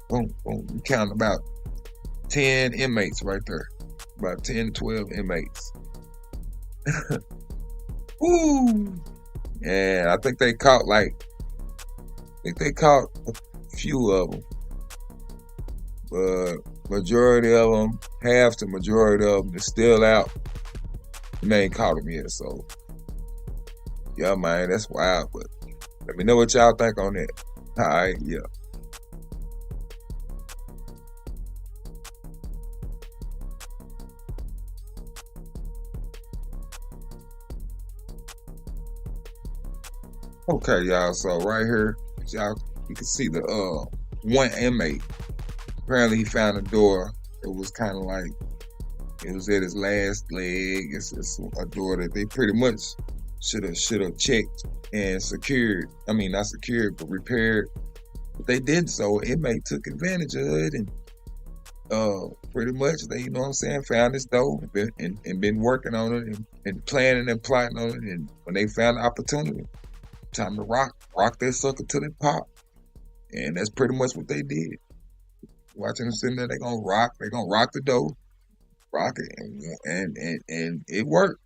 boom, boom. You count about 10 inmates right there. About 10, 12 inmates. Woo! And I think they caught a few of them. But majority of them, half the majority of them is still out. They ain't caught them yet, so yeah, man, that's wild. But let me know what y'all think on that. All right, yeah. Okay, y'all. So right here, y'all, you can see the one inmate. Apparently, he found a door. It was kind of like it was at his last leg. It's a door that they pretty much should have checked and secured. I mean, not secured, but repaired. But they did so. Inmate took advantage of it and pretty much they, you know what I'm saying, found this door and been working on it and planning and plotting on it. And when they found the opportunity, time to rock that sucker till it pop. And that's pretty much what they did. Watching them sitting there, they gonna rock the dough, rock it, and it worked.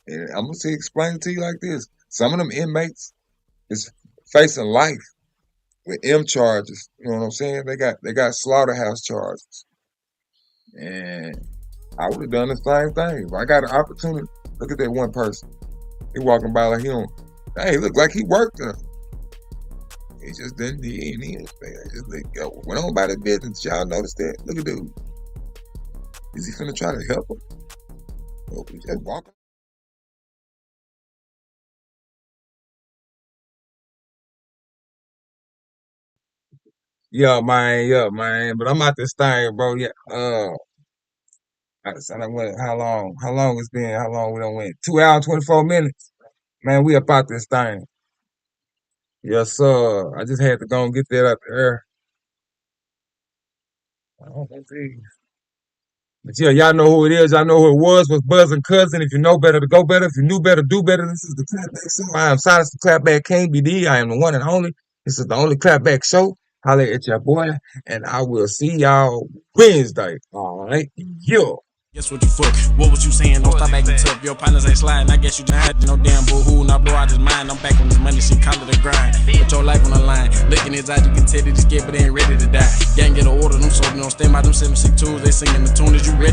And I'm gonna explain it to you like this: some of them inmates is facing life with M charges. You know what I'm saying? They got slaughterhouse charges, and I would have done the same thing if I got an opportunity. Look at that one person. He walking by like he don't. Hey, look like he worked there. He just didn't. He ain't even. Just like, yo, went on by the business. Y'all noticed that? Look at dude. Is he finna try to help him? Or he just walking? Yeah, man. But I'm out this thing, bro. Yeah. I done went, how long? How long it's been? How long we done went? 2 hours, 24 minutes. Man, we up out this thing. Yes, sir. I just had to go and get that up there. I don't think. But yeah, y'all know who it is. Y'all know who it was Buzzing Cousin. If you know better to go better. If you knew better, do better. This is the Clapback Show. I am Silence the Clapback King BD. I am the one and only. This is the only Clapback Show. Holla at your boy. And I will see y'all Wednesday. All right. Yeah. Guess what you fuck? What was you saying? Don't stop acting tough. Your partners ain't sliding. I guess you just had no damn boo-hoo. Now blow out his mind. I'm back on this money. She call it a grind. Put your life on the line. Look in his eyes, you can tell that he's scared, but they ain't ready to die. Gang get an order. Them soldiers don't stand by them 762s. They singing the tune as you ready.